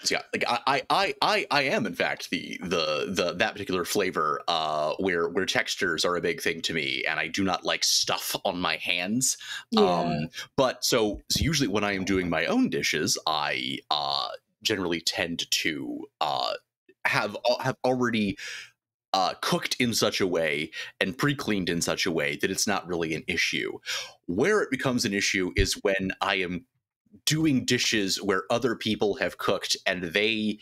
So yeah, like I am in fact the that particular flavor where textures are a big thing to me, and I do not like stuff on my hands. Yeah. But so usually when I am doing my own dishes, I generally tend to have already cooked in such a way and pre-cleaned in such a way that it's not really an issue. Where it becomes an issue is when I am doing dishes where other people have cooked and they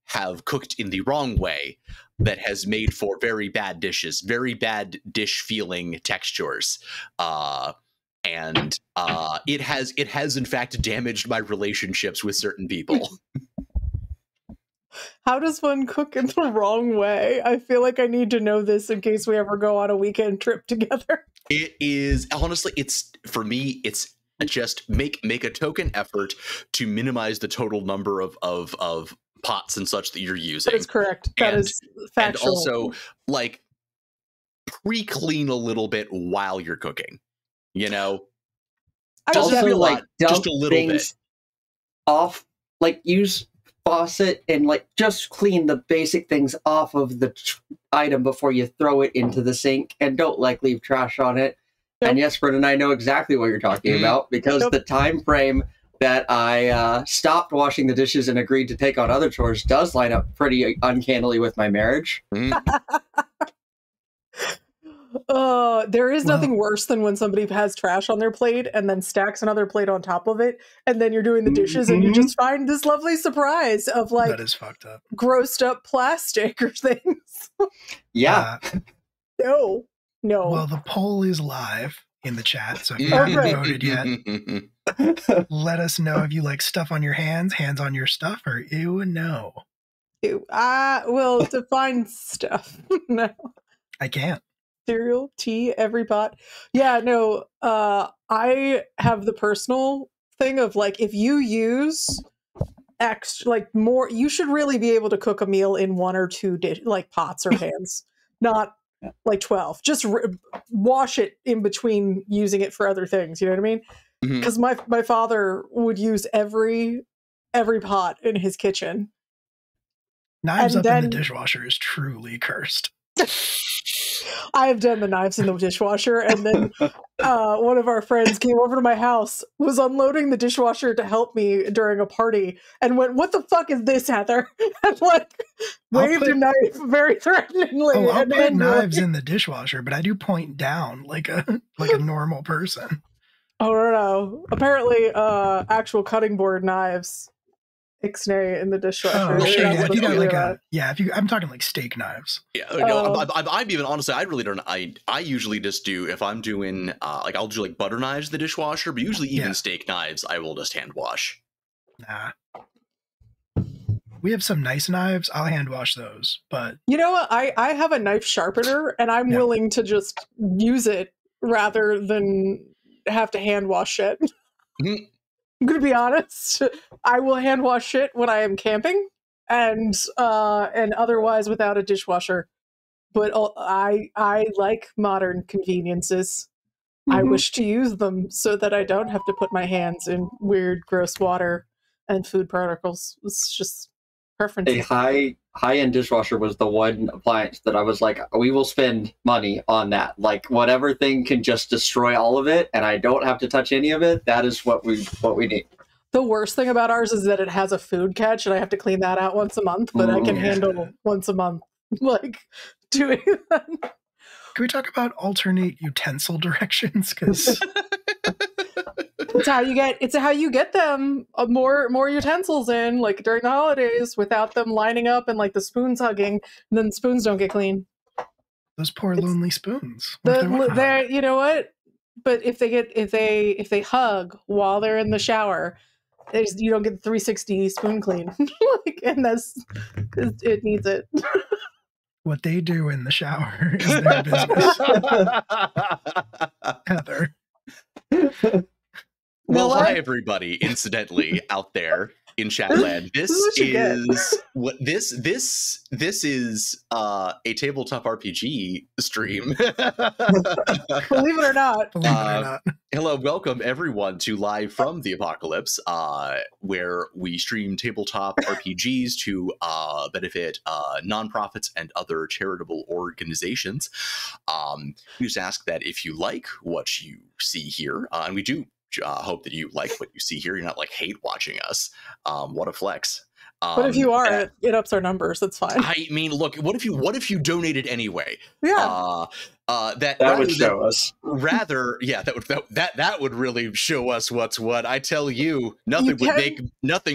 have cooked in the wrong way that has made for very bad dishes, very bad dish feeling textures. And it has in fact damaged my relationships with certain people. How does one cook in the wrong way? I feel like I need to know this in case we ever go on a weekend trip together. It is honestly, it's for me, it's just make a token effort to minimize the total number of pots and such that you're using. That is correct. That is factual. And also, like, pre-clean a little bit while you're cooking. You know, also like just a little bit off. Like use faucet and like just clean the basic things off of the item before you throw it into the sink, and don't like leave trash on it. Yep. And yes, Brett and I know exactly what you're talking about, because the time frame that I stopped washing the dishes and agreed to take on other chores does line up pretty uncannily with my marriage. There is nothing worse than when somebody has trash on their plate and then stacks another plate on top of it, and then you're doing the dishes and you just find this lovely surprise of like that is fucked up, grossed up plastic or things. Yeah. No. Well, the poll is live in the chat, so if you haven't voted yet, let us know if you like stuff on your hands on your stuff, or ew and no. Ew. Well, define stuff. No. I can't. Cereal, tea, every pot. Yeah, no. I have the personal thing of like, if you use extra, like more, you should really be able to cook a meal in 1 or 2 like pots or pans, not like 12. Just wash it in between using it for other things. You know what I mean? Because my father would use every pot in his kitchen. Knives up in the dishwasher is truly cursed. I have done the knives in the dishwasher, and then one of our friends came over to my house, was unloading the dishwasher to help me during a party, and went, "What the fuck is this, Heather?" And like waved a knife very threateningly. Oh, I'll put knives in the dishwasher, but I do point down like a normal person. Oh no! Apparently, actual cutting board knives. Ixnay in the dishwasher. Oh, sure. Yeah, if you got like I'm talking like steak knives. Yeah, no, I'm even honestly, I really don't. I usually just do, if I'm doing like, I'll do like butter knives in the dishwasher, but usually even steak knives I will just hand wash. Nah, we have some nice knives. I'll hand wash those, but you know what? I have a knife sharpener, and I'm willing to just use it rather than have to hand wash it. I'm gonna be honest. I will hand wash it when I am camping, and otherwise without a dishwasher. But I like modern conveniences. I wish to use them so that I don't have to put my hands in weird, gross water and food particles. It's just preference. A high-end dishwasher was the one appliance that I was like, we will spend money on that. Like, whatever thing can just destroy all of it and I don't have to touch any of it, that is what we need. The worst thing about ours is that it has a food catch and I have to clean that out once a month, but I can handle once a month, like, doing that. Can we talk about alternate utensil directions? Because it's how you get them more utensils in, like during the holidays, without them lining up and like the spoons hugging, and then the spoons don't get clean. Those poor lonely spoons. You know what? But if they hug while they're in the shower, you don't get the 360 spoon clean. And it needs it. What they do in the shower is their business. Heather. Well, hi everybody, incidentally, out there. in Chatland. This is what this is a tabletop RPG stream. Believe it or not. Hello, welcome everyone to Live from the Apocalypse, where we stream tabletop RPGs to benefit nonprofits and other charitable organizations. We just ask that if you like what you see here, and we do hope that you like what you see here, you're not like hate watching us. What a flex. But if you are, it ups our numbers. That's fine. I mean, look, what if you donated anyway? Yeah. That would show us. That would really show us what's what. I tell you, nothing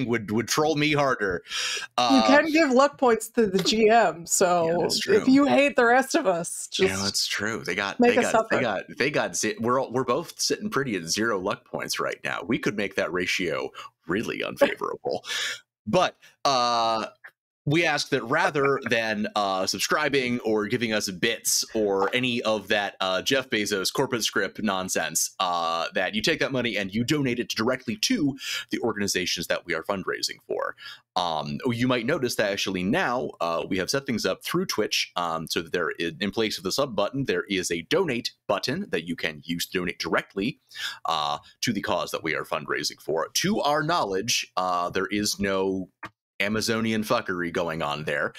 would troll me harder. You can give luck points to the GM, so if you hate the rest of us, just it's true. We're both sitting pretty at 0 luck points right now. We could make that ratio really unfavorable. But we ask that rather than subscribing or giving us bits or any of that Jeff Bezos corporate script nonsense, that you take that money and you donate it directly to the organizations that we are fundraising for. You might notice that actually now we have set things up through Twitch, so that there is, in place of the sub button, there is a donate button that you can use to donate directly to the cause that we are fundraising for. To our knowledge, there is no Amazonian fuckery going on there.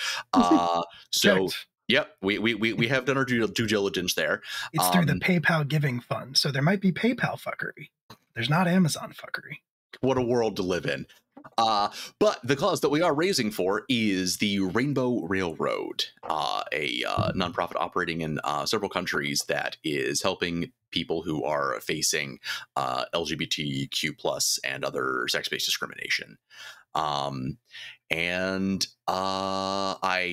So yep, we have done our due diligence there. It's through the PayPal giving fund, so there might be PayPal fuckery. There's not Amazon fuckery. What a world to live in. But the cause that we are raising for is the Rainbow Railroad, a nonprofit operating in several countries that is helping people who are facing LGBTQ+ and other sex-based discrimination. I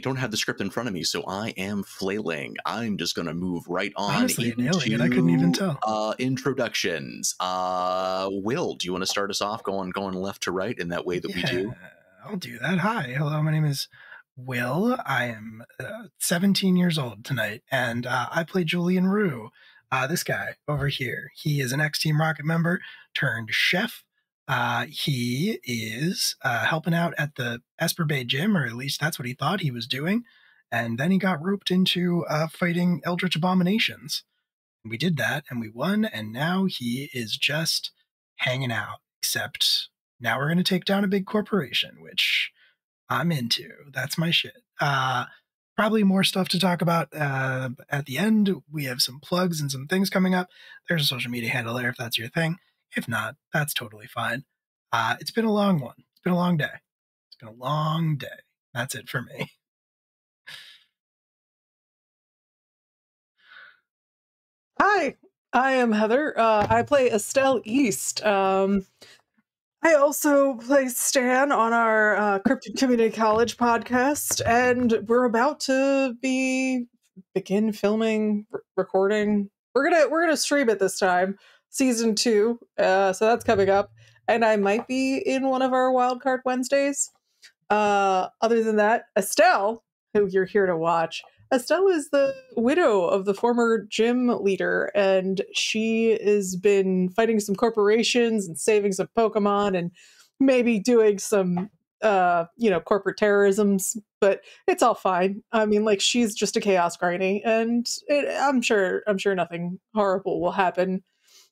don't have the script in front of me, so I am flailing. I'm just going to move right on. Honestly, nailing it. I couldn't even tell. Introductions. Will, do you want to start us off going left to right in that way that we do? I'll do that. Hi. Hello, my name is Will. I am 17 years old tonight, and I play Julian Rue. This guy over here, he is an ex-Team Rocket member turned chef. He is helping out at the Esper Bay gym, or at least that's what he thought he was doing. And then he got roped into fighting Eldritch Abominations. We did that, and we won, and now he is just hanging out. Except now we're going to take down a big corporation, which I'm into. That's my shit. Probably more stuff to talk about at the end. We have some plugs and some things coming up. There's a social media handle there if that's your thing. If not, that's totally fine. It's been a long one. It's been a long day. It's been a long day. That's it for me. Hi, I am Heather. I play Estelle East. I also play Stan on our Cryptid Community College podcast, and we're about to begin filming, recording. We're gonna stream it this time. Season 2, so that's coming up, and I might be in one of our Wildcard Wednesdays. Other than that, Estelle, who you're here to watch, Estelle is the widow of the former gym leader, and she has been fighting some corporations and saving some Pokemon and maybe doing some corporate terrorisms, but it's all fine. I mean, like, she's just a chaos granny, and I'm sure nothing horrible will happen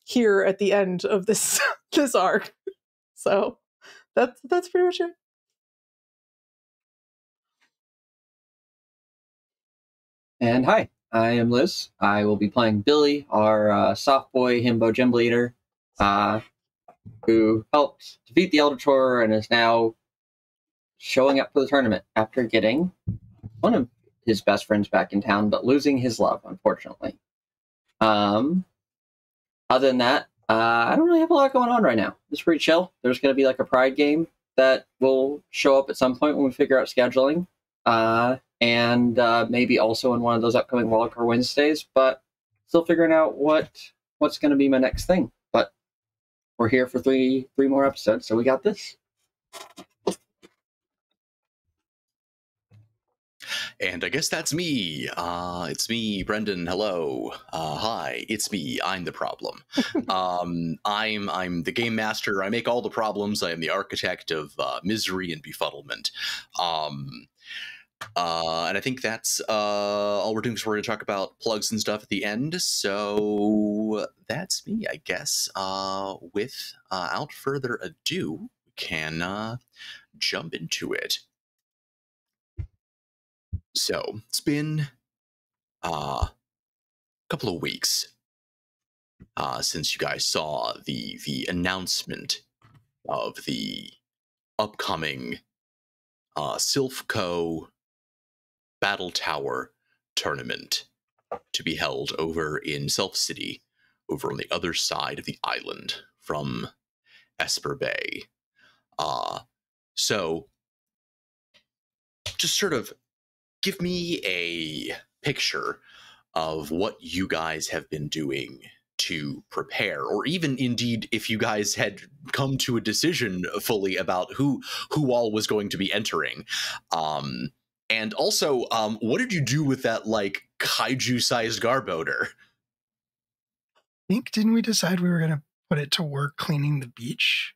here at the end of this this arc. So that's pretty much it. And hi, I am Liz. I will be playing Billy, our soft boy himbo gym leader, who helped defeat the Elder and is now showing up for the tournament after getting one of his best friends back in town, but losing his love, unfortunately. Other than that, I don't really have a lot going on right now. It's pretty chill. There's going to be like a Pride game that will show up at some point when we figure out scheduling. And maybe also in one of those upcoming Wildcard Wednesdays, but still figuring out what's going to be my next thing. But we're here for three more episodes, so we got this. And I guess that's me. It's me, Brendan. Hello. Hi, it's me. I'm the problem. I'm the game master. I make all the problems. I am the architect of misery and befuddlement. And I think that's all we're doing, because we're going to talk about plugs and stuff at the end. So that's me, I guess. Without further ado, we can jump into it. So it's been a couple of weeks since you guys saw the announcement of the upcoming Silphco Battle Tower tournament to be held over in Self City, over on the other side of the island from Esper Bay. So just sort of give me a picture of what you guys have been doing to prepare, or even indeed if you guys had come to a decision fully about who all was going to be entering. And also, what did you do with that, like, kaiju-sized Garbodor? Didn't we decide we were going to put it to work cleaning the beach?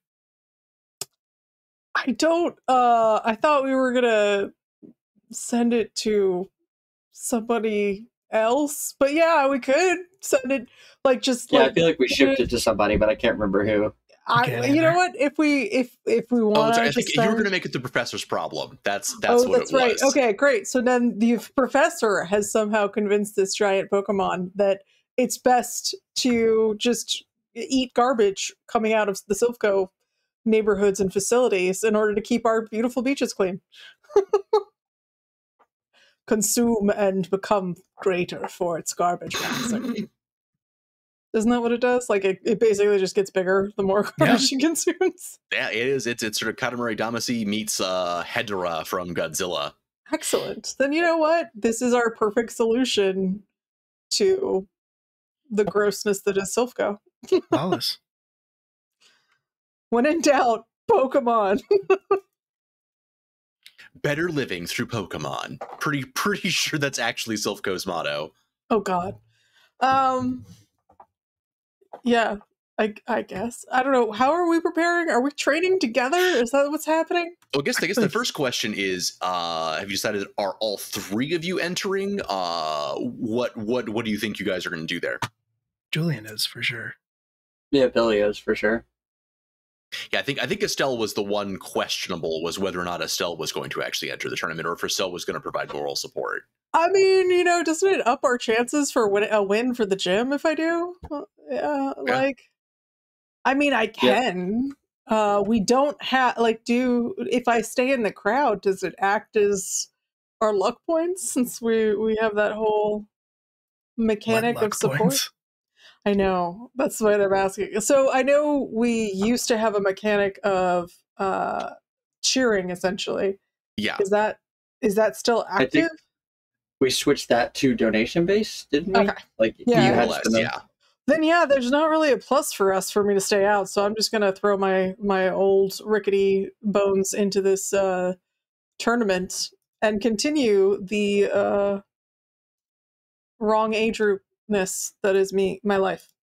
I thought we were gonna send it to somebody else, but yeah, we could send it, like, just Yeah, like, I feel like we shipped it to somebody, but I can't remember who. you know what? If we want, I think you were going to make it the professor's problem. That's what it was. Right. Okay, great. So then the professor has somehow convinced this giant Pokemon that it's best to just eat garbage coming out of the Silphco neighborhoods and facilities in order to keep our beautiful beaches clean. Consume and become greater for its garbage bouncing. Isn't that what it does? Like, it basically just gets bigger the more garbage it consumes. Yeah, it is. It's sort of Katamari Damacy meets Hedorah from Godzilla. Excellent. Then you know what? This is our perfect solution to the grossness that is Silphco. Flawless. When in doubt, Pokemon. Better living through Pokemon. Pretty sure that's actually Silphco's motto. Oh God. Yeah, I guess. I don't know. How are we preparing? Are we training together? Is that what's happening? Well, I guess the first question is, have you decided, are all three of you entering? What do you think you guys are going to do there? Julian is, for sure. Yeah, Billy is, for sure. Yeah, I think Estelle was the one questionable, was whether or not Estelle was going to actually enter the tournament, or if Estelle was going to provide moral support. I mean, doesn't it up our chances for a win for the gym if I do? Yeah, like, I mean, I can. Yeah. We don't have, like, if I stay in the crowd, does it act as our luck points, since we have that whole mechanic of support? Points? I know, that's why they're asking. So I know we used to have a mechanic of cheering, essentially. Yeah. Is that still active? We switched that to donation base, didn't we? Okay. Like, yeah. You had yeah. Then yeah, there's not really a plus for me to stay out, so I'm just gonna throw my old rickety bones into this tournament and continue the wrong age groupness that is my life.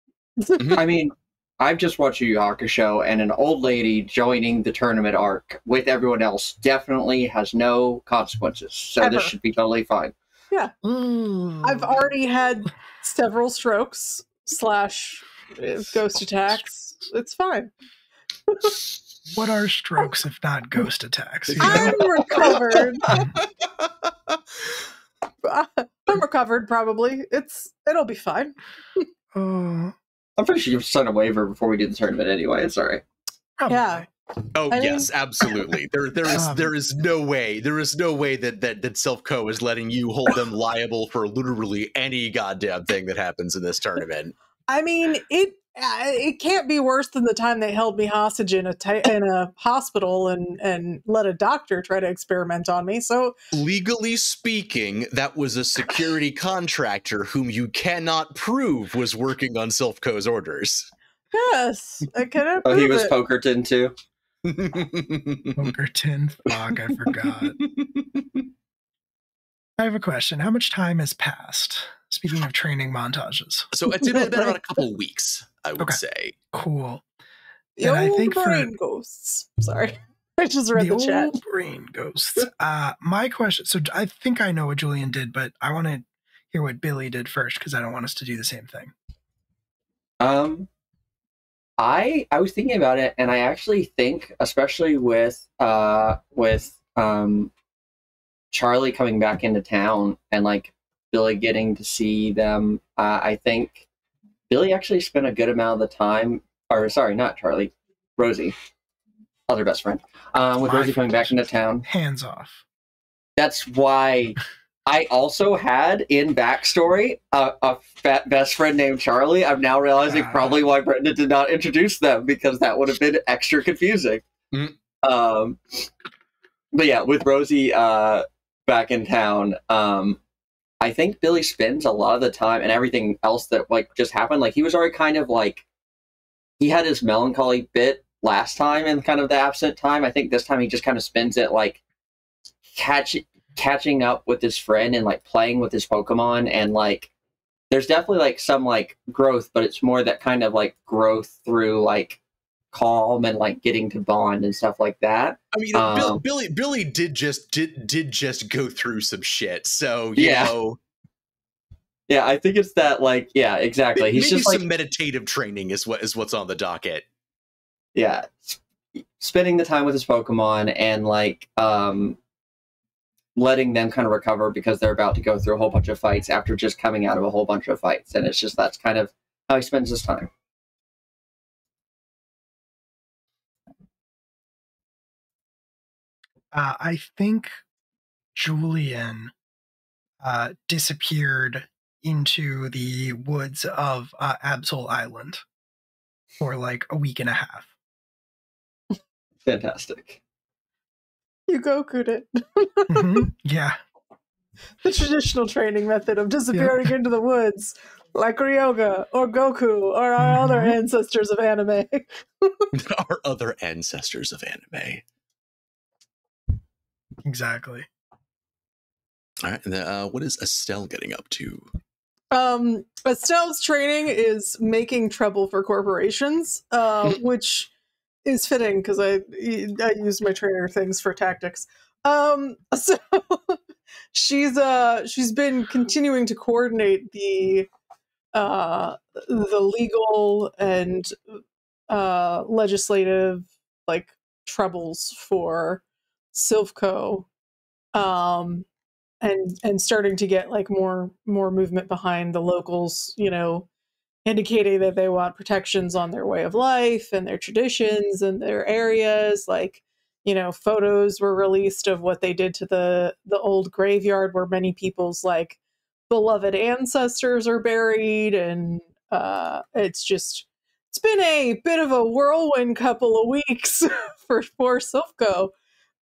I mean, I've just watched a Yu Yu Hakusho, and an old lady joining the tournament arc with everyone else definitely has no consequences. So This should be totally fine. Yeah. I've already had several strokes / ghost attacks. It's fine. What are strokes if not ghost attacks? I'm recovered. I'm recovered, probably. It'll be fine. I'm pretty sure you've sent a waiver before we do the tournament anyway. It's all right. Probably. Yeah. Oh, yes, absolutely. There is no way that Silphco is letting you hold them liable for literally any goddamn thing that happens in this tournament. I mean, it can't be worse than the time they held me hostage in a hospital and let a doctor try to experiment on me. So legally speaking, that was a security contractor whom you cannot prove was working on Silphco's orders. Yes, I cannot. Oh, he was Pokerton too. Pokerton, fuck, I forgot. I have a question. How much time has passed? Speaking of training montages. So it's been about a couple weeks, I would say. Cool. The And old I think brain ghosts. Sorry. I just read the chat. Old brain ghosts. My question, so I think I know what Julian did, but I want to hear what Billy did first because I don't want us to do the same thing. I was thinking about it, and I actually think, especially with Charlie coming back into town and like Billy getting to see them, I think Billy actually spent a good amount of the time, or sorry, not Charlie, Rosie, other best friend, with Rosie coming back into town. Hands off. That's why I also had in backstory a fat best friend named Charlie. I'm now realizing probably why Brenda did not introduce them, because that would have been extra confusing. But yeah, with Rosie back in town, I think Billy spends a lot of the time, and everything else that like just happened, like he was already kind of like, he had his melancholy bit last time in kind of the absent time. I think this time he just kind of spends it like catching up with his friend and like playing with his Pokemon, and like there's definitely like some like growth, but it's more that kind of like growth through like calm and like getting to bond and stuff like that. I mean, Billy did just go through some shit, so you know. Yeah, I think it's that like, yeah, exactly. He's maybe just like some meditative training is what's on the docket. Yeah, spending the time with his Pokemon and like letting them kind of recover, because they're about to go through a whole bunch of fights after just coming out of a whole bunch of fights, and it's just that's kind of how he spends his time. I think Julian disappeared into the woods of Absol Island for like a week and a half. Fantastic. You Goku'd it. Yeah. The traditional training method of disappearing into the woods, like Ryoga or Goku or our other ancestors of anime. Our other ancestors of anime. Exactly. All right, and then, what is Estelle getting up to? Estelle's training is making trouble for corporations, which is fitting because I use my trainer things for tactics. So she's been continuing to coordinate the legal and legislative like troubles for Silphco, and starting to get like more movement behind the locals, you know, indicating that they want protections on their way of life and their traditions and their areas. Like, you know, photos were released of what they did to the old graveyard where many people's like beloved ancestors are buried, and it's been a bit of a whirlwind couple of weeks for Silphco.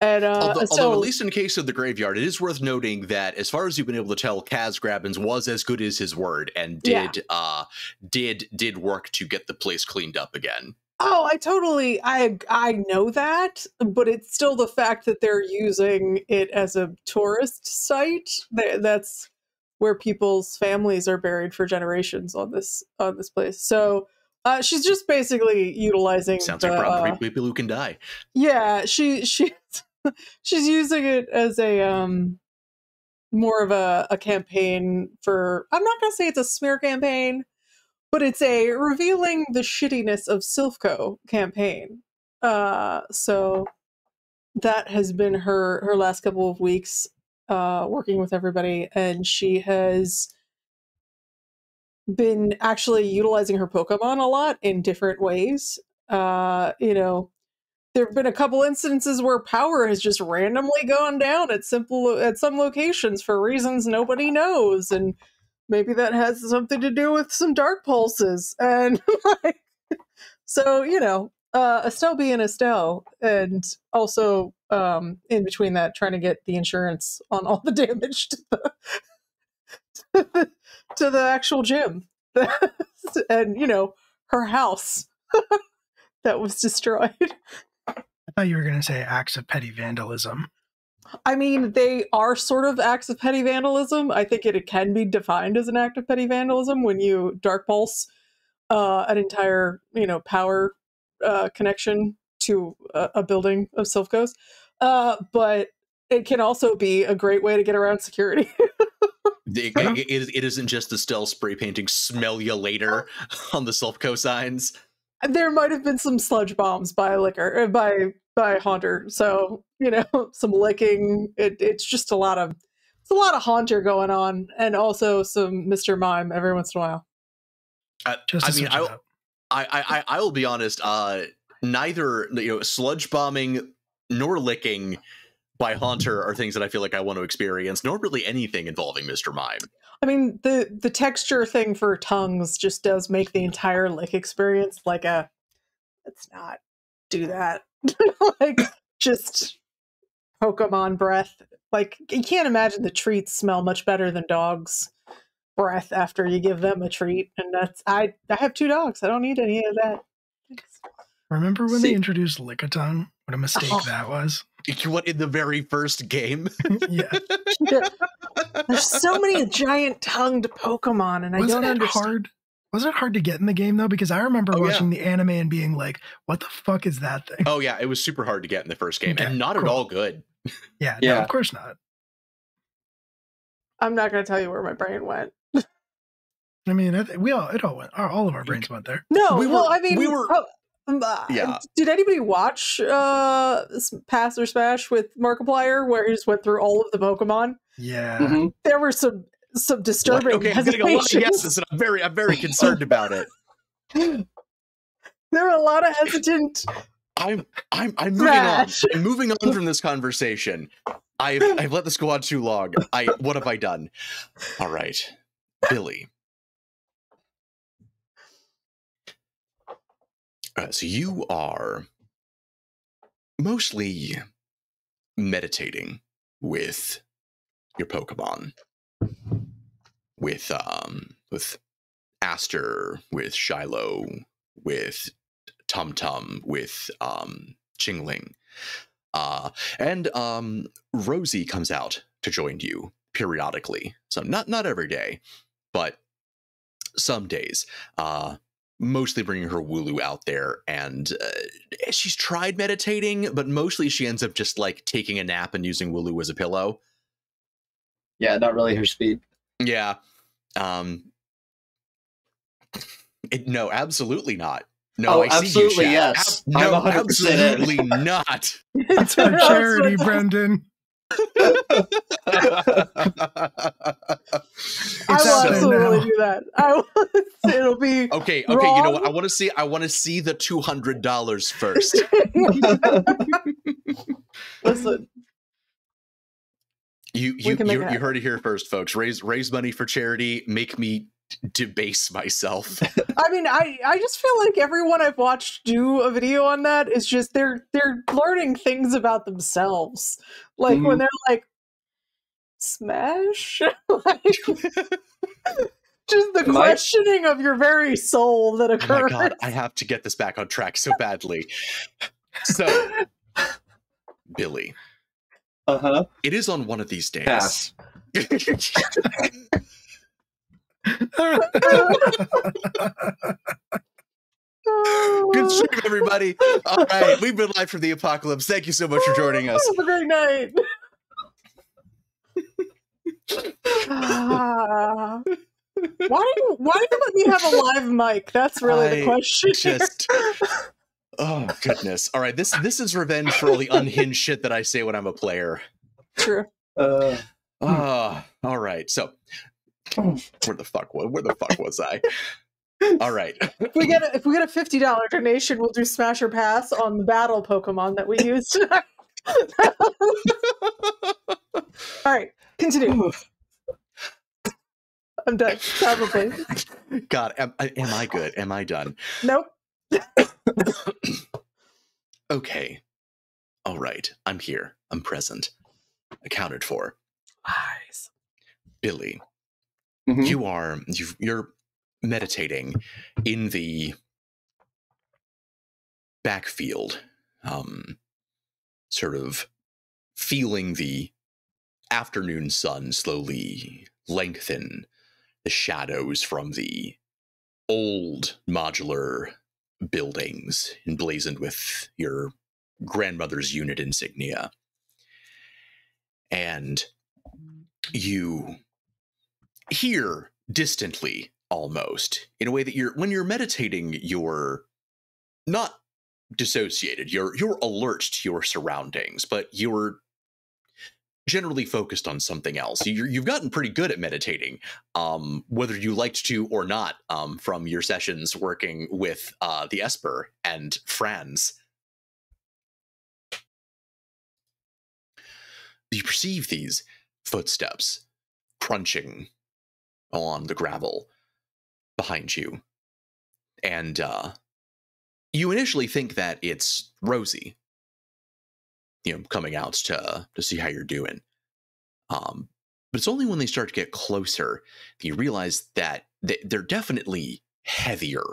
And although at least in case of the graveyard, it is worth noting that as far as you've been able to tell, Kaz Grabbins was as good as his word and did work to get the place cleaned up again. Oh, I know that, but it's still the fact that they're using it as a tourist site. That's where people's families are buried for generations on this place. So she's just basically utilizing. Sounds like a problem for people who can die. Yeah, she's using it as a more of a campaign for. I'm not gonna say it's a smear campaign, but it's a revealing the shittiness of Silphco campaign. So that has been her last couple of weeks working with everybody, and she has been actually utilizing her Pokemon a lot in different ways. You know, there have been a couple instances where power has just randomly gone down at some locations for reasons nobody knows, and maybe that has something to do with some dark pulses. And like, so, you know, Estelle being Estelle, and also in between that, trying to get the insurance on all the damage to the actual gym, and you know, her house that was destroyed. I thought you were going to say acts of petty vandalism. I mean, they are sort of acts of petty vandalism. I think it can be defined as an act of petty vandalism when you dark pulse an entire, power connection to a building of Silph Coast. But it can also be a great way to get around security. It isn't just the stealth spray painting "smell you later" on the Silph signs. There might have been some sludge bombs by Haunter, so some licking. It's just a lot of Haunter going on, and also some Mr. Mime every once in a while. I will be honest. Neither sludge bombing nor licking by Haunter are things that I feel like I want to experience, nor really anything involving Mr. Mime. I mean, the texture thing for tongues just does make the entire lick experience like let's not do that. Like, just Pokemon breath. Like, you can't imagine the treats smell much better than dogs' breath after you give them a treat. And I have 2 dogs. I don't need any of that. Thanks. Remember when they introduced Lickitung? What a mistake that was. What, in the very first game? Yeah. There's so many giant tongued Pokemon, and I don't understand. Was it hard to get in the game, though? Because I remember watching the anime and being like, what the fuck is that thing? Oh, yeah. It was super hard to get in the first game, and not at all good. Yeah, no, of course not. I'm not going to tell you where my brain went. I mean, all of our brains went there. No, we were... Did anybody watch Pass or Smash with Markiplier, where he just went through all of the Pokemon? Yeah. Mm-hmm. There were some disturbing. Okay, I'm getting a lot of yeses, and I'm very concerned about it. There were a lot of hesitant. I'm moving on. I'm moving on from this conversation. I've let this go on too long. What have I done? All right, Billy. So you are mostly meditating with your Pokemon, with Aster, with Shiloh, with Tum-Tum, with Chingling, and Rosie comes out to join you periodically. So not every day, but some days. Mostly bringing her Wooloo out there, and she's tried meditating, but mostly she ends up just like taking a nap and using Wooloo as a pillow. Yeah, not really her speed. Yeah. No, absolutely not. No, I absolutely see you, yes. No, I'm 100% absolutely not. It's for charity, Brendan. I will absolutely do that. It'll be okay. wrong. You know what? I want to see the $200 first. Listen, you heard it here first, folks. Raise money for charity. Make me debase myself. I mean, I just feel like everyone I've watched do a video on that is just they're learning things about themselves. Like when they're like, Smash? Like, just the questioning of your very soul that occurs. Oh my God, I have to get this back on track so badly. So, Billy. It is on one of these days. Pass. Good stream, everybody. All right, we've been live from the apocalypse. Thank you so much for joining us. Have a great night. Why do you let me have a live mic? That's really the question. Oh goodness. All right, this is revenge for all the unhinged shit that I say when I'm a player. True. All right. So where the fuck was I? All right. If we get a $50 donation, we'll do Smash or Pass on the battle Pokemon that we used. All right, continue. I'm done. Probably. God, am I good? Am I done? Nope. Okay. All right. I'm here. I'm present. Accounted for. Nice. Billy, you're meditating in the backfield, sort of feeling the afternoon sun slowly lengthen the shadows from the old modular buildings emblazoned with your grandmother's unit insignia. And you hear distantly, almost, in a way that when you're meditating, you're not dissociated. You're alert to your surroundings, but you're generally focused on something else. You've gotten pretty good at meditating, whether you liked to or not, from your sessions working with the Esper and Franz. You perceive these footsteps crunching on the gravel behind you, and you initially think that it's Rosie, coming out to see how you're doing. But it's only when they start to get closer that you realize that they're definitely heavier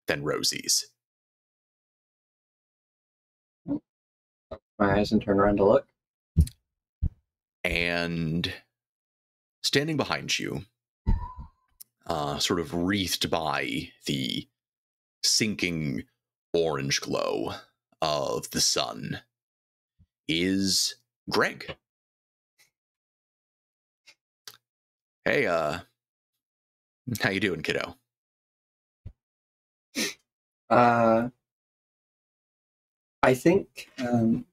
than Rosie's. My eyes and turn around to look. And standing behind you, sort of wreathed by the sinking orange glow of the sun, is Greg. Hey, how you doing, kiddo? I think Billy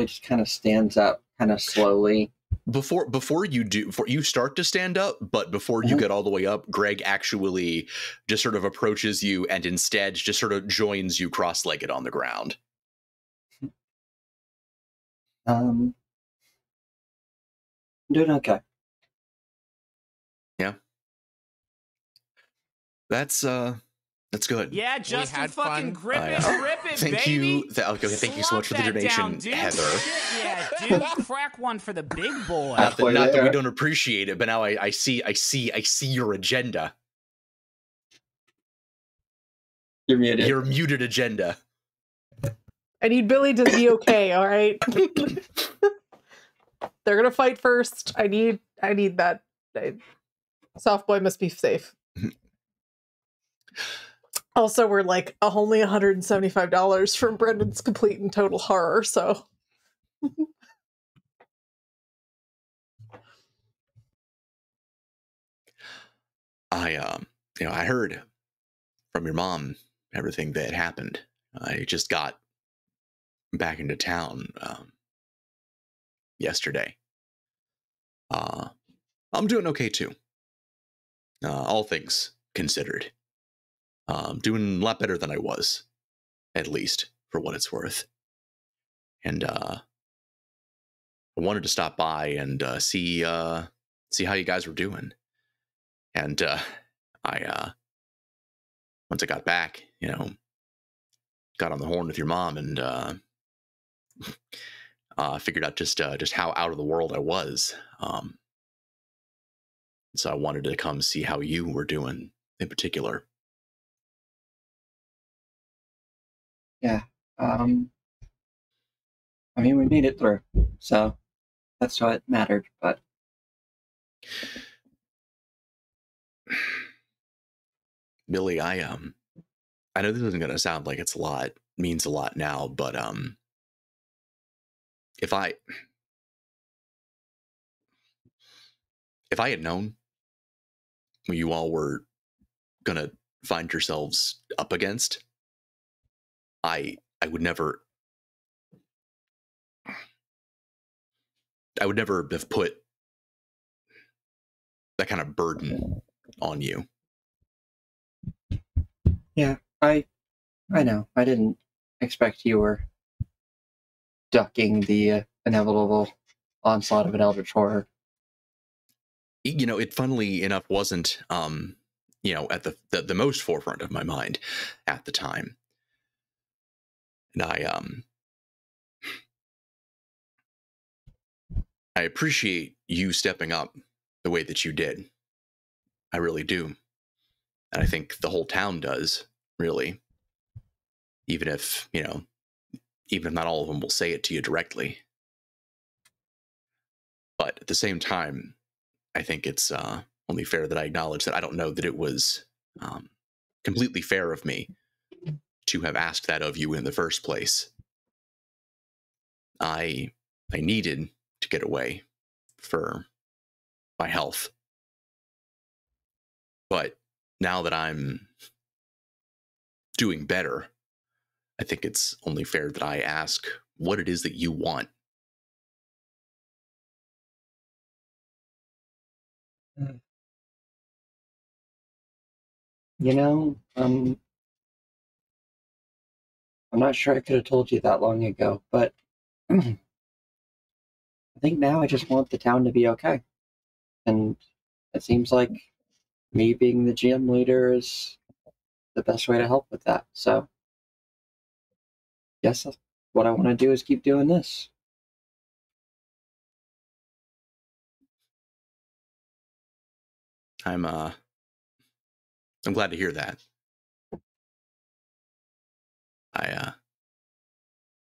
just kind of stands up, kind of slowly. Before you start to stand up, but before you get all the way up, Greg actually just sort of approaches you and instead just sort of joins you cross-legged on the ground. I'm doing okay. Yeah. That's good. Yeah, Justin, fucking grip it, thank baby. you. Okay, thank you so much for the donation, down, Heather. Yeah, dude, crack one for the big boy. Not that we don't appreciate it, but now I see your agenda. You're muted. Your muted agenda. I need Billy to be okay, all right? They're gonna fight first. I need that. Soft boy must be safe. Also, we're like only $175 from Brendan's complete and total horror, so I heard from your mom everything that happened. I just got back into town yesterday. I'm doing okay too. All things considered. Doing a lot better than I was, at least for what it's worth. And I wanted to stop by and see how you guys were doing. And once I got back, got on the horn with your mom and figured out just how out of the world I was. So I wanted to come see how you were doing in particular. Yeah. I mean, we made it through, so that's what mattered. But Billy, I know this isn't gonna sound like it's means a lot now, but if I had known what you all were gonna find yourselves up against, I would never have put that kind of burden on you. yeah, I know. I didn't expect you were ducking the inevitable onslaught of an eldritch horror. It funnily enough wasn't at the most forefront of my mind at the time. And I appreciate you stepping up the way that you did. I really do. And I think the whole town does, really. Even if not all of them will say it to you directly. But at the same time, I think it's only fair that I acknowledge that I don't know that it was completely fair of me to have asked that of you in the first place. I needed to get away for my health. But now that I'm doing better, I think it's only fair that I ask what it is that you want. You know, I'm not sure I could have told you that long ago, but I think now I just want the town to be okay. And it seems like me being the GM leader is the best way to help with that. So, yes, what I want to do is keep doing this. I'm glad to hear that.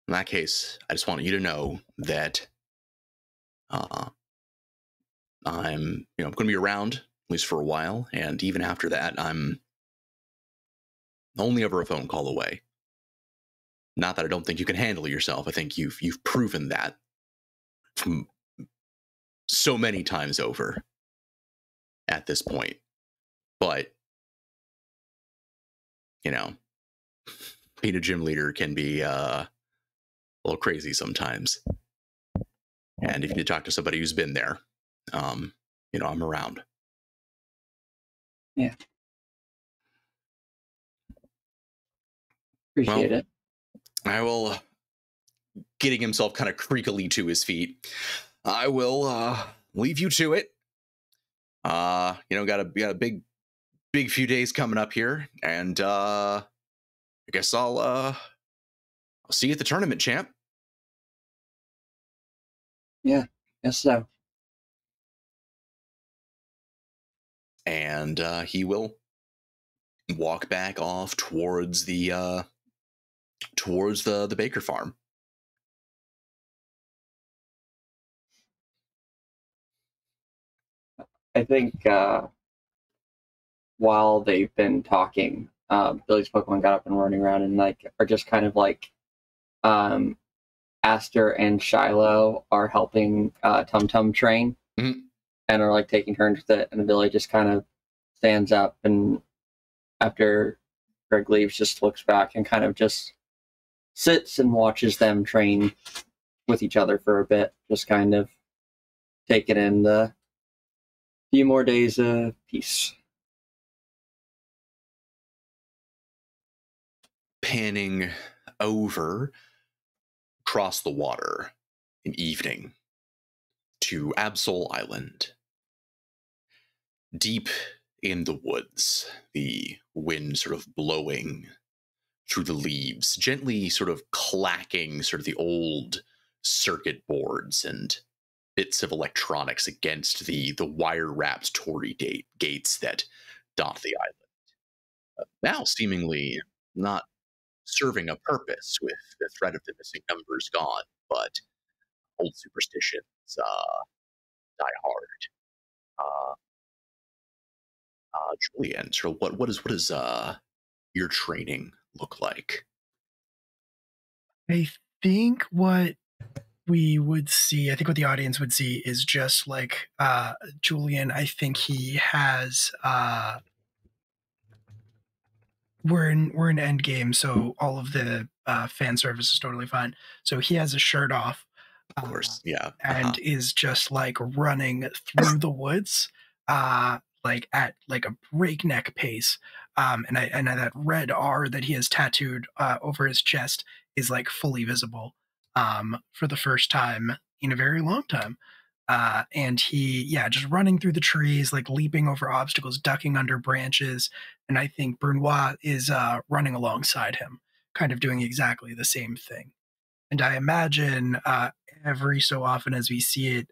In that case, I just want you to know that I'm going to be around at least for a while, and even after that, I'm only ever a phone call away. Not that I don't think you can handle yourself. I think you've proven that so many times over at this point. But being a gym leader can be a little crazy sometimes. And if you need to talk to somebody who's been there, I'm around. Yeah. Appreciate it. I will, getting himself kind of creakily to his feet, I will leave you to it. Got a big few days coming up here, and I guess I'll see you at the tournament, champ. Yeah, guess so. And he will walk back off towards the Baker farm. I think while they've been talking, Billy's Pokemon got up and running around and are just kind of Aster and Shiloh are helping Tum Tum train, and are taking turns with it, and Billy just kind of stands up, and after Greg leaves, just looks back and kind of just sits and watches them train with each other for a bit, just kind of taking in the few more days of peace. Panning over across the water in evening to Absol Island. Deep in the woods, the wind sort of blowing through the leaves, gently sort of clacking sort of the old circuit boards and bits of electronics against the wire-wrapped torii gates that dot the island. Now seemingly not serving a purpose with the threat of the missing numbers gone, but old superstitions die hard. Julian, so what does your training look like? I think what we would see, I think what the audience would see is just Julian. I think he has we're in end game, so all of the fan service is totally fine. So he has a shirt off, of course, yeah, and is just running through the woods, at a breakneck pace. And that red R that he has tattooed over his chest is fully visible for the first time in a very long time. And he, just running through the trees, leaping over obstacles, ducking under branches. And I think Brunois is running alongside him, kind of doing exactly the same thing. And I imagine every so often as we see it,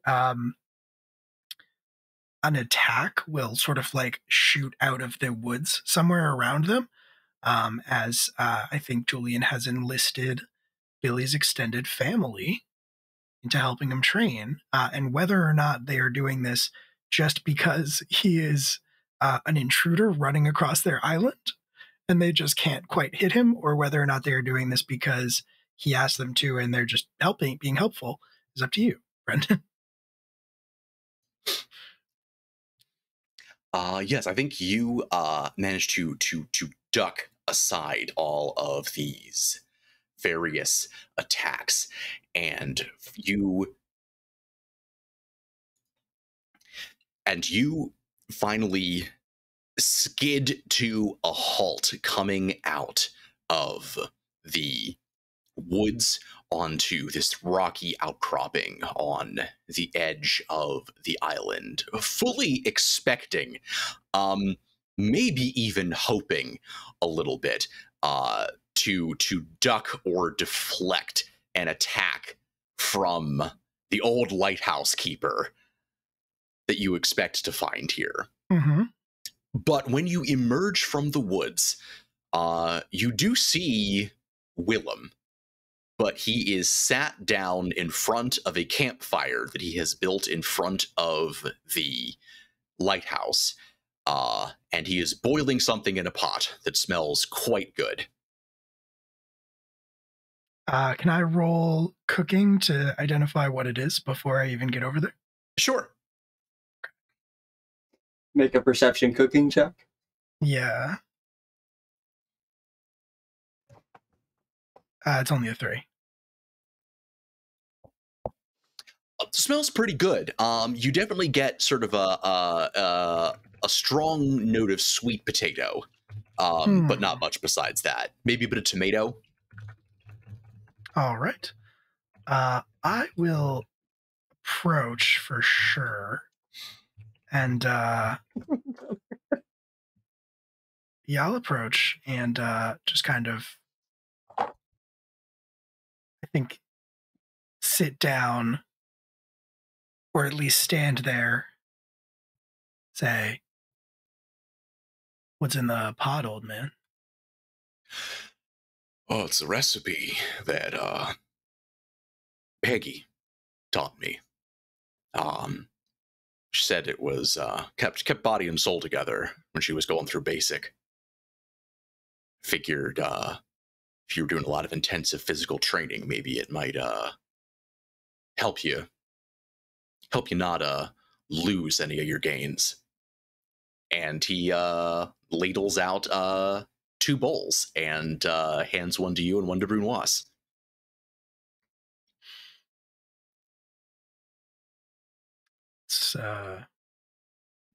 an attack will sort of shoot out of the woods somewhere around them, as I think Julian has enlisted Billy's extended family into helping him train, and whether or not they are doing this just because he is an intruder running across their island and they just can't quite hit him, or whether or not they are doing this because he asked them to and they're just being helpful, is up to you, Brendan. Yes, I think you managed to duck aside all of these various attacks, and you finally skid to a halt coming out of the woods onto this rocky outcropping on the edge of the island, fully expecting, maybe even hoping a little bit, to duck or deflect an attack from the old lighthouse keeper that you expect to find here. Mm-hmm. But when you emerge from the woods, you do see Willem, but he is sat down in front of a campfire that he has built in front of the lighthouse, and he is boiling something in a pot that smells quite good. Can I roll cooking to identify what it is before I even get over there? Sure. Make a perception cooking check. Yeah. It's only a 3. It smells pretty good. You definitely get sort of a strong note of sweet potato, but not much besides that. Maybe a bit of tomato. All right. I will approach for sure. And yeah, I'll approach and just kind of, I think, sit down, or at least stand there, say, "What's in the pot, old man?" Oh, it's a recipe that Peggy taught me. She said it was kept body and soul together when she was going through basic. Figured if you were doing a lot of intensive physical training, maybe it might help you not lose any of your gains. And he ladles out 2 bowls and hands one to you and one to Brunoise.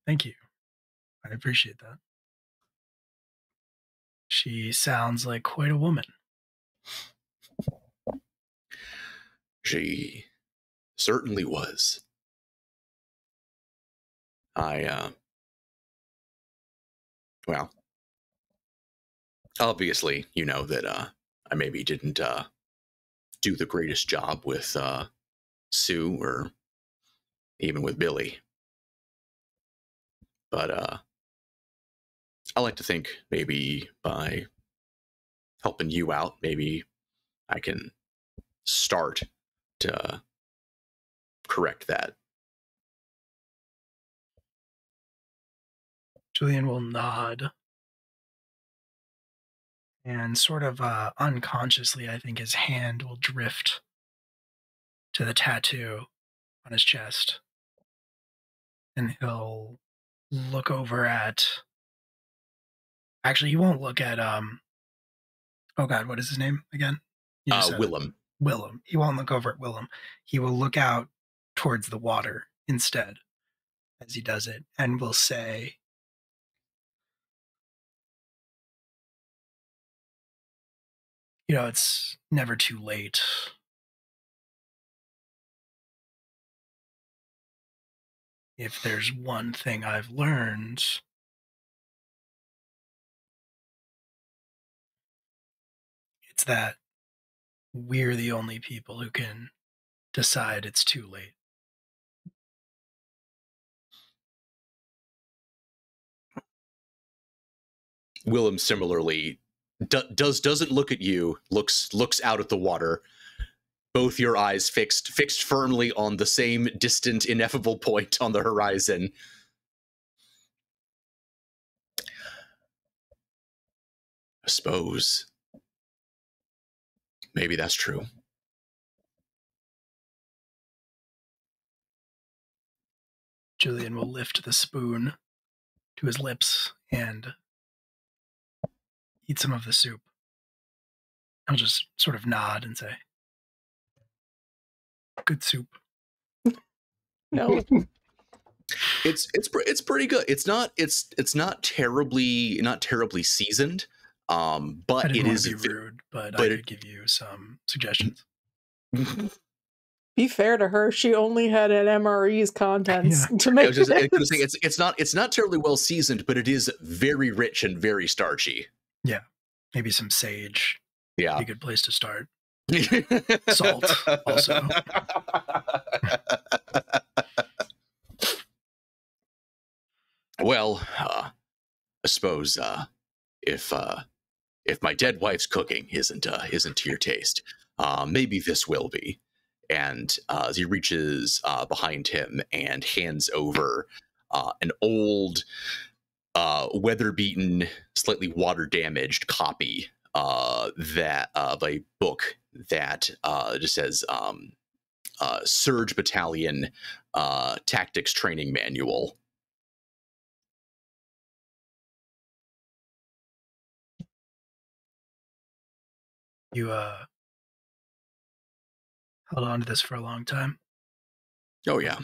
Thank you. I appreciate that. She sounds like quite a woman. She certainly was. Well, obviously, you know that I maybe didn't do the greatest job with Sue or even with Billy. But I like to think maybe by helping you out, maybe I can start to correct that. Julian will nod. And sort of unconsciously, I think his hand will drift to the tattoo on his chest. And he'll look over at... Actually, he won't look at... Oh God, what is his name again? Willem. Willem. He won't look over at Willem. He will look out towards the water instead as he does it, and will say... You know, it's never too late. If there's one thing I've learned, it's that we're the only people who can decide it's too late. Willem similarly doesn't look at you, looks out at the water, both your eyes fixed firmly on the same distant, ineffable point on the horizon. I suppose maybe that's true. Julian will lift the spoon to his lips and eat some of the soup. I'll just sort of nod and say, "Good soup." No. It's pretty good. It's not terribly seasoned. But I didn't it want is to be rude, but but I could give you some suggestions. Be fair to her, she only had an MRE's contents to I make was just this. gonna say it's not terribly well seasoned, but it is very rich and very starchy. Yeah, maybe some sage. Yeah, Be a good place to start. Salt also. Well, I suppose if my dead wife's cooking isn't to your taste, maybe this will be. And as he reaches behind him and hands over an old, weather-beaten, slightly water-damaged copy that of a book that just says Surge Battalion Tactics Training Manual. You held on to this for a long time. Oh yeah.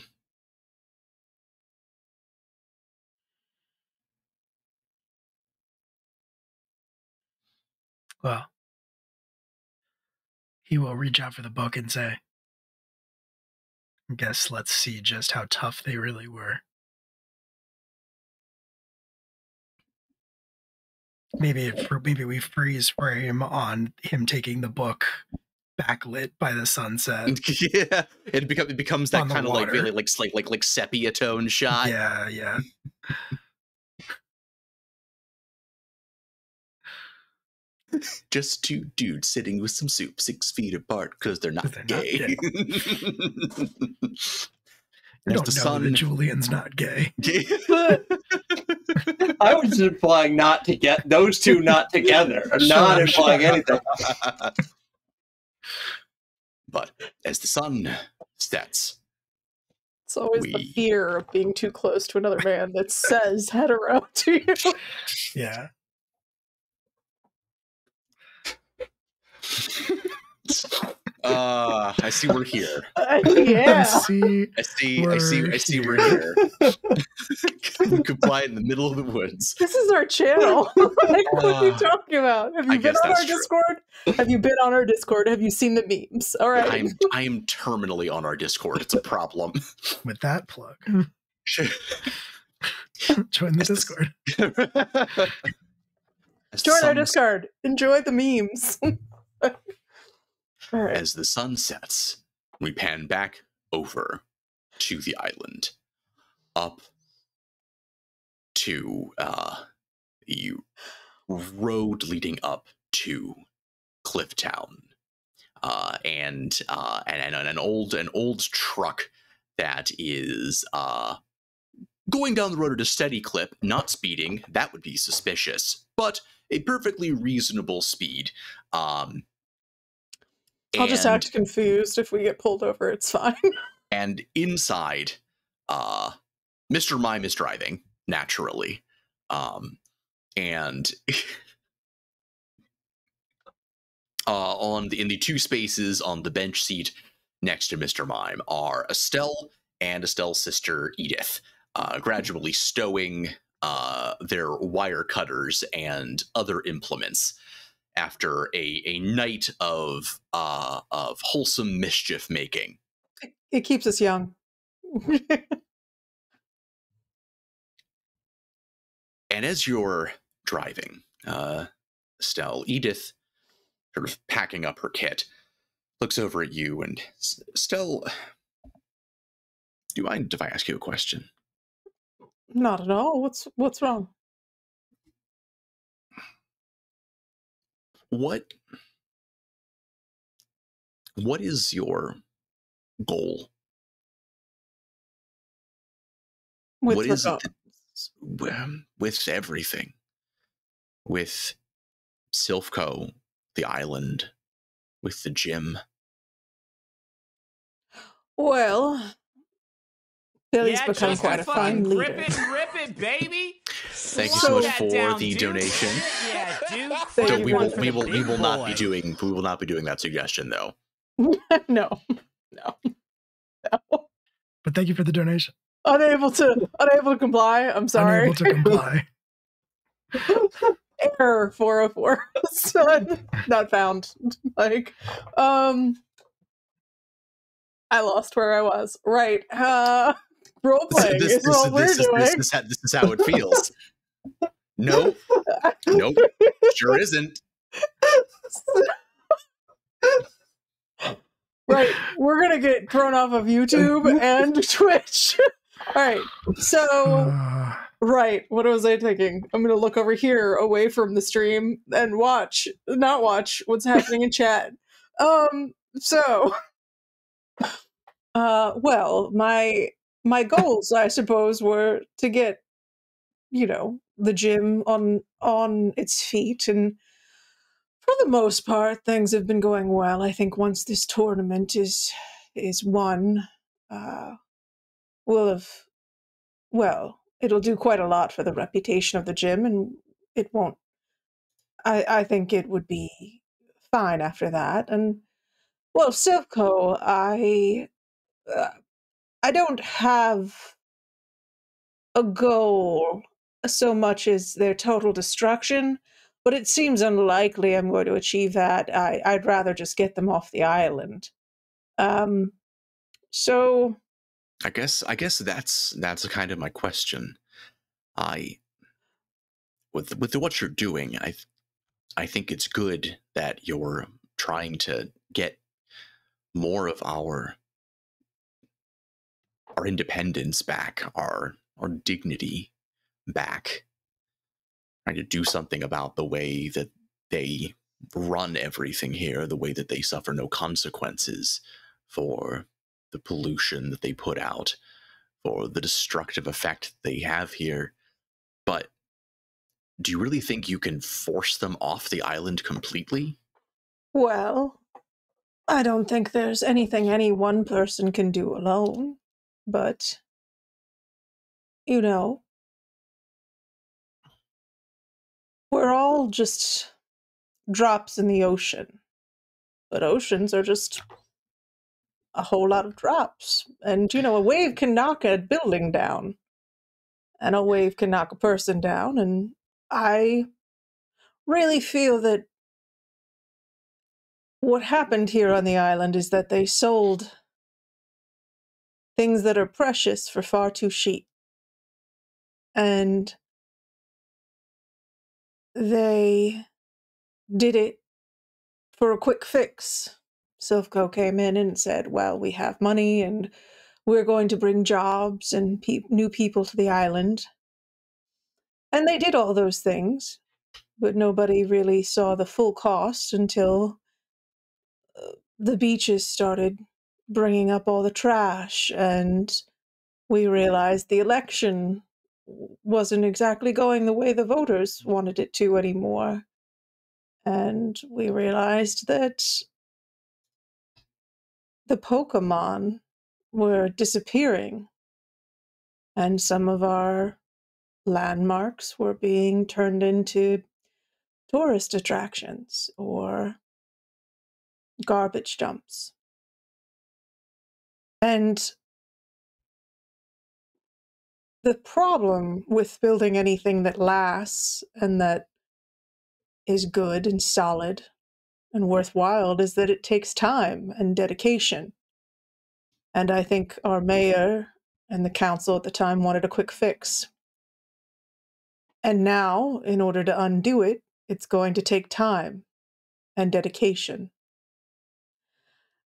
Well, he will reach out for the book and say, "I guess let's see just how tough they really were." Maybe we freeze frame on him taking the book, backlit by the sunset. Yeah, it becomes that kind of like water. really like sepia tone shot. Yeah. Just two dudes sitting with some soup 6 feet apart because they're not gay. You don't know that Julian's not gay. I was just implying not to get those two not together. I'm not implying anything. But as the sun sets, It's always the fear of being too close to another man that says hetero to you. Yeah. I see we're here. Yeah. I see we're here. Quiet in the middle of the woods. This is our channel. Like, what are you talking about? Have you been on our Discord? Have you been on our Discord? Have you seen the memes? All right. I am terminally on our Discord. It's a problem. With that plug. Join the Discord. Join our Discord. Enjoy the memes. All right. As the sun sets, we pan back over to the island, up to the road leading up to Clifftown, and an old truck that is going down the road at a steady clip, not speeding. That would be suspicious, but a perfectly reasonable speed. I'll just act confused if we get pulled over. It's fine. And inside, Mr. Mime is driving, naturally. And in the two spaces on the bench seat next to Mr. Mime are Estelle and Estelle's sister Edith, gradually stowing their wire cutters and other implements after a night of wholesome mischief making. It keeps us young. And as you're driving, Estelle, Edith, sort of packing up her kit, looks over at you and, Estelle, do you mind if I ask you a question? Not at all. What's wrong? What what is your goal? With What is it regards. with everything? With Silphco, the island, with the gym? Well, Billy's Yeah, become just quite a fine grip leader. it and rip it, baby. Thank you So so much that for down, the Duke. donation. Yeah, Duke. Thank So you we very will much. we will we will not be boy. doing that suggestion though. No. But thank you for the donation. Unable to comply. I'm sorry. Unable to comply. Error 404. Son, not found. Like, I lost where I was. Right. Role playing is what we're doing. This is how it feels. Nope. Nope. Sure isn't. Right. We're gonna get thrown off of YouTube and Twitch. All right. So, right. What was I thinking? I'm gonna look over here away from the stream and not watch what's happening in chat. So, well, my goals, I suppose, were to get, the gym on its feet, and for the most part, things have been going well. I think once this tournament is won, it'll do quite a lot for the reputation of the gym, and it won't. I think it would be fine after that. And well, Silphco, I don't have a goal so much as their total destruction, but it seems unlikely I'm going to achieve that. I'd rather just get them off the island. So I guess that's kind of my question. With what you're doing, I think it's good that you're trying to get more of our independence back, our dignity back. Trying to do something about the way that they run everything here, the way that they suffer no consequences for the pollution that they put out, for the destructive effect they have here. But do you really think you can force them off the island completely? well, I don't think there's anything any one person can do alone, but we're all just drops in the ocean. But oceans are just a whole lot of drops. And, a wave can knock a building down, and a wave can knock a person down. And I really feel that what happened here on the island is that they sold things that are precious for far too cheap. And they did it for a quick fix. Silphco came in and said, well, we have money and we're going to bring jobs and new people to the island. And they did all those things, but nobody really saw the full cost until the beaches started bringing up all the trash, and we realized the election wasn't exactly going the way the voters wanted it to anymore. And we realized that the Pokemon were disappearing, and some of our landmarks were being turned into tourist attractions or garbage dumps. And the problem with building anything that lasts and that is good and solid and worthwhile is that it takes time and dedication. And I think our mayor and the council at the time wanted a quick fix. And now, in order to undo it, it's going to take time and dedication.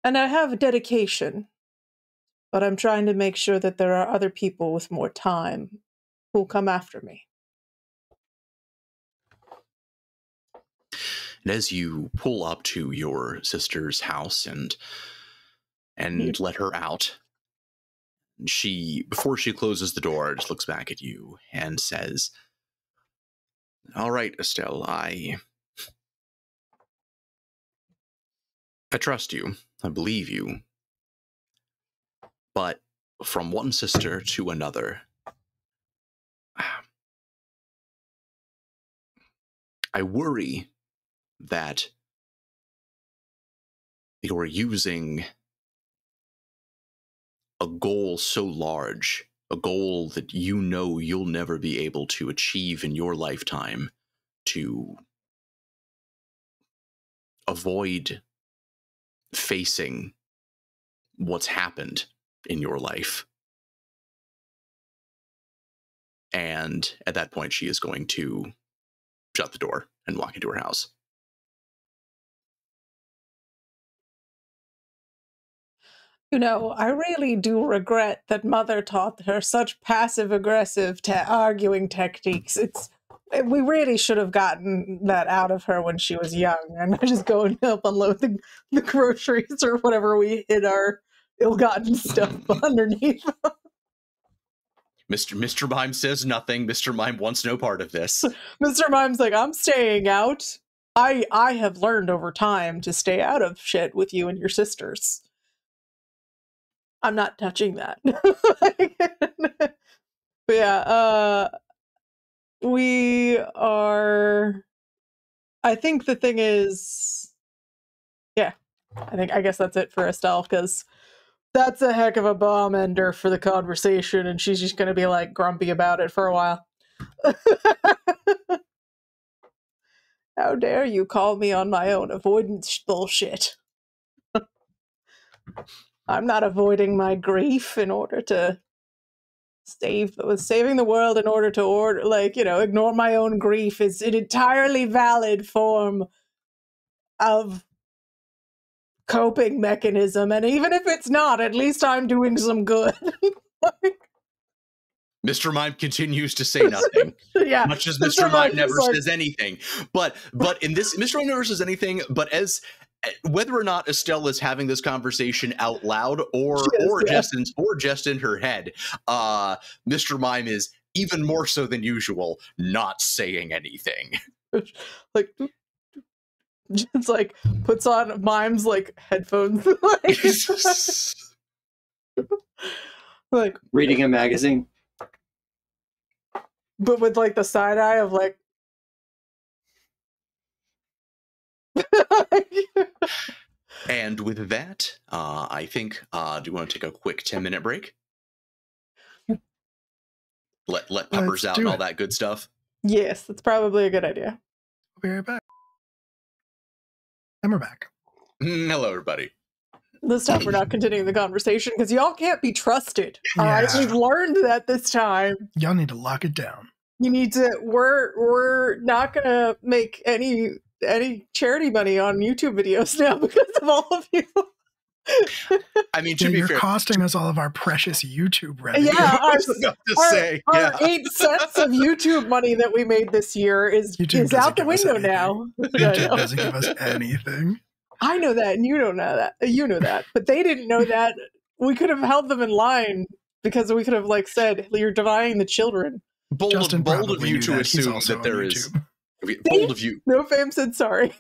And I have dedication, but I'm trying to make sure that there are other people with more time who'll come after me. And as you pull up to your sister's house and let her out, before she closes the door, just looks back at you and says, "All right, Estelle, I trust you. I believe you. But from one sister to another, I worry that you're using a goal so large, a goal that you know you'll never be able to achieve in your lifetime, to avoid facing what's happened in your life." And at that point, she is going to shut the door and walk into her house. You know, I really do regret that Mother taught her such passive-aggressive arguing techniques. We really should have gotten that out of her when she was young, and not just go and help unload the groceries or whatever we hid our ill-gotten stuff underneath. Mr. Mime says nothing. Mr. Mime wants no part of this. Mr. Mime's like, "I'm staying out. I have learned over time to stay out of shit with you and your sisters. I'm not touching that." But yeah, we are. I think the thing is, yeah, I guess that's it for Estelle, because that's a heck of a bomb ender for the conversation, and she's just gonna be like grumpy about it for a while. How dare you call me on my own avoidance bullshit? I'm not avoiding my grief in order to saving the world in order to ignore my own grief is an entirely valid form of coping mechanism, and even if it's not, at least I'm doing some good. Mr. Mime continues to say nothing. Yeah, much as Mr. Mime never says anything. But in this, Mr. Mime never says anything, but as whether or not Estelle is having this conversation out loud or just in her head, Mr. Mime is even more so than usual not saying anything. Like, just like puts on Mime's like headphones, like Reading a magazine. But with like the side eye of like. And with that, I think, do you want to take a quick 10-minute break? Let peppers out and all that good stuff? Yes, that's probably a good idea. We'll be right back. And we're back. Hello, everybody. This time we're not continuing the conversation because y'all can't be trusted. All right, we've learned that this time. Y'all need to lock it down. You need to. We're not gonna make any charity money on YouTube videos now because of all of you. I mean, to be fair, you're costing us all of our precious YouTube revenue. Yeah, I was about to say, our 8 cents of YouTube money that we made this year is out the window now. YouTube doesn't give us anything. I know that, and you don't know that. You know that, but they didn't know that. We could have held them in line because we could have said, "You're denying the children." Bold of you to assume that there is. Bold of you. No fam said sorry.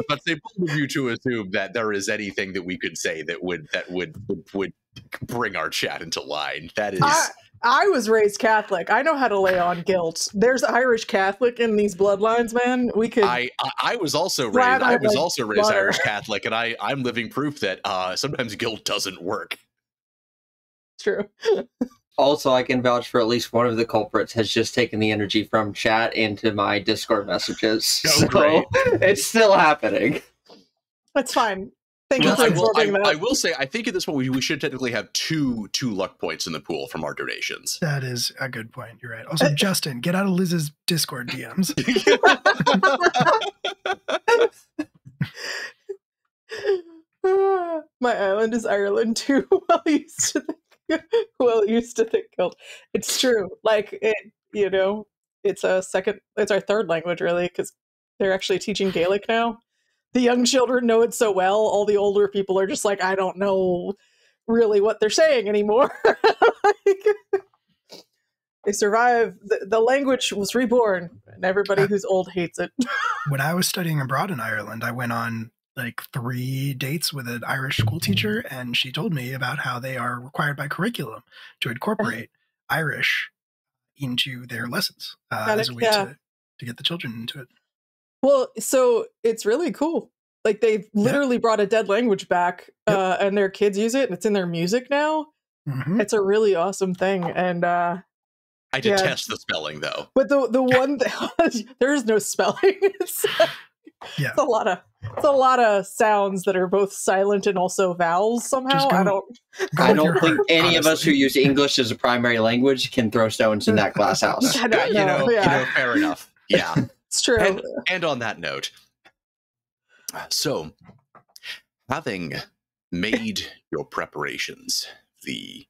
But say bold of you to assume that there is anything that we could say that would bring our chat into line. That is. I was raised Catholic. I know how to lay on guilt. There's Irish Catholic in these bloodlines, man. We could. I was also raised. I was also raised Irish Catholic, and I'm living proof that sometimes guilt doesn't work. It's true. Also, I can vouch for at least one of the culprits has just taken the energy from chat into my Discord messages. Oh, great. It's still happening. That's fine. Thank you for absorbing that. I will say, I think at this point we should technically have two luck points in the pool from our donations. That is a good point. You're right. Also, Justin, get out of Liz's Discord DMs. My island is Ireland too. Used to think guilt. It's true. It's our third language really, because They're actually teaching Gaelic now. The young children know it so well. All the older people are just like, I don't know really what they're saying anymore. Like, they survive. The language was reborn, and everybody who's old hates it. When I was studying abroad in Ireland, I went on like 3 dates with an Irish school teacher, and she told me about how they are required by curriculum to incorporate Irish into their lessons as a way to get the children into it. Well, so it's really cool. Like, they've literally brought a dead language back, and their kids use it, and it's in their music now. It's a really awesome thing, and I detest the spelling, though. But the one there is no spelling. It's a lot of sounds that are both silent and also vowels somehow. I don't think any of us who use English as a primary language can throw stones in that glass house. You know, fair enough. Yeah, it's true. And on that note, so having made your preparations, the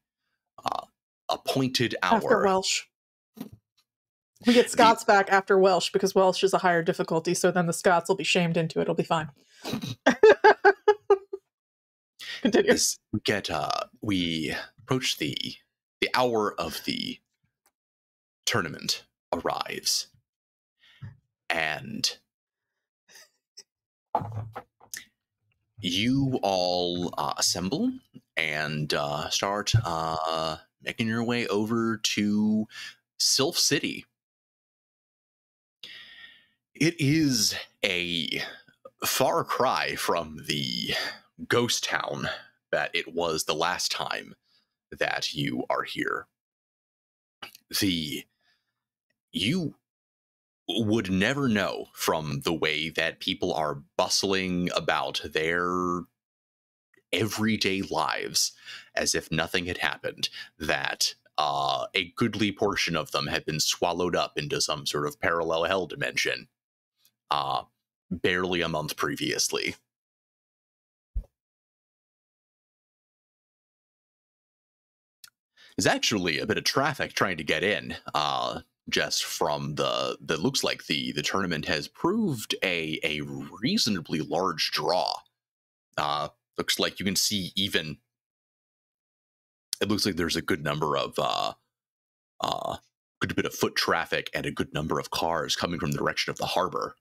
appointed hour after Welsh. We get Scots back after Welsh because Welsh is a higher difficulty, so then the Scots will be shamed into it. It'll be fine. Continue. We approach the hour of the tournament arrives, and you all assemble and start making your way over to Sylph City. It is a far cry from the ghost town that it was the last time that you are here. You would never know from the way that people are bustling about their everyday lives as if nothing had happened, that a goodly portion of them had been swallowed up into some sort of parallel hell dimension barely a month previously. There's actually a bit of traffic trying to get in, just from the looks like the tournament has proved a reasonably large draw. Looks like you can see even, it looks like there's a good number of good bit of foot traffic and a good number of cars coming from the direction of the harbor.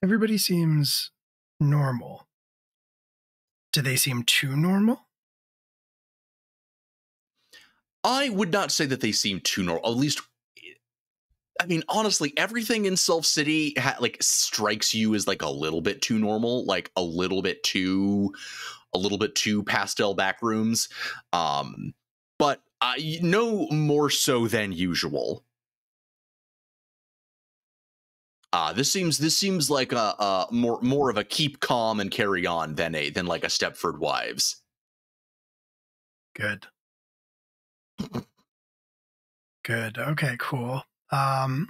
Everybody seems normal. Do they seem too normal? I would not say that they seem too normal. At least, I mean, honestly, everything in Sylph City like strikes you as like a little bit too normal, like a little bit too pastel back rooms. But no more so than usual. This seems like a more of a keep calm and carry on than like a Stepford Wives. Good. Good. Okay, cool. So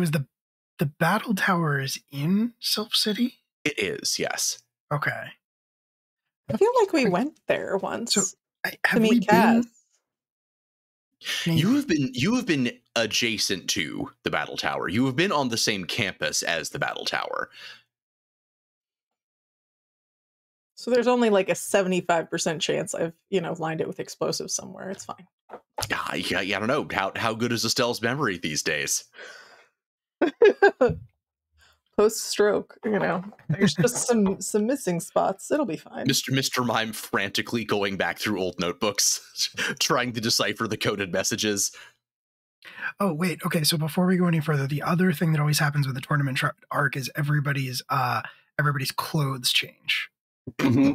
is the battle tower is in Sylph City? It is, yes. Okay. I feel like we went there once. So to meet Kaz. You have been adjacent to the battle tower. You have been on the same campus as the battle tower. So there's only like a 75% chance I've, lined it with explosives somewhere. It's fine. Yeah, I don't know. How good is Estelle's memory these days? Post-stroke, there's just some missing spots. It'll be fine. Mr. Mime frantically going back through old notebooks, trying to decipher the coded messages. Oh, wait. Okay, so before we go any further, the other thing that always happens with the tournament arc is everybody's clothes change. Mm-hmm.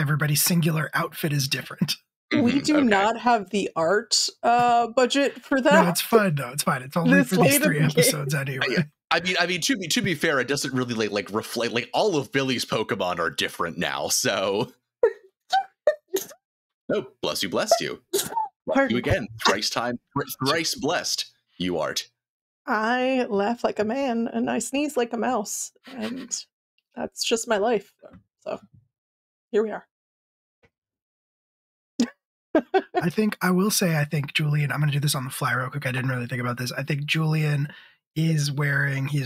Everybody's singular outfit is different. We do not have the art budget for that. No, it's fun though. It's fine. It's only for these 3 episodes anyway. I mean, to be fair, it doesn't really like reflect. Like all of Billy's Pokemon are different now, so. Oh, bless you. You again. Thrice blessed. You art. I laugh like a man and I sneeze like a mouse, and that's just my life. So here we are. I think Julian, I'm going to do this on the fly real quick. I didn't really think about this. I think Julian is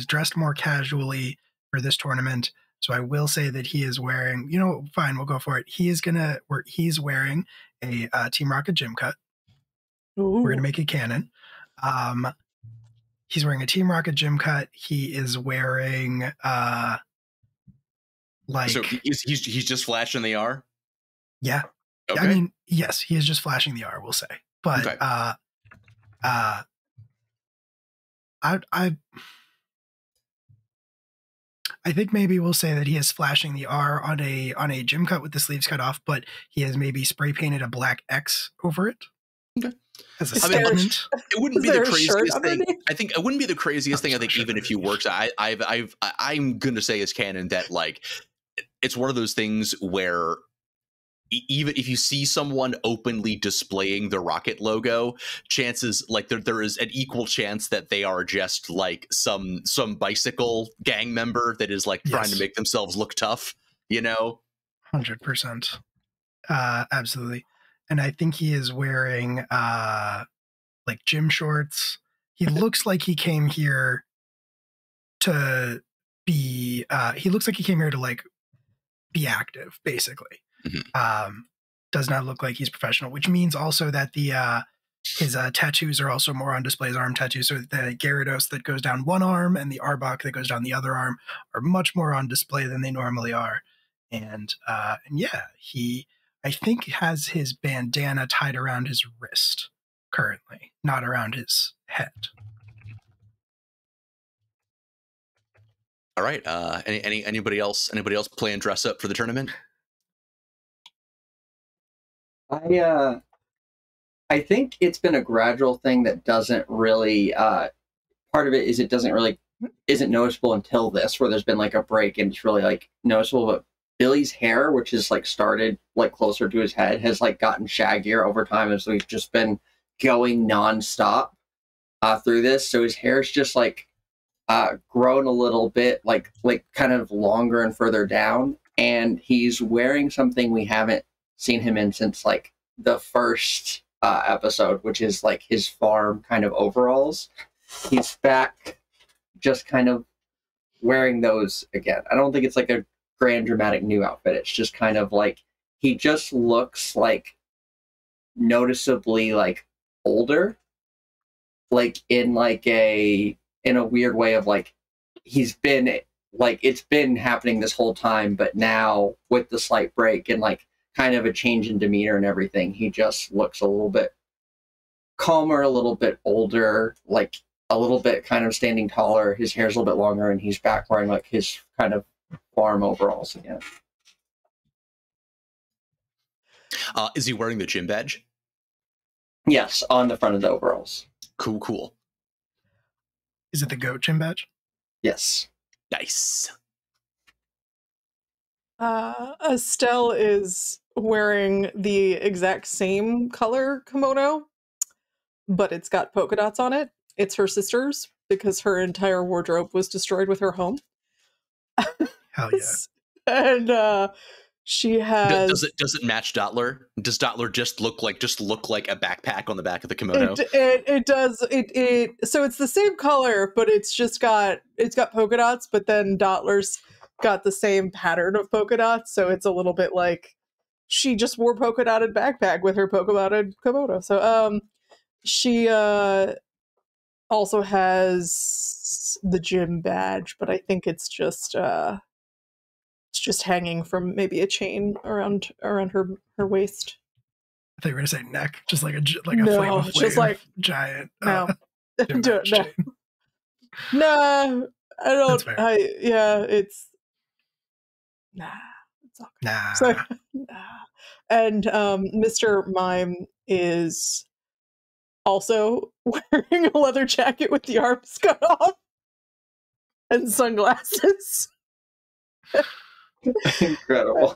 dressed more casually for this tournament. So I will say that he is wearing, fine, we'll go for it. He's wearing a Team Rocket gym cut. Ooh. We're going to make it canon. He's wearing a Team Rocket gym cut. He is wearing So he's just flashing the R? Yeah. Okay. I mean, yes, he is just flashing the R, we'll say. But okay. I think maybe we'll say that he is flashing the R on a gym cut with the sleeves cut off, but he has maybe spray painted a black X over it. Okay. As a statement. It wouldn't be the craziest thing. I think it wouldn't be the craziest thing. I think even if you worked, I'm gonna say as canon that like it's one of those things where even if you see someone openly displaying the Rocket logo, chances like there is an equal chance that they are just like some bicycle gang member that is like trying to make themselves look tough, 100%. Absolutely. And I think he is wearing like gym shorts. He looks like he came here to be like be active, basically. Mm-hmm. Does not look like he's professional, which means also that his tattoos are also more on display as arm tattoos. So the Gyarados that goes down one arm and the Arbok that goes down the other arm are much more on display than they normally are. And yeah, he, I think, has his bandana tied around his wrist currently, not around his head. All right. Anybody else playing dress up for the tournament? I think it's been a gradual thing that doesn't really. Part of it is it isn't noticeable until this, where there's been like a break and it's really like noticeable. But Billy's hair, which is like started like closer to his head, has like gotten shaggier over time as we've just been going nonstop through this. So his hair's just like grown a little bit, like kind of longer and further down. And he's wearing something we haven't seen him in since like the first episode, which is like his farm kind of overalls. He's back just kind of wearing those again. I don't think it's like a grand dramatic new outfit. It's just kind of like he just looks like noticeably like older, like in a weird way of like he's been like it's been happening this whole time, but now with the slight break and like kind of a change in demeanor and everything, he just looks a little bit calmer, a little bit older, like a little bit kind of standing taller. His hair's a little bit longer and he's back wearing like his kind of farm overalls again. Is he wearing the gym badge? Yes, on the front of the overalls. Cool. Is it the goat gym badge? Yes. Nice. Estelle is wearing the exact same color kimono, but it's got polka dots on it. It's her sister's because her entire wardrobe was destroyed with her home. Hell yeah. And she has. Does it match Dottler? Does Dottler just look like a backpack on the back of the kimono? It does. So it's the same color, but it's got polka dots. But then Dottler's got the same pattern of polka dots, so it's a little bit like she just wore polka dotted backpack with her polka dotted kimono. So she also has the gym badge, but I think it's just hanging from maybe a chain around her waist. I thought you were gonna say neck, just like a No, flame of flame, just like giant. No, gym do badge it. chain. No, I don't. That's fair. It's it's all good. Nah. So, and Mr. Mime is also wearing a leather jacket with the arms cut off and sunglasses. Incredible.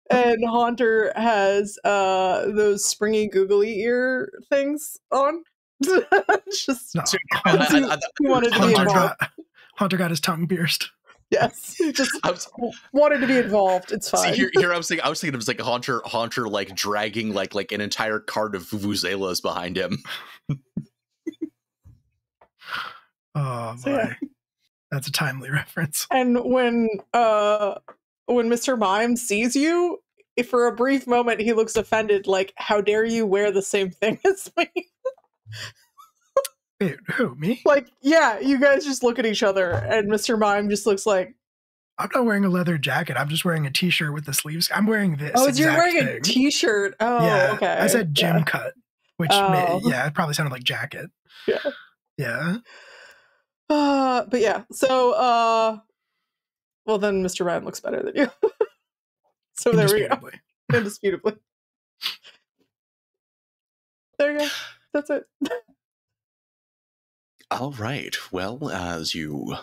And Haunter has those springy googly ear things on. Just No. he wanted to be involved. Hunter got his tongue pierced. Yes, he just I was, wanted to be involved. It's fine. see, here I was thinking it was like Haunter like dragging like an entire cart of vuvuzelas behind him. Oh boy, So, yeah. That's a timely reference. And when Mr. Mime sees you, for a brief moment he looks offended, like, how dare you wear the same thing as me? Wait, who, me? Like, yeah, you guys just look at each other, and Mr. Mime just looks like, I'm not wearing a leather jacket. I'm just wearing a t-shirt with the sleeves. I'm wearing this. oh, you're exact wearing thing. a t-shirt. Oh, Yeah, okay. I said gym Yeah. cut, which Oh. it probably sounded like jacket. Yeah. Yeah. But yeah, so, well, then Mr. Ryan looks better than you. So there we go. Indisputably. Indisputably. There you go. That's it. All right. Well, as you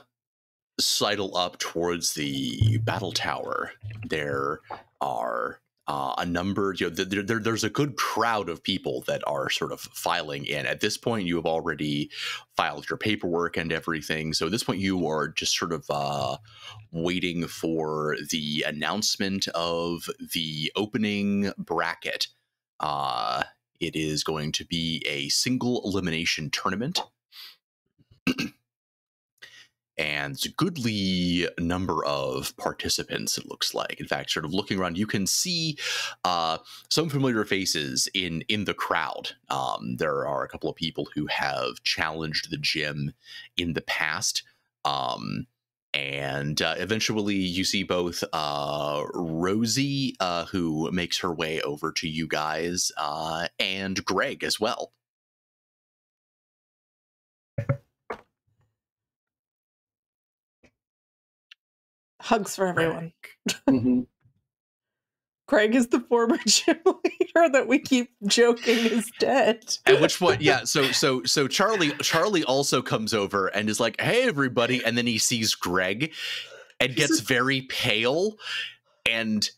sidle up towards the battle tower, there are a number. There's a good crowd of people that are sort of filing in. At this point, you have already filed your paperwork and everything. So at this point, you are just sort of waiting for the announcement of the opening bracket. It is going to be a single elimination tournament. And it's a goodly number of participants, it looks like. In fact, sort of looking around, you can see some familiar faces in the crowd. There are a couple of people who have challenged the gym in the past. And eventually you see both Rosie, who makes her way over to you guys, and Greg as well. Hugs for everyone. Mm-hmm. Craig is the former gym leader that we keep joking is dead. At which point, yeah, so Charlie also comes over and is like, "Hey, everybody!" And then he sees Greg and gets very pale, and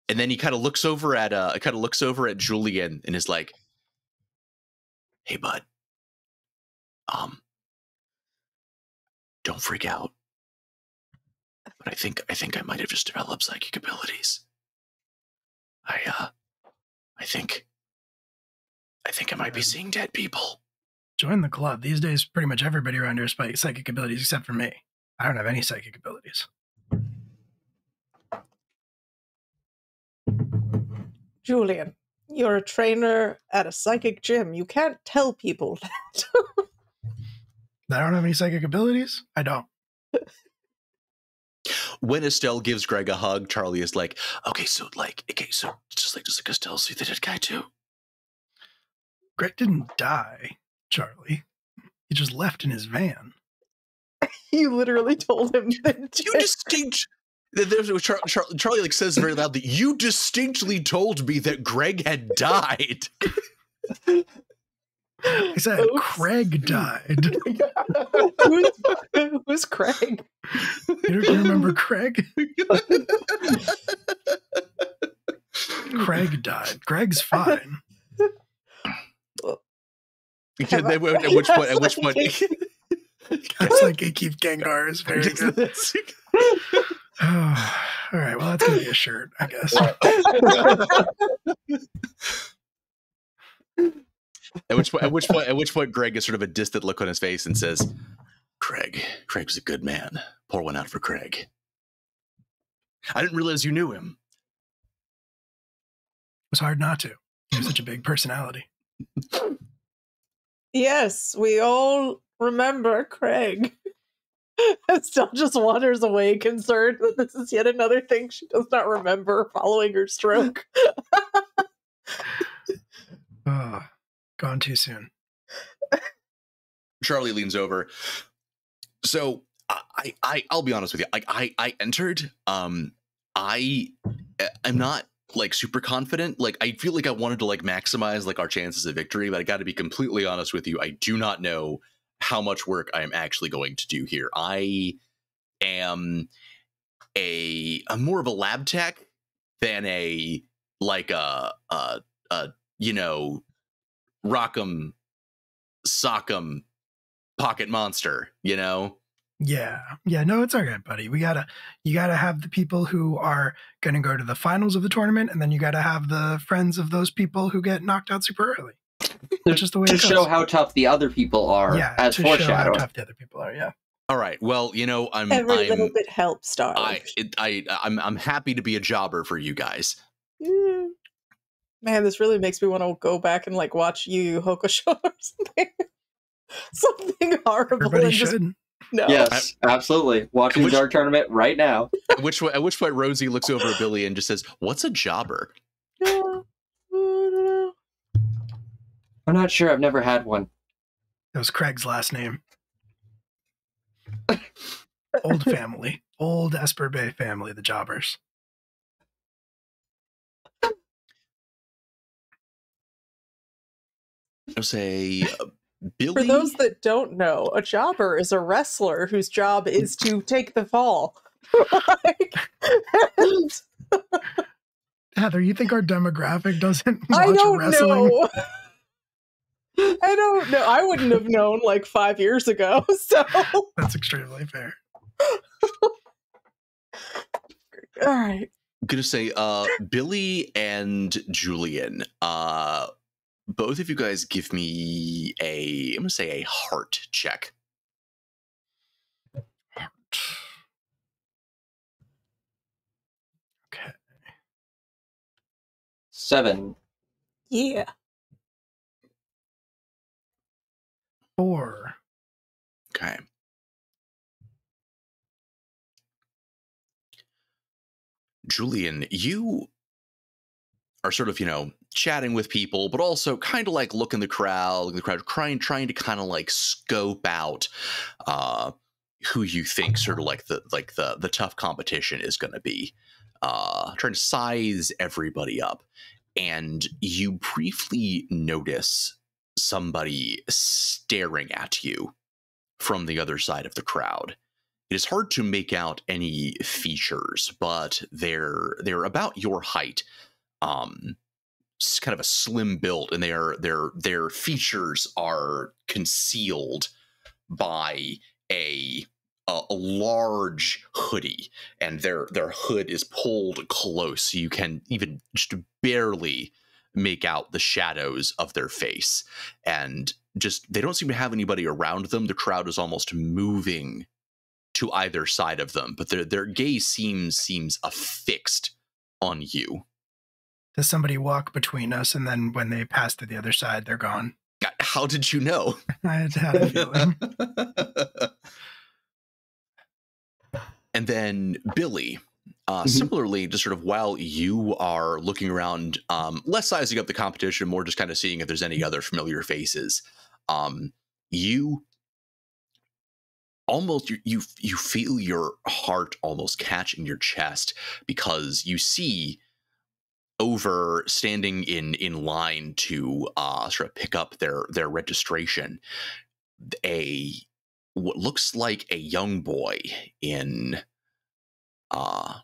then he kind of looks over at Julian and is like, "Hey, bud, don't freak out. But I think I might have just developed psychic abilities. I think I might be seeing dead people." Join the club. These days, pretty much everybody around here has psychic abilities except for me. I don't have any psychic abilities. Julian, you're a trainer at a psychic gym. You can't tell people that. I don't have any psychic abilities? I don't. When Estelle gives Greg a hug, Charlie is like, so just like Estelle see the dead guy too. Greg didn't die, Charlie. He just left in his van. You literally told him that. You distinct. Charlie like says very loudly, "You distinctly told me that Greg had died." I said Oops. Craig died. Who's Craig? You remember Craig? Craig died. Greg's fine. At which point, It's like Gatekeep Gengar is very good. Oh, all right, well, that's going to be a shirt, I guess. At which point, Greg gets sort of a distant look on his face and says, Craig's a good man. Pour one out for Craig. I didn't realize you knew him. It was hard not to. He has such a big personality. Yes, we all remember Craig. Estelle just wanders away, concerned that this is yet another thing she does not remember following her stroke. Oh, gone too soon. Charlie leans over. So I'll be honest with you. Like I entered. I'm not like super confident. Like I feel like I wanted to like maximize like our chances of victory, but I got to be completely honest with you. I do not know how much work I am actually going to do here. I am I'm more of a lab tech than a you know, rock'em sock'em pocket monster, you know? Yeah. No, it's all right, buddy. You gotta have the people who are gonna go to the finals of the tournament, and then you gotta have the friends of those people who get knocked out super early. That's just the way to it goes. show how tough the other people are. Yeah, as to show how foreshadowing. tough the other people are. Yeah. All right. Well, you know, Every little bit helps, darling. I'm happy to be a jobber for you guys. Man, this really makes me want to go back and like watch Yu Yu Hakusho or something. Something horrible. Everybody and just, should. no. Yes, absolutely. Watching the Dark Tournament right now. At which point Rosie looks over at Billy and just says, "What's a jobber?" I'm not sure. I've never had one. That was Craig's last name. Old family. Old Esper Bay family, the Jobbers. I'll say, Billy. For those that don't know, a jobber is a wrestler whose job is to take the fall. Heather, you think our demographic doesn't watch I don't wrestling? know. I don't know. I wouldn't have known like 5 years ago. So That's extremely fair. all right. I'm gonna say, Billy and Julian. Both of you guys give me I'm gonna say a heart check. Okay. 7. Yeah. 4. Okay. Julian, you are sort of, chatting with people, but also kind of like looking the crowd, trying to kind of like scope out who you think sort of like the tough competition is going to be. Trying to size everybody up. And you briefly notice somebody staring at you from the other side of the crowd. It is hard to make out any features, but they're about your height. Kind of a slim build, and their features are concealed by a large hoodie, and their hood is pulled close, so you can even just barely make out the shadows of their face. And just they don't seem to have anybody around them. The crowd is almost moving to either side of them, but their gaze seems affixed on you. Does somebody walk between us, and then when they pass to the other side, they're gone? How did you know? I had a feeling. And then Billy, similarly, just sort of while you are looking around, less sizing up the competition, more just kind of seeing if there's any other familiar faces, you almost you feel your heart almost catch in your chest, because you see over standing in line to sort of pick up their registration, what looks like a young boy in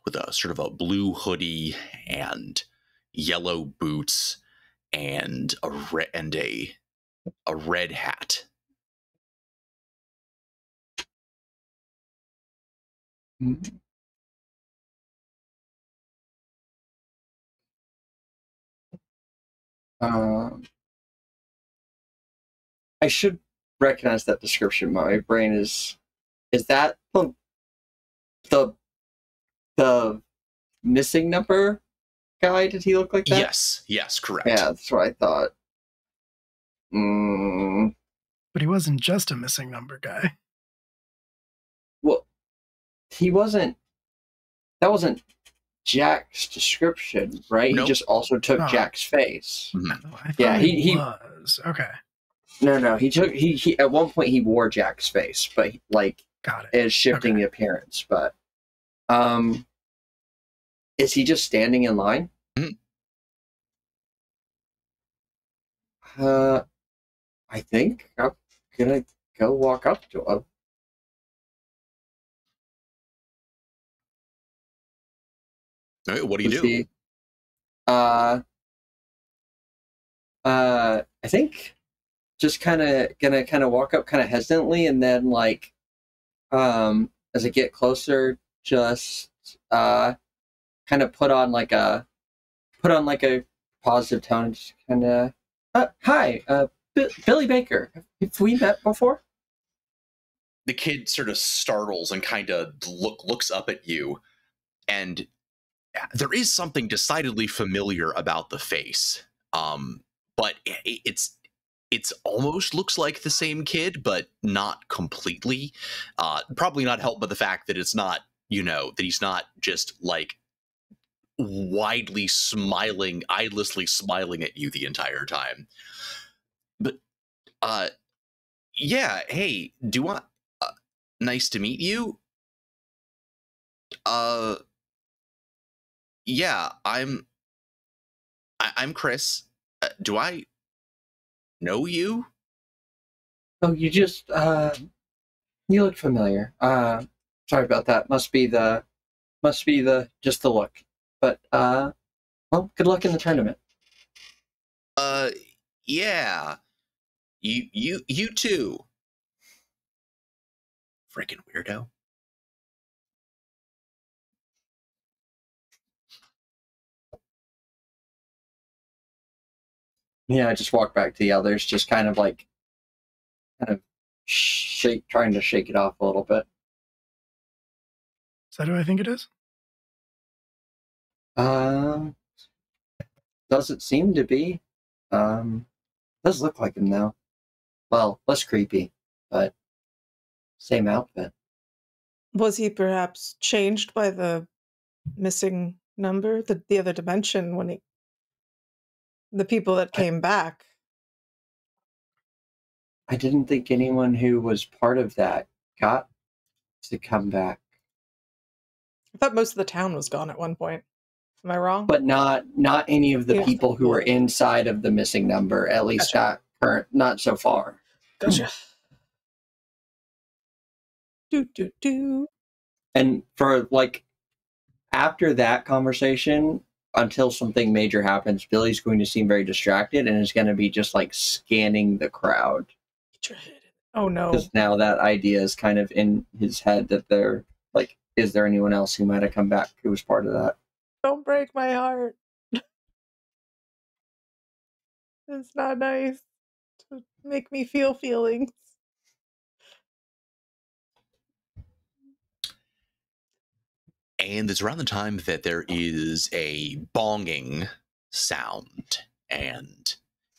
with a sort of a blue hoodie and yellow boots and a red hat. I should recognize that description. My brain is that the missing number guy? Did he look like that? Yes, correct. Yeah, that's what I thought. But he wasn't just a missing number guy. Well, he wasn't. That wasn't Jack's description, right? Nope. He just also took Jack's face. Mm-hmm. I thought he was. Okay. No. He at one point he wore Jack's face, but got it. Is shifting the appearance. But is he just standing in line? I think I'm gonna go walk up to him. All right, what do you do? I think just gonna walk up kind of hesitantly, and then like as I get closer, just kind of put on like a positive tone, and just kind of hi, Billy Baker. Have we met before? The kid sort of startles and kind of looks up at you, and there is something decidedly familiar about the face. But it's almost looks like the same kid, but not completely. Probably not helped by the fact that it's not, that he's not just like widely smiling, eyelessly smiling at you the entire time. But yeah, hey, nice to meet you. Yeah, I'm Chris. Do I know you? Oh, you just you look familiar. Sorry about that. Must be the just the look. But well, good luck in the tournament. Yeah. You too. Freaking weirdo. Yeah, I just walk back to the others, just kind of trying to shake it off a little bit. Is that who I think it is? Doesn't seem to be. Does look like him though. Well, less creepy, but same outfit. Was he perhaps changed by the missing number, the other dimension, when the people that came back? I didn't think anyone who was part of that got to come back. I thought most of the town was gone at one point. Am I wrong? But not any of the people who were inside of the missing number, at least not so far. Gotcha. Do. And for after that conversation, until something major happens, Billy's going to seem very distracted and is going to be just scanning the crowd. Oh no. Because now that idea is kind of in his head that they're is there anyone else who might have come back who was part of that? Don't break my heart. It's not nice to make me feel feelings. And it's around the time that there is a bonging sound, and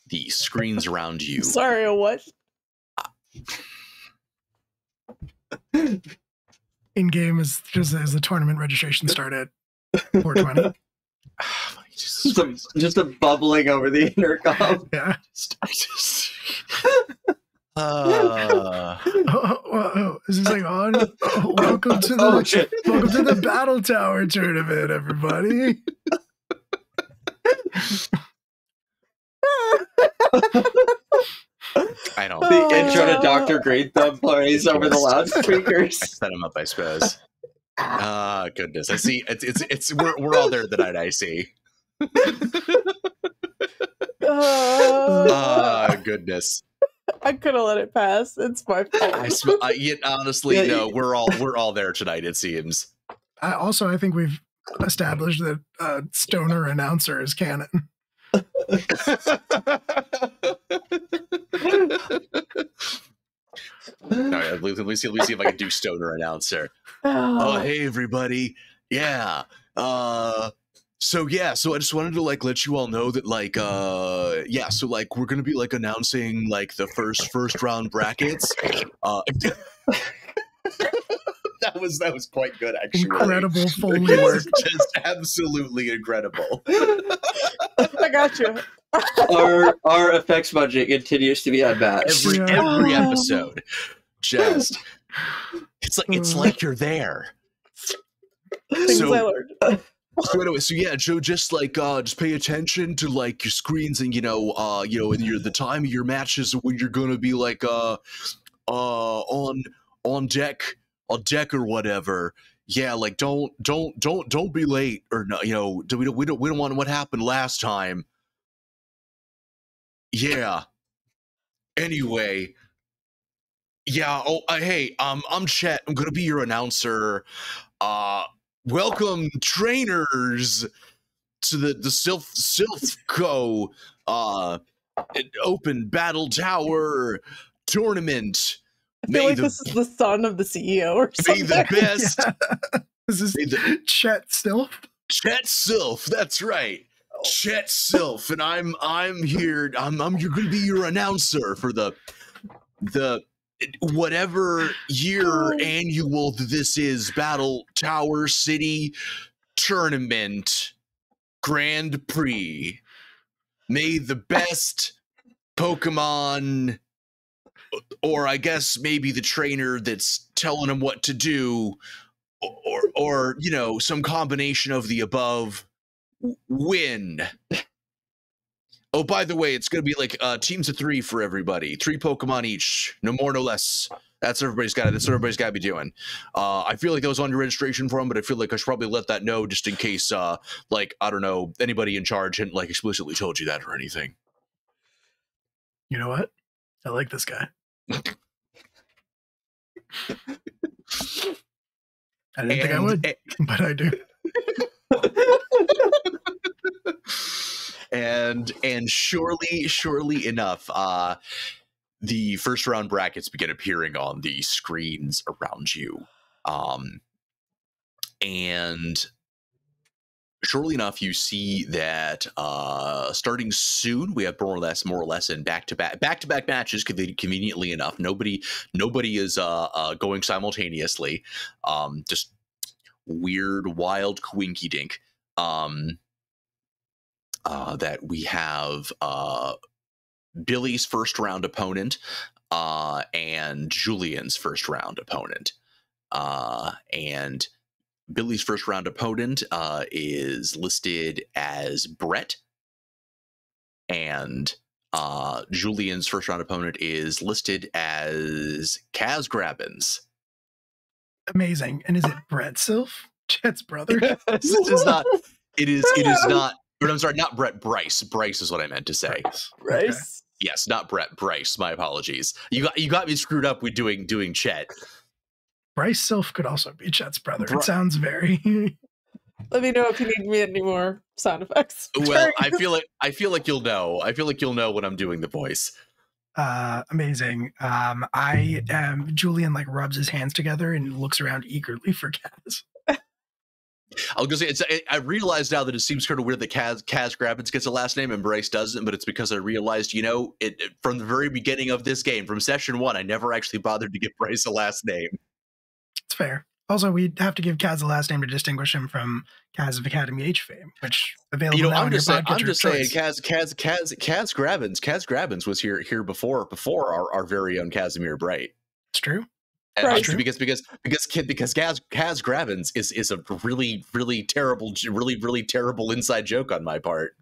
the screens around you. Sorry, a what? In game is just as the tournament registration started. 420. just a bubbling over the intercom. Yeah. Is this on? Oh, welcome to the Battle Tower tournament, everybody. I don't. The intro to Dr. Great Thumb plays over the loudspeakers. I set him up, I suppose. Goodness. I see. We're all there tonight, I see. Goodness. I could have let it pass. It's my fault. Honestly, no. We're all there tonight, it seems. I think we've established that stoner announcer is canon. Let me see if I can do stoner announcer. Oh, hey everybody. Yeah. So I just wanted to let you all know that we're gonna be announcing the first round brackets. That was quite good, actually. Incredible Foley work. Just absolutely incredible. I got you. Our effects budget continues to be unmatched. Every episode. Just it's like you're there. Things I learned. So anyway, Joe, just pay attention to your screens, and the time of your matches when you're gonna be on deck or whatever. Yeah, don't be late, or no, we don't want what happened last time. Yeah. Anyway, yeah. Oh, hey, I'm Chet. I'm gonna be your announcer. Welcome, trainers, to the Silphco Open Battle Tower tournament. I feel like this is the son of the CEO or something. May the best. Yeah. This is Chet Sylph. Chet Sylph, that's right. Chet Sylph, and I'm here. I'm you're gonna be your announcer for the whatever year annual this is, Battle Tower City Tournament Grand Prix. May the best Pokemon, or I guess maybe the trainer that's telling him what to do, or you know, some combination of the above, win. Oh, by the way, it's going to be like teams of 3 for everybody. 3 Pokemon each. No more, no less. That's what everybody's got to be doing. I feel like that was on your registration form, but I feel like I should probably let that know just in case, like, I don't know, anybody in charge hadn't, like, explicitly told you that or anything. You know what? I like this guy. I didn't think I would, but I do. And surely enough, the first round brackets begin appearing on the screens around you. And surely enough, you see that starting soon, we have more or less in back-to-back matches. Conveniently enough, nobody is going simultaneously. Just weird, wild coinky dink. That we have Billy's first round opponent and Julian's first round opponent. And Billy's first round opponent is listed as Brett, and Julian's first round opponent is listed as Kaz Grabbins. Amazing. And is it Brett Sylph, Chet's brother? It is not. It is not. Or I'm sorry, not Brett. Bryce. Bryce is what I meant to say. Bryce. Okay. Yes, not Brett. Bryce. My apologies. You got me screwed up with doing Chet. Bryce Sylph could also be Chet's brother. It sounds very. Let me know if you need me any more sound effects. Well, I feel like you'll know. I feel like you'll know when I'm doing the voice. Amazing. Julian like rubs his hands together and looks around eagerly for Kaz. I was gonna say I realized now that it seems kind of weird that Kaz Grabbins gets a last name and Bryce doesn't, but it's because I realized, you know, it from the very beginning of this game, from session 1, I never actually bothered to give Bryce a last name. It's fair. Also, we have to give Kaz a last name to distinguish him from Kaz of Academy H fame, which available now on your podcast. I'm just saying, Kaz Grabbins was here before our very own Casimir Bright. It's true. Right. Because Kaz Grabbins is a really terrible inside joke on my part.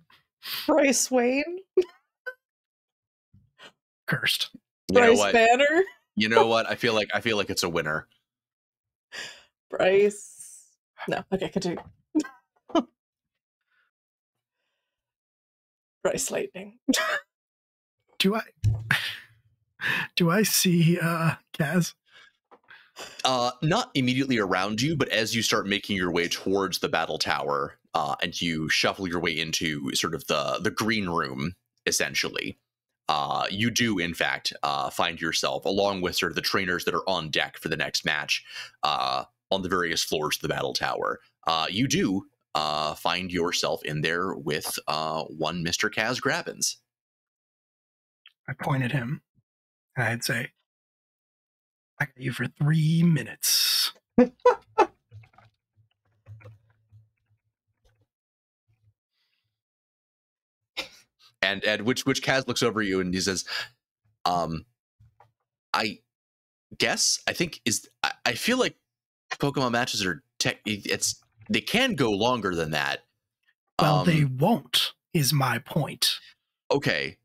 Bryce Wayne? Cursed. Bryce Banner? You know what? I feel like it's a winner. Bryce. No, okay, continue. Bryce Lightning. Do I see Kaz? Not immediately around you, but as you start making your way towards the battle tower, and you shuffle your way into sort of the green room, essentially, you do in fact find yourself, along with sort of the trainers that are on deck for the next match, on the various floors of the battle tower. You do find yourself in there with one Mr. Kaz Grabbins. I point at him and I'd say, I got you for 3 minutes. and which Kaz looks over you and he says, I feel like Pokemon matches are they can go longer than that. Well, they won't, is my point. Okay.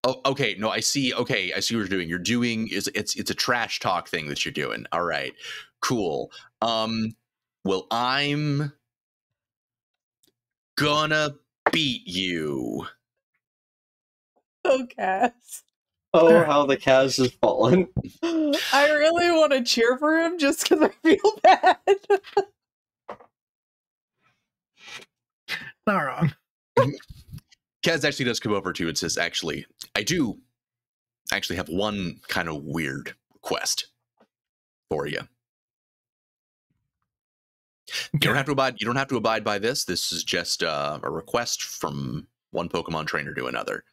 Oh, okay. No, I see. Okay, I see what you're doing. It's a trash talk thing that you're doing. All right, cool. Well, I'm gonna beat you. Oh, Kaz. Oh, how the Kaz has fallen. I really want to cheer for him just because I feel bad. Not wrong. Kaz actually does come over to you and says, actually, I do actually have one kind of weird request for you. You don't have to abide. You don't have to abide by this. This is just a request from one Pokemon trainer to another.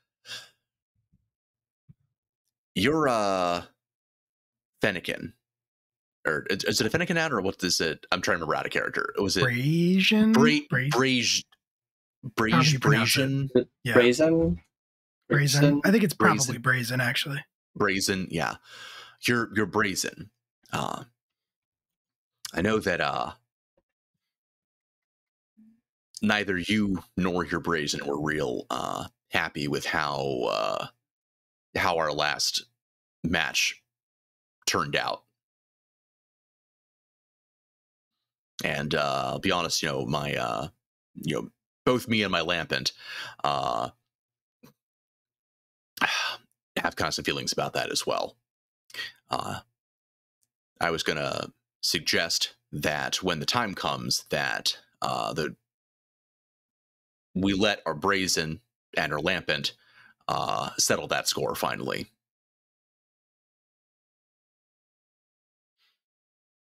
You're Fennekin, or is it a Fennekin ad or what is it? I'm trying to remember out of character. Was it Brazian? Brazian? Yeah. Brazen? Brazen. I think it's probably Brazen. Brazen, actually. Brazen, yeah. You're Brazen. I know that neither you nor your Brazen were real happy with how our last match turned out. And I'll be honest, my both me and my Lampent have kind of some feelings about that as well. I was gonna suggest that when the time comes that we let our Brazen and our Lampent settle that score finally.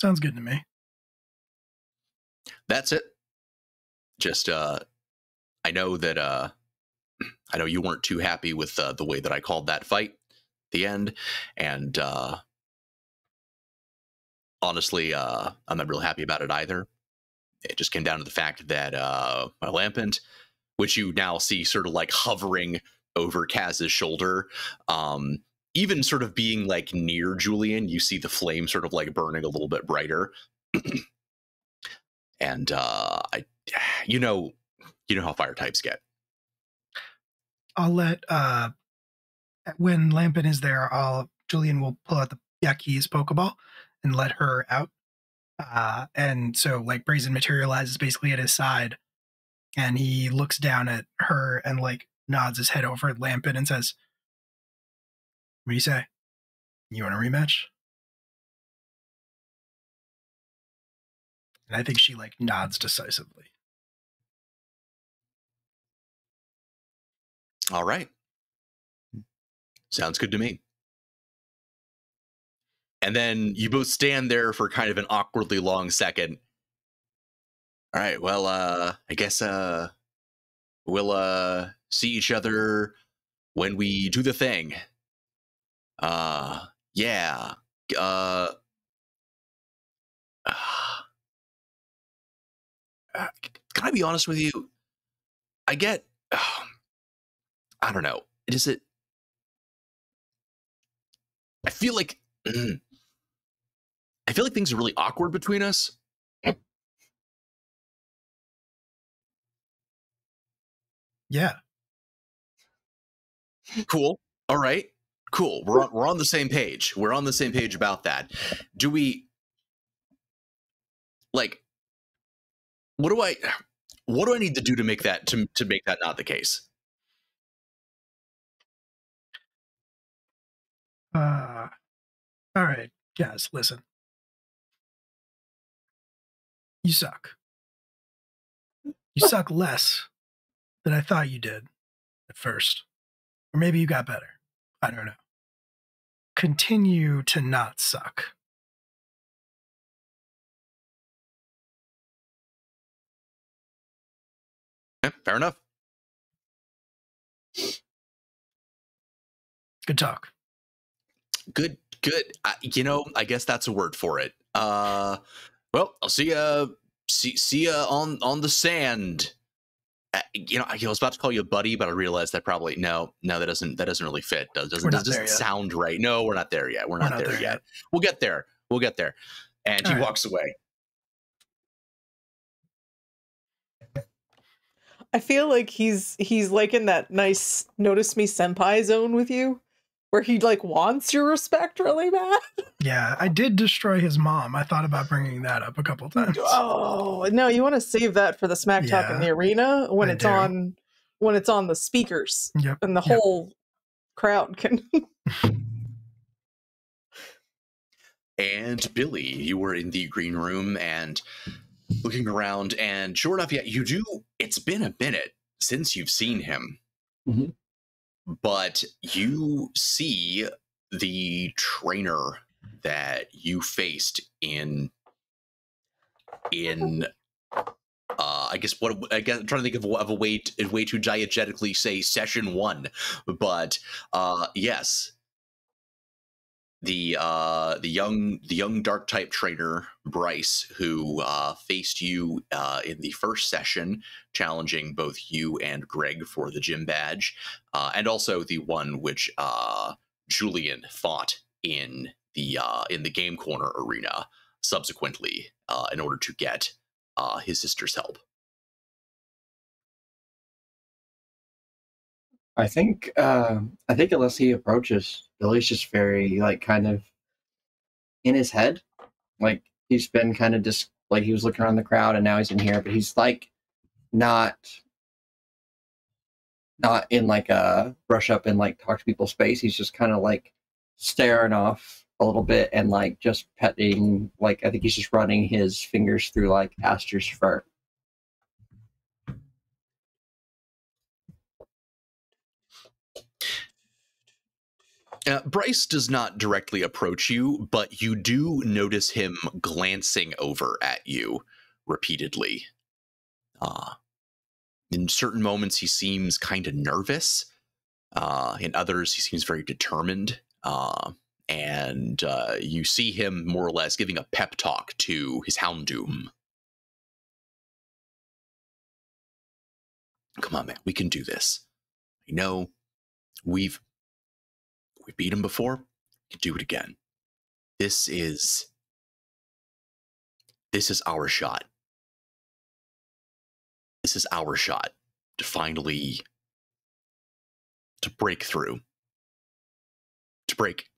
Sounds good to me. That's it. Just I know that I know you weren't too happy with the way that I called that fight at the end, and honestly, I'm not real happy about it either. It just came down to the fact that my Lampent, which you now see sort of like hovering over Kaz's shoulder, even sort of being like near Julian, you see the flame sort of like burning a little bit brighter. And you know how fire types get. I'll let when Lampin is there, Julian will pull out the Yaki's Pokeball and let her out. And so like Brazen materializes basically at his side, and he looks down at her and like nods his head over at Lampin and says, "What do you say? You want a rematch?" And I think she like nods decisively. All right. Sounds good to me. And then you both stand there for kind of an awkwardly long second. All right, well, I guess we'll see each other when we do the thing. Yeah. Can I be honest with you? I get, I don't know. Is it? I feel like things are really awkward between us. Yeah. Cool. All right. Cool. We're on the same page. We're on the same page about that. Do we like? What do I need to do to make that to make that not the case? All right, guys, listen. You suck. You suck less than I thought you did at first. Or maybe you got better. I don't know. Continue to not suck. Yeah, fair enough. Good talk. Good. I guess that's a word for it. Well, I'll see ya on the sand. I was about to call you a buddy, but I realized that probably no, that doesn't really fit. Doesn't sound right. No, we're not there yet. We're not there yet. We'll get there. And he walks away. I feel like he's like in that nice notice me senpai zone with you, where he like wants your respect really bad. Yeah, I did destroy his mom. I thought about bringing that up a couple times. Oh no, you want to save that for the smack talk in the arena when it's on the speakers. Yep. And the whole crowd can And Billy, you were in the green room and looking around, and sure enough, yeah, you do. It's been a minute since you've seen him, Mhm. but you see the trainer that you faced in I guess I'm trying to think of a way to diegetically say session 1, but yes, the young dark type trainer Bryce, who faced you in the first session, challenging both you and Greg for the gym badge, and also the one which Julian fought in the game corner arena subsequently in order to get his sister's help. I think unless he approaches, Billy's just very like kind of in his head. Like he's been kind of just like he was looking around the crowd and now he's in here, but he's like not in like a brush up and like talk to people space. He's just kind of like staring off a little bit and like just petting, like I think he's just running his fingers through like Aster's fur. Bryce does not directly approach you, but you do notice him glancing over at you repeatedly. In certain moments, he seems kind of nervous. In others, he seems very determined. And you see him more or less giving a pep talk to his Houndoom. Come on, man, we can do this. I know we beat him before. We can do it again. This is our shot. This is our shot to finally break through, to break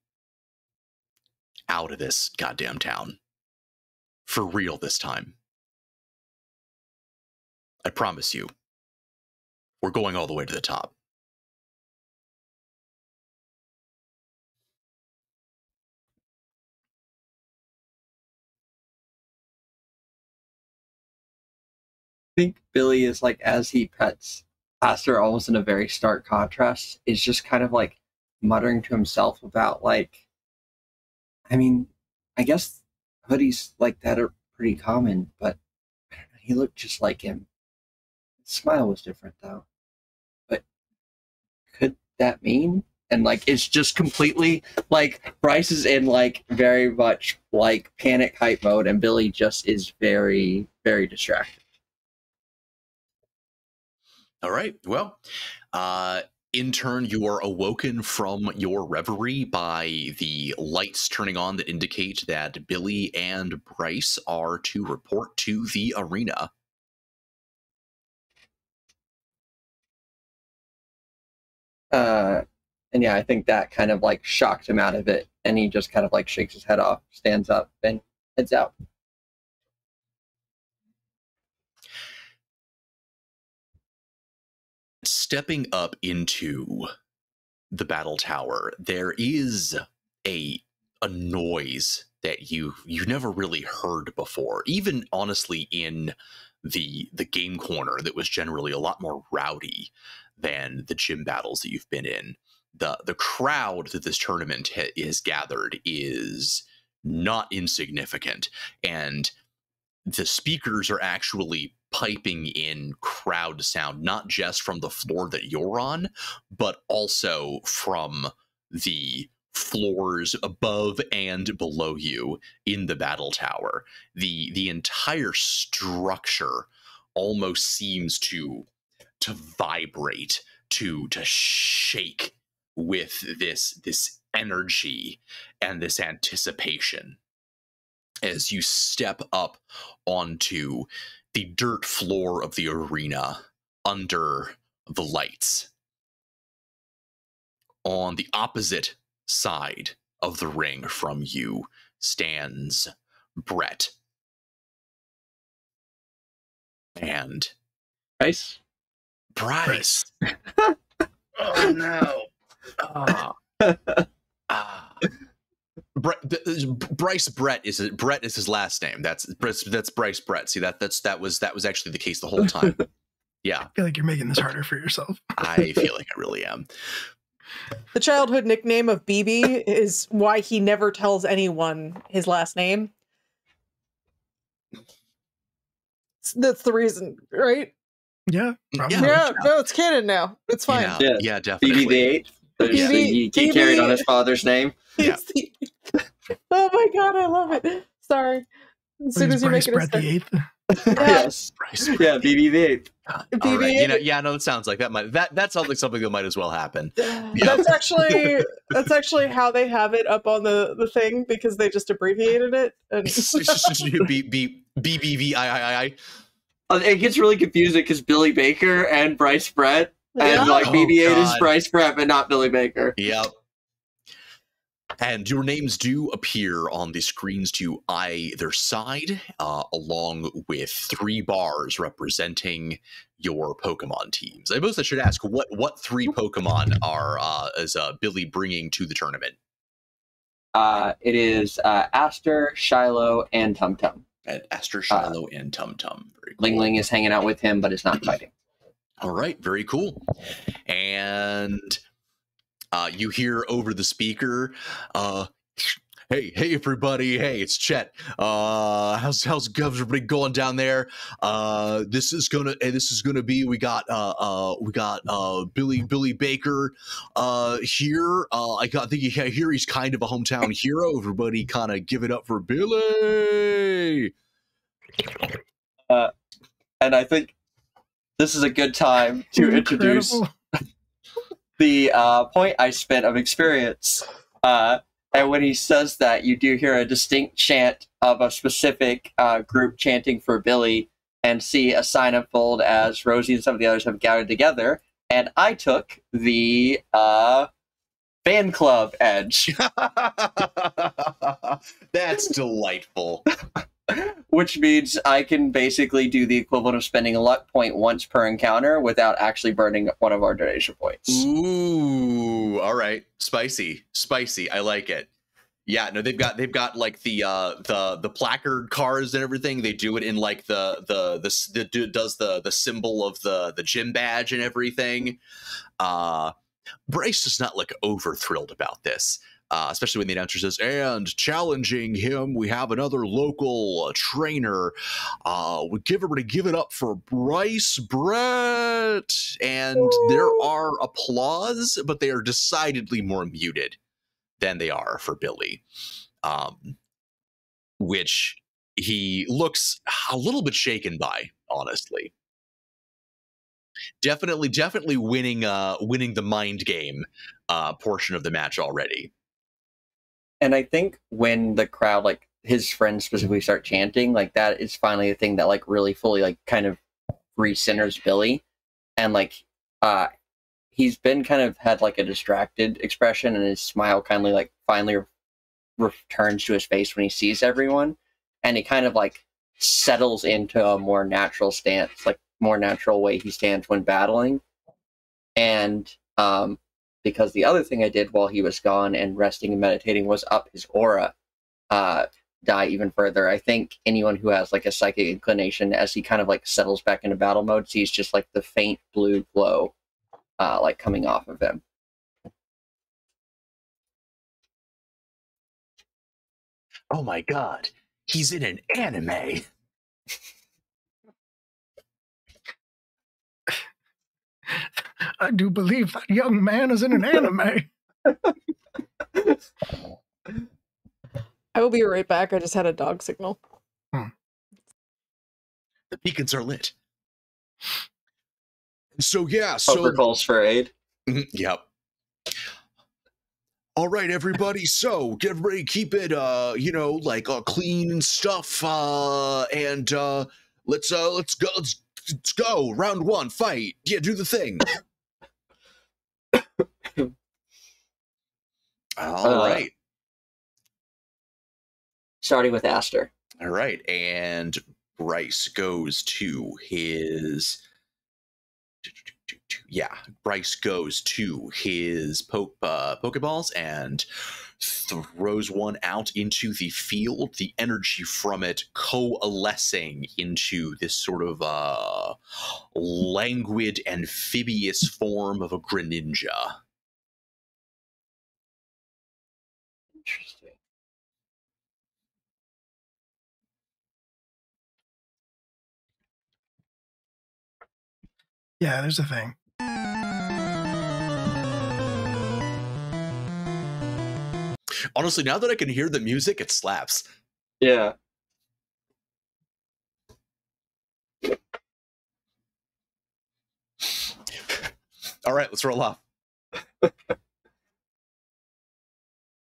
out of this goddamn town. For real this time. I promise you, we're going all the way to the top. I think Billy is like, as he pets Aster, almost in a very stark contrast, is just kind of like muttering to himself about like, I mean, I guess hoodies like that are pretty common, but he looked just like him. His smile was different though. But could that mean? And like it's just completely like Bryce is in like very much like panic hype mode, and Billy just is very, very distracted. All right. Well, in turn, you are awoken from your reverie by the lights turning on that indicate that Billy and Bryce are to report to the arena. And yeah, I think that kind of like shocked him out of it, and he just kind of like shakes his head off, stands up, and heads out. Stepping up into the battle tower, there is a noise that you've never really heard before. Even honestly, in the game corner, that was generally a lot more rowdy than the gym battles that you've been in. The crowd that this tournament is gathered is not insignificant, and the speakers are actually piping in crowd sound, not just from the floor that you're on, but also from the floors above and below you in the battle tower. The entire structure almost seems to vibrate, to shake with this energy and this anticipation as you step up onto the dirt floor of the arena under the lights. On the opposite side of the ring from you stands Brett. And Bryce? Bryce. Oh no. Oh. Bryce Brett is his last name. That's Bryce Brett. See, that was actually the case the whole time. Yeah. I feel like you're making this harder for yourself. I feel like I really am. The childhood nickname of BB is why he never tells anyone his last name. That's the reason, right? Yeah. Probably. Yeah, no, it's canon now. It's fine. Yeah, definitely. BB the Eighth. He BB carried on his father's name. Yeah. Oh my god, I love it. Sorry. As soon as you make it Brett the Eighth. Yes. Yeah, BB the Eighth. All right. No, it sounds like that sounds like something that might as well happen. That's actually how they have it up on the thing, because they just abbreviated it. And BBVIII. It gets really confusing because Billy Baker and Bryce Brett, and like BB-8 is Bryce Brett, but not Billy Baker. Yep. And your names do appear on the screens to either side, along with 3 bars representing your Pokemon teams. I suppose I should ask, what 3 Pokemon is Billy bringing to the tournament? It is Aster, Shiloh, and Tum Tum. Aster, Shiloh, and Tum Tum. Very cool. Ling Ling is hanging out with him, but is not fighting. All right, very cool. And you hear over the speaker, hey everybody, hey, it's Chet. How's everybody going down there? This is gonna be, we got Billy Baker here. I think here he's kind of a hometown hero. Everybody kind of give it up for Billy. And I think this is a good time to introduce the point I spent of experience. And when he says that, you do hear a distinct chant of a specific group chanting for Billy, and see a sign unfold as Rosie and some of the others have gathered together. And I took the fan club edge. That's delightful. Which means I can basically do the equivalent of spending a luck point once per encounter without actually burning one of our donation points. Ooh, all right, spicy. I like it. Yeah, no, they've got like the placard cards and everything. They do it in like the symbol of the gym badge and everything. Bryce does not look over thrilled about this. Especially when the announcer says, and challenging him, we have another local trainer. Give it up for Bryce Brett. And there are applause, but they are decidedly more muted than they are for Billy. Which he looks a little bit shaken by, honestly. Definitely winning the mind game portion of the match already. And I think when the crowd, like his friends specifically, start chanting, like that is finally a thing that like really fully like kind of re-centers Billy. And like he's been kind of had like a distracted expression, and his smile kindly like finally returns to his face when he sees everyone, and he kind of like settles into a more natural stance, like more natural way he stands when battling. And because the other thing I did while he was gone and resting and meditating was up his aura die even further. I think anyone who has like a psychic inclination, as he kind of like settles back into battle mode, sees just like the faint blue glow like coming off of him. Oh my god, he's in an anime. I do believe that young man is in an anime. I will be right back. I just had a dog signal. The beacons are lit. So yeah, Poker calls for aid. Yep. All right, everybody. So everybody keep it, like clean and stuff. And let's go. Round 1, fight. Yeah, do the thing. All right. Starting with Aster. All right, and Bryce goes to his. Yeah, Bryce goes to his Pokeballs and throws one out into the field, the energy from it coalescing into this sort of languid, amphibious form of a Greninja. Interesting. Yeah, there's a thing. Honestly, now that I can hear the music, it slaps. Yeah. All right, let's roll off.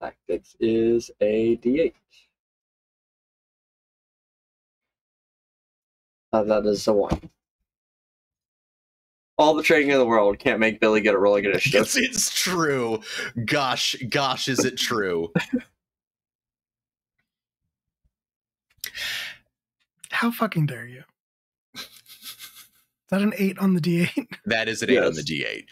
Tactics is a D8. That is a 1. All the training in the world can't make Billy get a rolling initiative. It's true. Gosh, is it true? How fucking dare you? Is that an 8 on the D8? That is an 8 on the D8.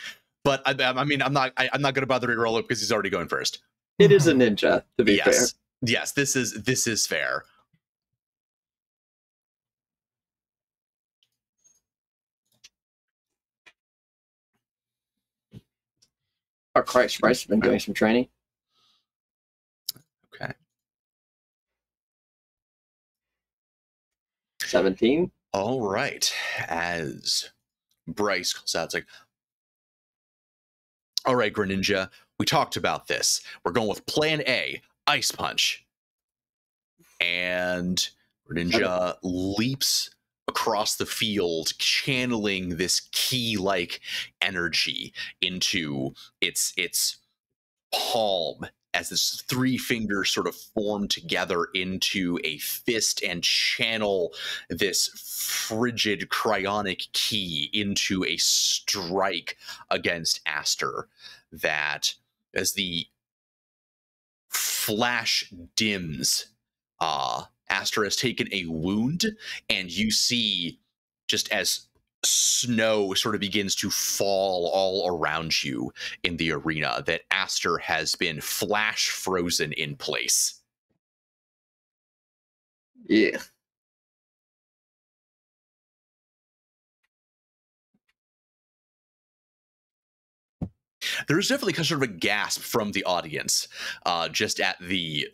But I mean, I'm not going to bother to roll it because he's already going first. It is a ninja, to be fair. Yes, this is fair. Oh, Christ, Bryce has been doing some training. Okay. 17. All right. As Bryce calls out, it's like, all right, Greninja, we talked about this. We're going with Plan A, Ice Punch. And Greninja leaps across the field, channeling this key-like energy into its palm as its 3 fingers sort of form together into a fist and channel this frigid cryonic key into a strike against Aster. That as the flash dims, Aster has taken a wound, and you see, just as snow sort of begins to fall all around you in the arena, that Aster has been flash frozen in place. Yeah. There's definitely sort of a gasp from the audience, just at the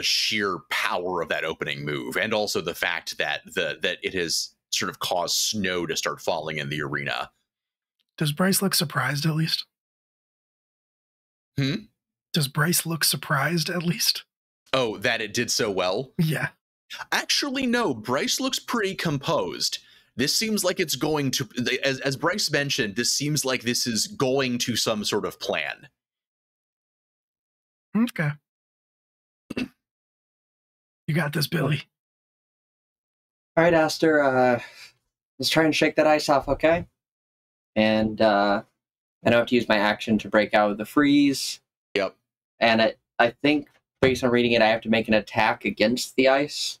sheer power of that opening move, and also the fact that it has sort of caused snow to start falling in the arena. Does Bryce look surprised at least? Does Bryce look surprised at least? Oh, that it did so well? Yeah. Actually, no. Bryce looks pretty composed. This seems like it's going to, as Bryce mentioned, this seems like this is going to some sort of plan. Okay. You got this, Billy. All right, Aster, let's try and shake that ice off, okay? And I don't have to use my action to break out of the freeze. Yep. And I think, based on reading it, I have to make an attack against the ice.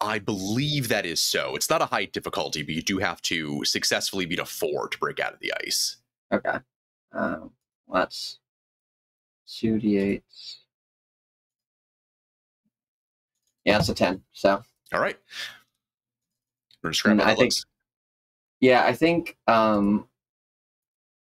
I believe that is so. It's not a high difficulty, but you do have to successfully beat a 4 to break out of the ice. Okay. That's 2d8. Yeah, it's a 10. So. All right. We're just grabbing I think. Yeah, I think.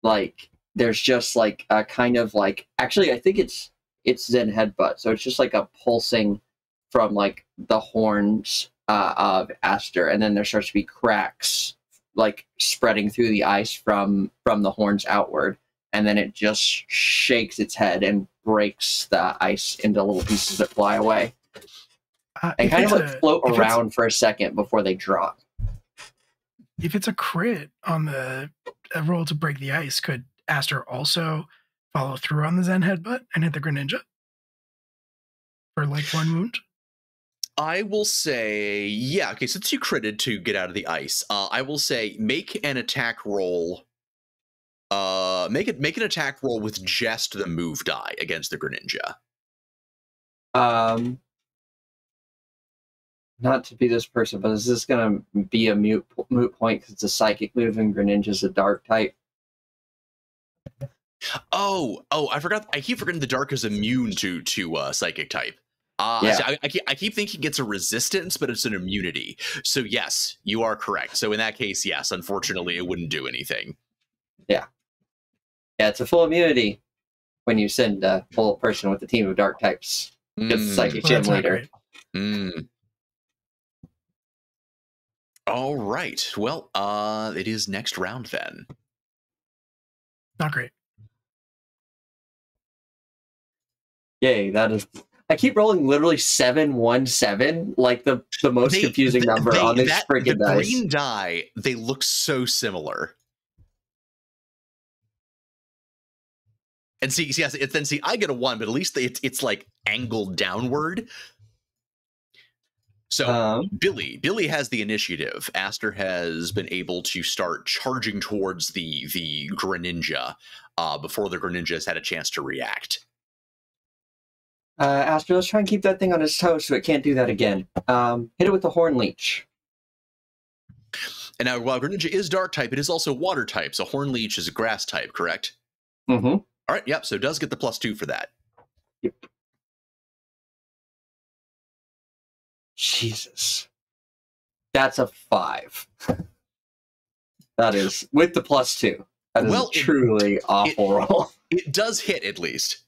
Like there's just like a kind of like. Actually, I think it's Zen Headbutt. So it's just like a pulsing from like the horns of Aster, and then there starts to be cracks like spreading through the ice from the horns outward, and then it just shakes its head and breaks the ice into little pieces that fly away and kind of like float around for a second before they drop. If it's a crit on the roll to break the ice, could Aster also follow through on the Zen Headbutt and hit the Greninja for like 1 wound? I will say, yeah, okay, since you critted to get out of the ice, I will say make an attack roll. Make an attack roll with just the move die against the Greninja. Not to be this person, but is this going to be a moot point because it's a psychic move and Greninja's a dark type? Oh, I forgot. I keep forgetting the dark is immune to psychic type. Yeah. So I keep thinking it's a resistance, but it's an immunity. So yes, you are correct. So in that case, yes, unfortunately, it wouldn't do anything. Yeah, it's a full immunity when you send a full person with a team of dark types. Just psychic Well, gym that's not leader. great. All right. Well, it is next round then. Not great. Yay, that is. I keep rolling literally 717, like the most confusing number on this freaking dice. The green die, they look so similar. And see, yes, I get a 1, but at least it's like angled downward. So Billy has the initiative. Aster has been able to start charging towards the Greninja before the Greninja has had a chance to react. Aster, let's try and keep that thing on its toes so it can't do that again. Hit it with the Horn Leech. And now, while Greninja is dark type, it is also water type. So Horn Leech is a grass type, correct? Mm-hmm. All right, yep. So it does get the +2 for that. Yep. Jesus. That's a 5. That is, with the +2. That is a truly awful roll. It does hit, at least.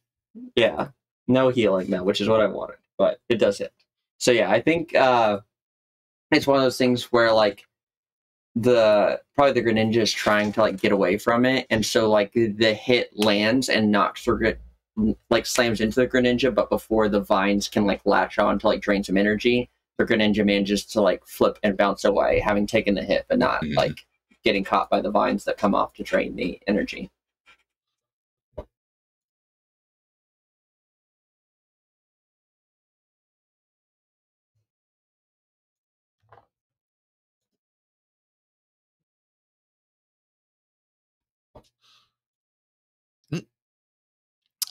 Yeah. No healing, no, which is what I wanted. But it does hit. So yeah, I think it's one of those things where, like, probably the Greninja is trying to, like, get away from it. And so, like, the hit lands and knocks like, slams into the Greninja, but before the vines can, like, latch on to, like, drain some energy, the Greninja manages to, like, flip and bounce away, having taken the hit, but not, like, getting caught by the vines that come off to drain the energy.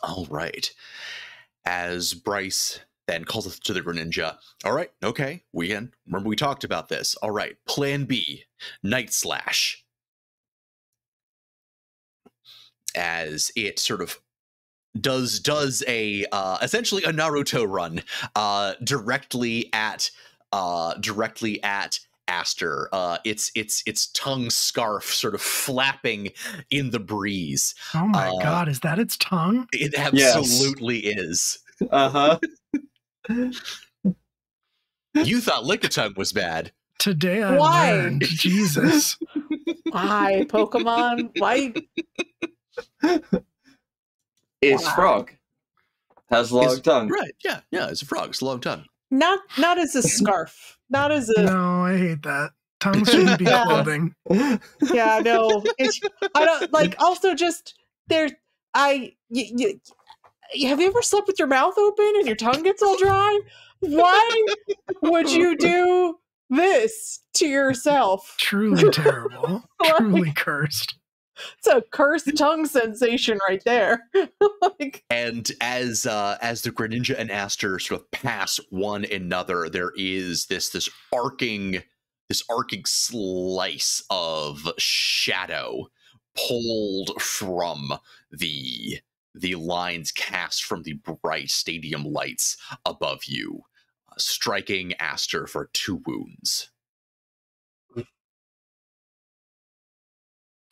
All right. As Bryce then calls to the Greninja, all right, okay, remember we talked about this. All right, plan B, Night Slash. As it sort of does a essentially a Naruto run directly at Aster, its tongue scarf sort of flapping in the breeze. Oh my god, is that its tongue? It absolutely is. Uh-huh. You thought Lickitung was bad. Today I learned. Jesus. Why, Pokemon? Why? It's frog. Has a long tongue. Right, yeah, it's a frog. It's a long tongue. Not as a scarf. Not as a. No, I hate that. Tongues shouldn't be clothing. Yeah, no. I don't like. Also, just there. Have you ever slept with your mouth open and your tongue gets all dry? Why would you do this to yourself? Truly terrible. Truly cursed. It's a cursed tongue sensation right there. And as the Greninja and Aster sort of pass one another, there is this arcing slice of shadow pulled from the lines cast from the bright stadium lights above you, striking Aster for 2 wounds.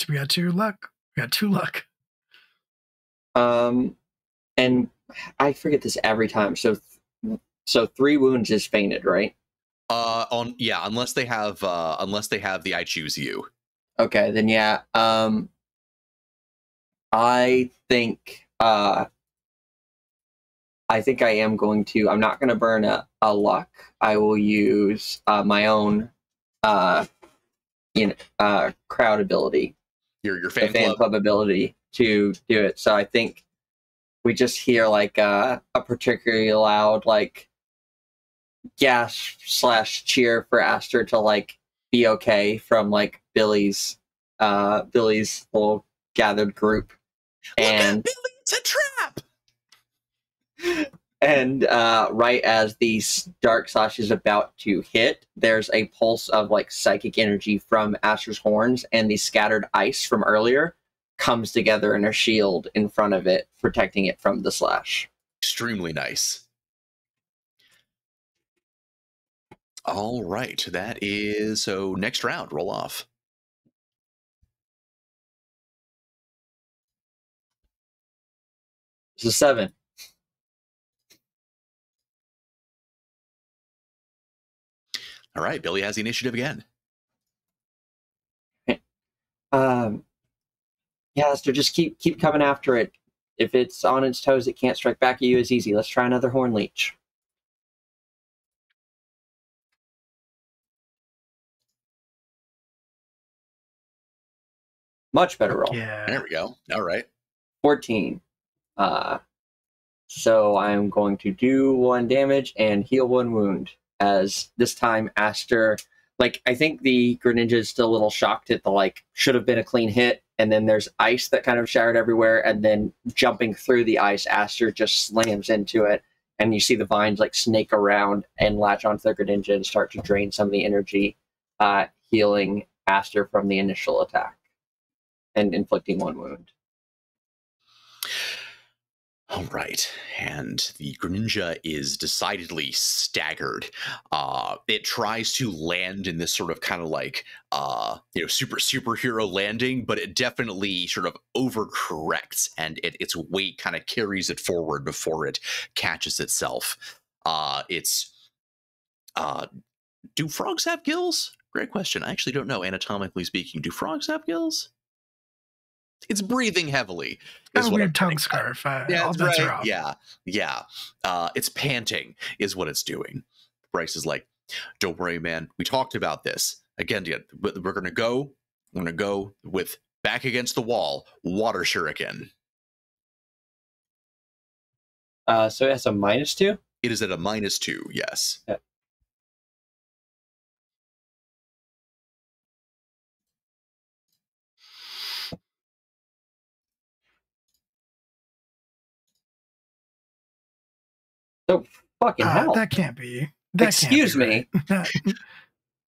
We got 2 luck. We got 2 luck. And I forget this every time. So 3 wounds is fainted, right? Unless they have the I choose you. Okay, then yeah. I think I am going to. I'm not going to burn a luck. I will use my own crowd ability. Your fan club ability to do it. So I think we just hear like a particularly loud like gasp / cheer for Aster to like be okay from like Billy's little gathered group. And Billy, it's a trap. And right as the dark slash is about to hit, there's a pulse of like psychic energy from Aster's horns and the scattered ice from earlier comes together in a shield in front of it, protecting it from the slash. Extremely nice. All right, that is so. Next round, roll off. It's a 7. All right, Billy has the initiative again. Yeah, so just keep coming after it. If it's on its toes, it can't strike back at you as easy. Let's try another Horn Leech. Much better roll. Yeah. There we go. All right. 14. So I'm going to do 1 damage and heal 1 wound. As this time Aster, like, I think the Greninja is still a little shocked at the, like, should have been a clean hit, and then there's ice that kind of showered everywhere, and then jumping through the ice, Aster just slams into it, and you see the vines, like, snake around and latch onto the Greninja and start to drain some of the energy, healing Aster from the initial attack and inflicting 1 wound. All right, and the Greninja is decidedly staggered. It tries to land in this sort of kind of like, superhero landing, but it definitely sort of overcorrects, and its weight kind of carries it forward before it catches itself. Do frogs have gills? Great question. I actually don't know, anatomically speaking. Do frogs have gills? It's breathing heavily. A weird tongue scarf. Yeah, All that's bets are right. off. Yeah. It's panting is what it's doing. Bryce is like, don't worry, man. We talked about this. Again, we're going to go with back against the wall, water shuriken. So it has a -2? It is at a -2, yes. Yeah. Oh, fucking hell. That can't be. That Excuse can't be right.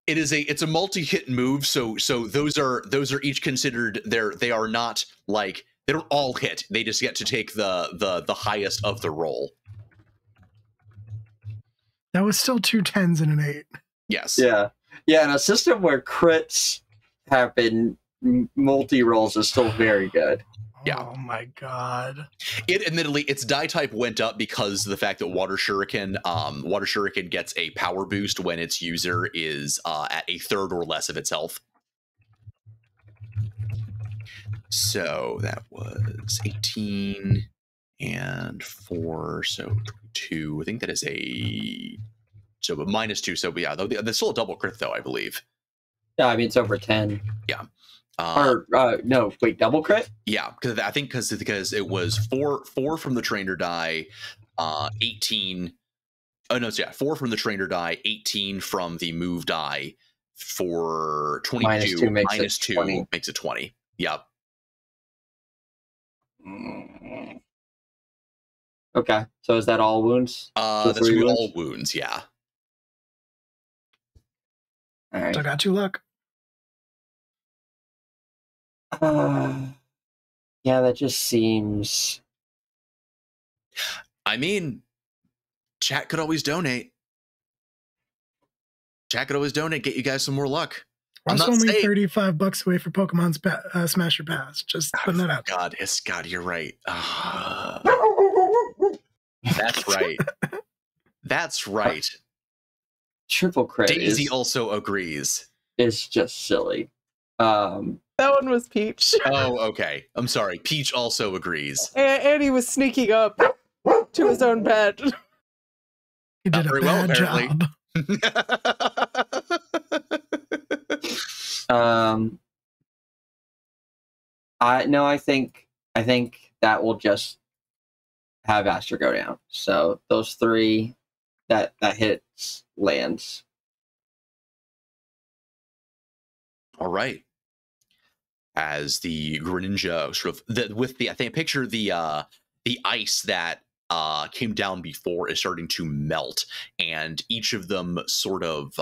It's a multi-hit move, so those are each considered they are not like they don't all hit. They just get to take the highest of the roll. That was still 2 10s and an 8. Yes. Yeah. Yeah, in a system where crits happen, multi-rolls is still very good. Yeah. Oh my god. It admittedly, its die type went up because of the fact that Water Shuriken gets a power boost when its user is at a third or less of its health. So that was 18 and 4, so 22. I think that is a -2. So yeah, there's still a double crit though, I believe. Yeah, I mean it's over 10. Yeah. No, wait, double crit? Yeah, because it was 4 from the trainer die, 18. Oh no, so yeah, 4 from the trainer die, 18 from the move die for 22. -2 makes it 20. Yep. Okay, so is that all wounds? That's gonna be all wounds. Yeah. All right. So I got 2 luck. Yeah, that just seems. I mean, chat could always donate. Chat could always donate, get you guys some more luck. I was only $35 away for Pokemon's Smasher Pass. Just putting that out. God, you're right. That's right. That's right. Triple crit. Daisy also agrees. It's just silly. That one was Peach. Oh, okay. I'm sorry. Peach also agrees. And he was sneaking up to his own bed. He did a bad job. I think that will just have Aster go down. So those 3 that hits lands. All right. As the Greninja sort of I think picture the ice that came down before is starting to melt, and each of them sort of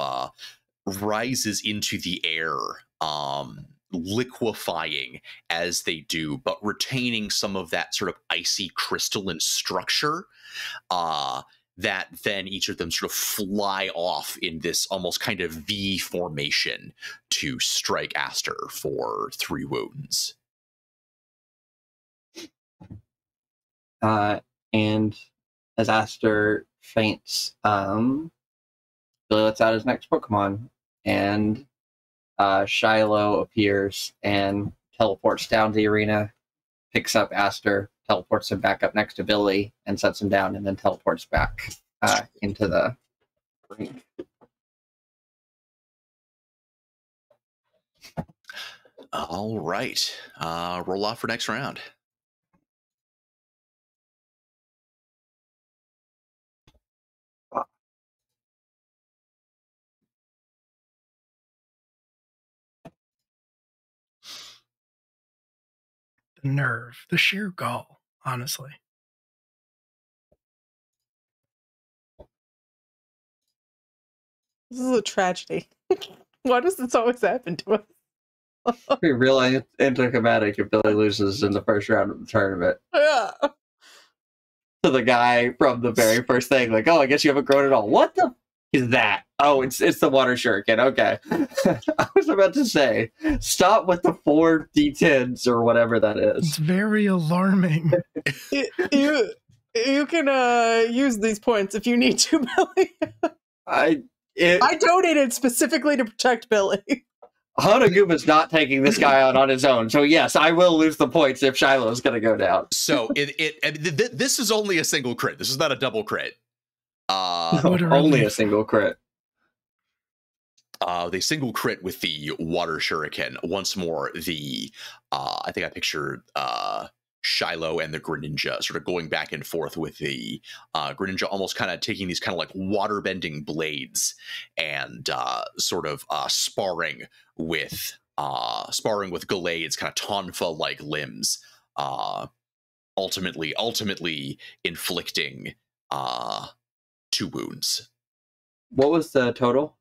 rises into the air liquefying as they do, but retaining some of that sort of icy crystalline structure, that then each of them sort of fly off in this almost kind of V formation to strike Aster for 3 wounds. And as Aster faints, Billy lets out his next Pokemon, and Shiloh appears and teleports down to the arena, picks up Aster, teleports him back up next to Billy, and sets him down, and then teleports back into the ring. All right. Roll off for next round. The nerve, the sheer gall, honestly. This is a tragedy. Why does this always happen to us? Be real anticlimactic if Billy loses in the first round of the tournament. Yeah. To the guy from the very first thing, like, oh, I guess you haven't grown at all. What the is that? Oh, it's the water shuriken. Okay. I was about to say, stop with the 4 D10s or whatever that It's is. very alarming. You can use these points if you need to, Billy. I donated specifically to protect Billy. Hanaguma's not taking this guy out on his own, so yes, I will lose the points if Shiloh's going to go down. So this is only a single crit. This is not a double crit. Only a single crit. They single crit with the water shuriken. Once more, I think I pictured Shiloh and the Greninja sort of going back and forth with the Greninja almost kind of taking these kind of like water bending blades and sort of sparring with Gallade's kind of Tonfa like limbs, ultimately inflicting 2 wounds. What was the total?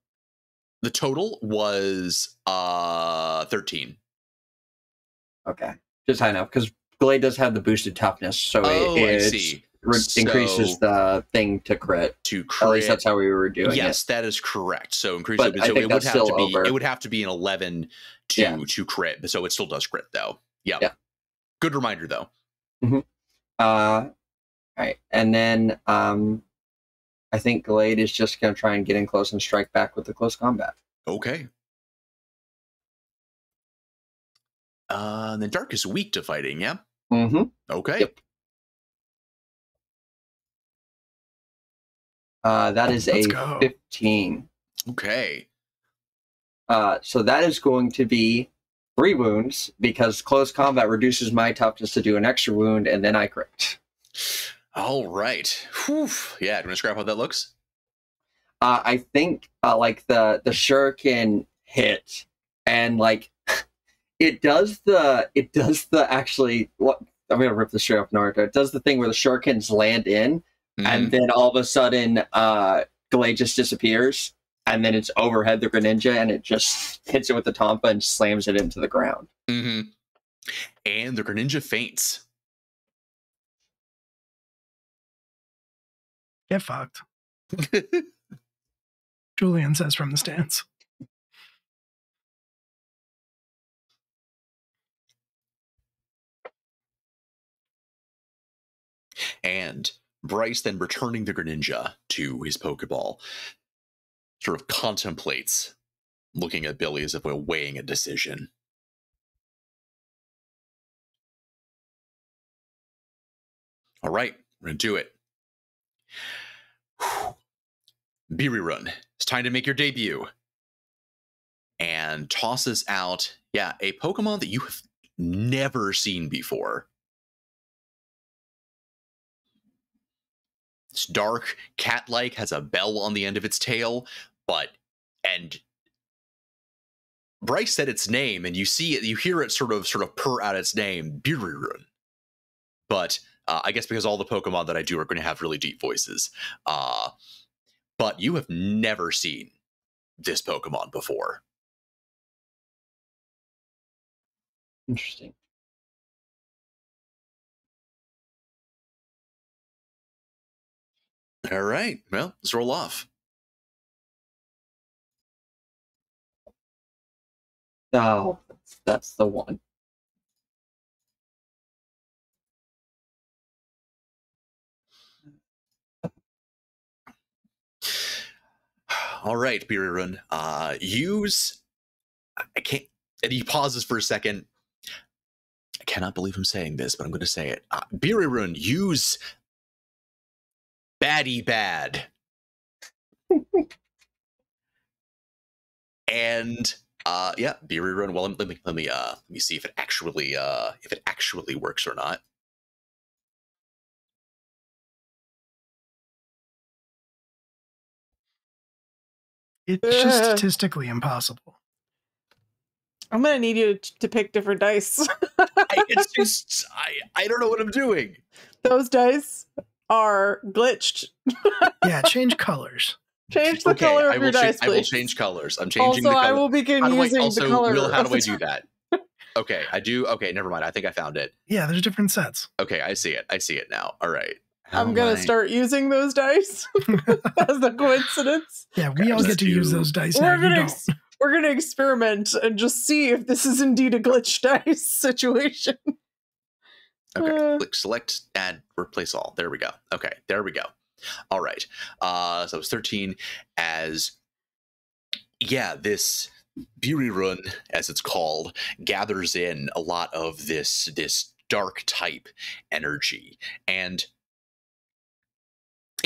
The total was 13. Okay, just high enough because Gallade does have the boosted toughness, so it increases the thing to crit. At least that's how we were doing it. Yes, that is correct. So increase But it. I So think it would have to be an 11 to crit. So it still does crit though. Yep. Yeah. Good reminder though. Mm-hmm. All right, and then I think Gallade is just going to try and get in close and strike back with the close combat. Okay. And then Dark is weak to fighting, yeah? Mm-hmm. Okay. Yep. That is Let's a go. 15. Okay. So that is going to be 3 wounds because close combat reduces my toughness to do an extra wound, and then I crit. All right. Whew. Yeah, do you want to describe how that looks? I think like the shuriken hit, and like it does the actually what I'm gonna rip the straight off Naruto. It does the thing where the shurikens land in, and then all of a sudden Gallade just disappears, and then it's overhead the Greninja, and it just hits it with the Tonfa and slams it into the ground. Mm-hmm. And the Greninja faints. Get fucked. Julian says from the stands. And Bryce, then returning the Greninja to his Pokeball, sort of contemplates looking at Billy as if we're weighing a decision. All right, we're going to do it. Birirun, it's time to make your debut. And tosses out, a Pokemon that you have never seen before. It's dark, cat-like, has a bell on the end of its tail, and Bryce said its name, and you see it, you hear it sort of purr out its name, Birirun. But I guess because all the Pokemon that I do are going to have really deep voices. But you have never seen this Pokemon before. Interesting. All right. Well, let's roll off. Oh, that's the one. All right, Birirun. Use. I can't. And he pauses for a second. I cannot believe I'm saying this, but I'm going to say it. Birirun, use baddie bad. And yeah, Birirun. Well, let me see if it actually works or not. It's just statistically impossible. I'm gonna need you to pick different dice. It's just I don't know what I'm doing. Those dice are glitched. Yeah, change colors. Change the color of your dice, please. I will change colors. I'm changing the Also, color. I will begin using the color. Will, how do I do that? Okay, I do. Okay, never mind. I think I found it. Yeah, there's different sets. Okay, I see it. I see it now. All right. I'm gonna start using those dice as the coincidence. Yeah, we all get to use those dice now. We're gonna experiment and just see if this is indeed a glitch dice situation. Okay, click select, add, replace all. There we go. Okay, there we go. All right. So it's 13 as, yeah, this Birirun, as it's called, gathers in a lot of this dark type energy, and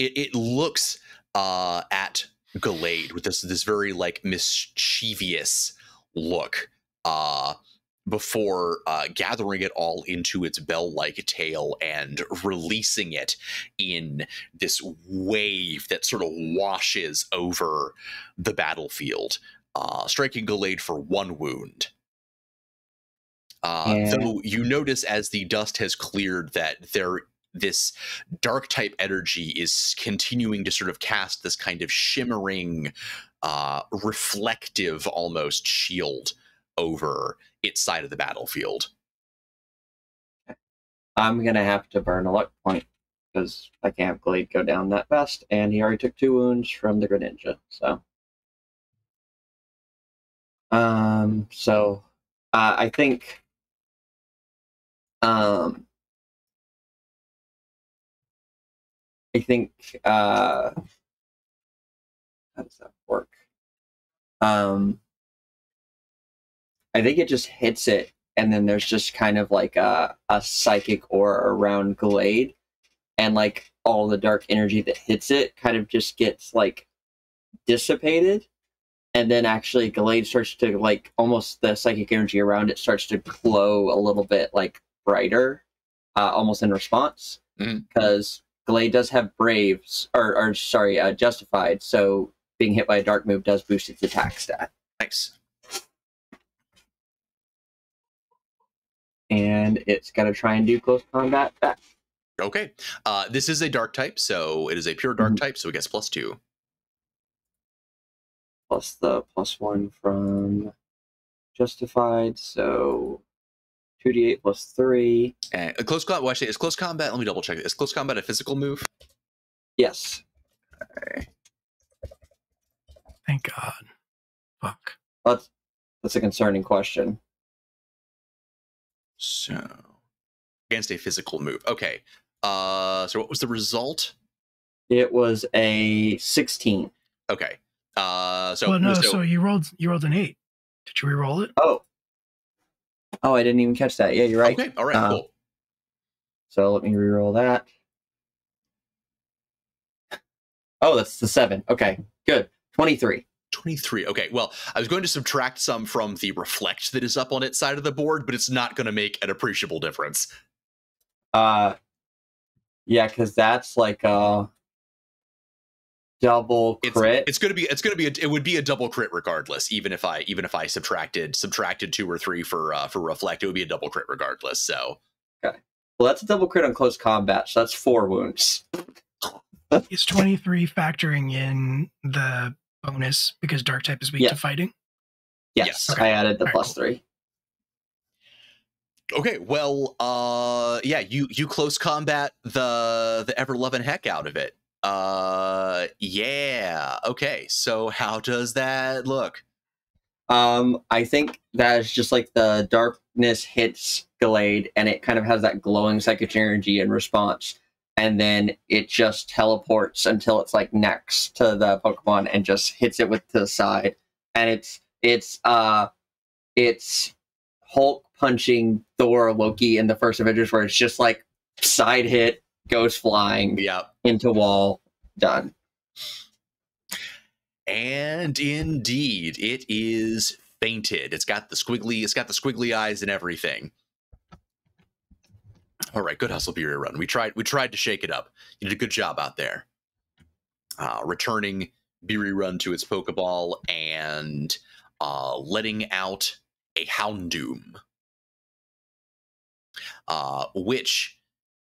it looks at Gallade with this very like mischievous look before gathering it all into its bell-like tail and releasing it in this wave that sort of washes over the battlefield, striking Gallade for 1 wound. Though you notice as the dust has cleared that this dark type energy is continuing to sort of cast this kind of shimmering, reflective almost shield over its side of the battlefield. I'm going to have to burn a luck point because I can't have Glade go down that fast, and he already took 2 wounds from the Greninja, so. I think how does that work? I think it just hits it, and then there's just kind of like a psychic aura around Glade, and like all the dark energy that hits it kind of just gets like dissipated, and then actually Glade starts to like almost the psychic energy around it starts to glow a little bit like brighter, almost in response, because Glade does have Braves, or Justified, so being hit by a dark move does boost its attack stat. Nice. And it's going to try and do close combat back. Okay. This is a dark type, so it is a pure dark type, so it gets +2. Plus the +1 from Justified, so 2d8 plus 3. And close combat, well, actually, is close combat, let me double check it. Is close combat a physical move? Yes. Okay. Thank God. Fuck. That's a concerning question. So, against a physical move. Okay. So what was the result? It was a 16. Okay. So you rolled an 8. Did you re-roll it? Oh, I didn't even catch that. Yeah, you're right. Okay. All right. Cool. So let me re-roll that. Oh, that's the 7. Okay, good. 23. 23. Okay, well, I was going to subtract some from the reflect that is up on its side of the board, but it's not going to make an appreciable difference. Yeah, because that's like a double crit. It would be a double crit regardless. Even if I subtracted 2 or 3 for reflect, it would be a double crit regardless. So. Okay. Well, that's a double crit on close combat, so that's 4 wounds. Is 23 factoring in the bonus because dark type is weak to fighting? Yes, Okay. I added the All right, +3. Okay, well, yeah, you close combat the ever loving heck out of it. Yeah. Okay, so how does that look? I think that is just like the darkness hits Gallade, and it kind of has that glowing psychic energy in response, and then it just teleports until it's like next to the Pokemon and just hits it with the side, and it's Hulk punching Thor or Loki in the first Avengers, where it's just like side hit, goes flying, into wall, done. And indeed, it is fainted. It's got the squiggly eyes and everything. All right, good hustle, Beery Run. We tried to shake it up. You did a good job out there. Returning Beery Run to its Pokeball and letting out a Houndoom, which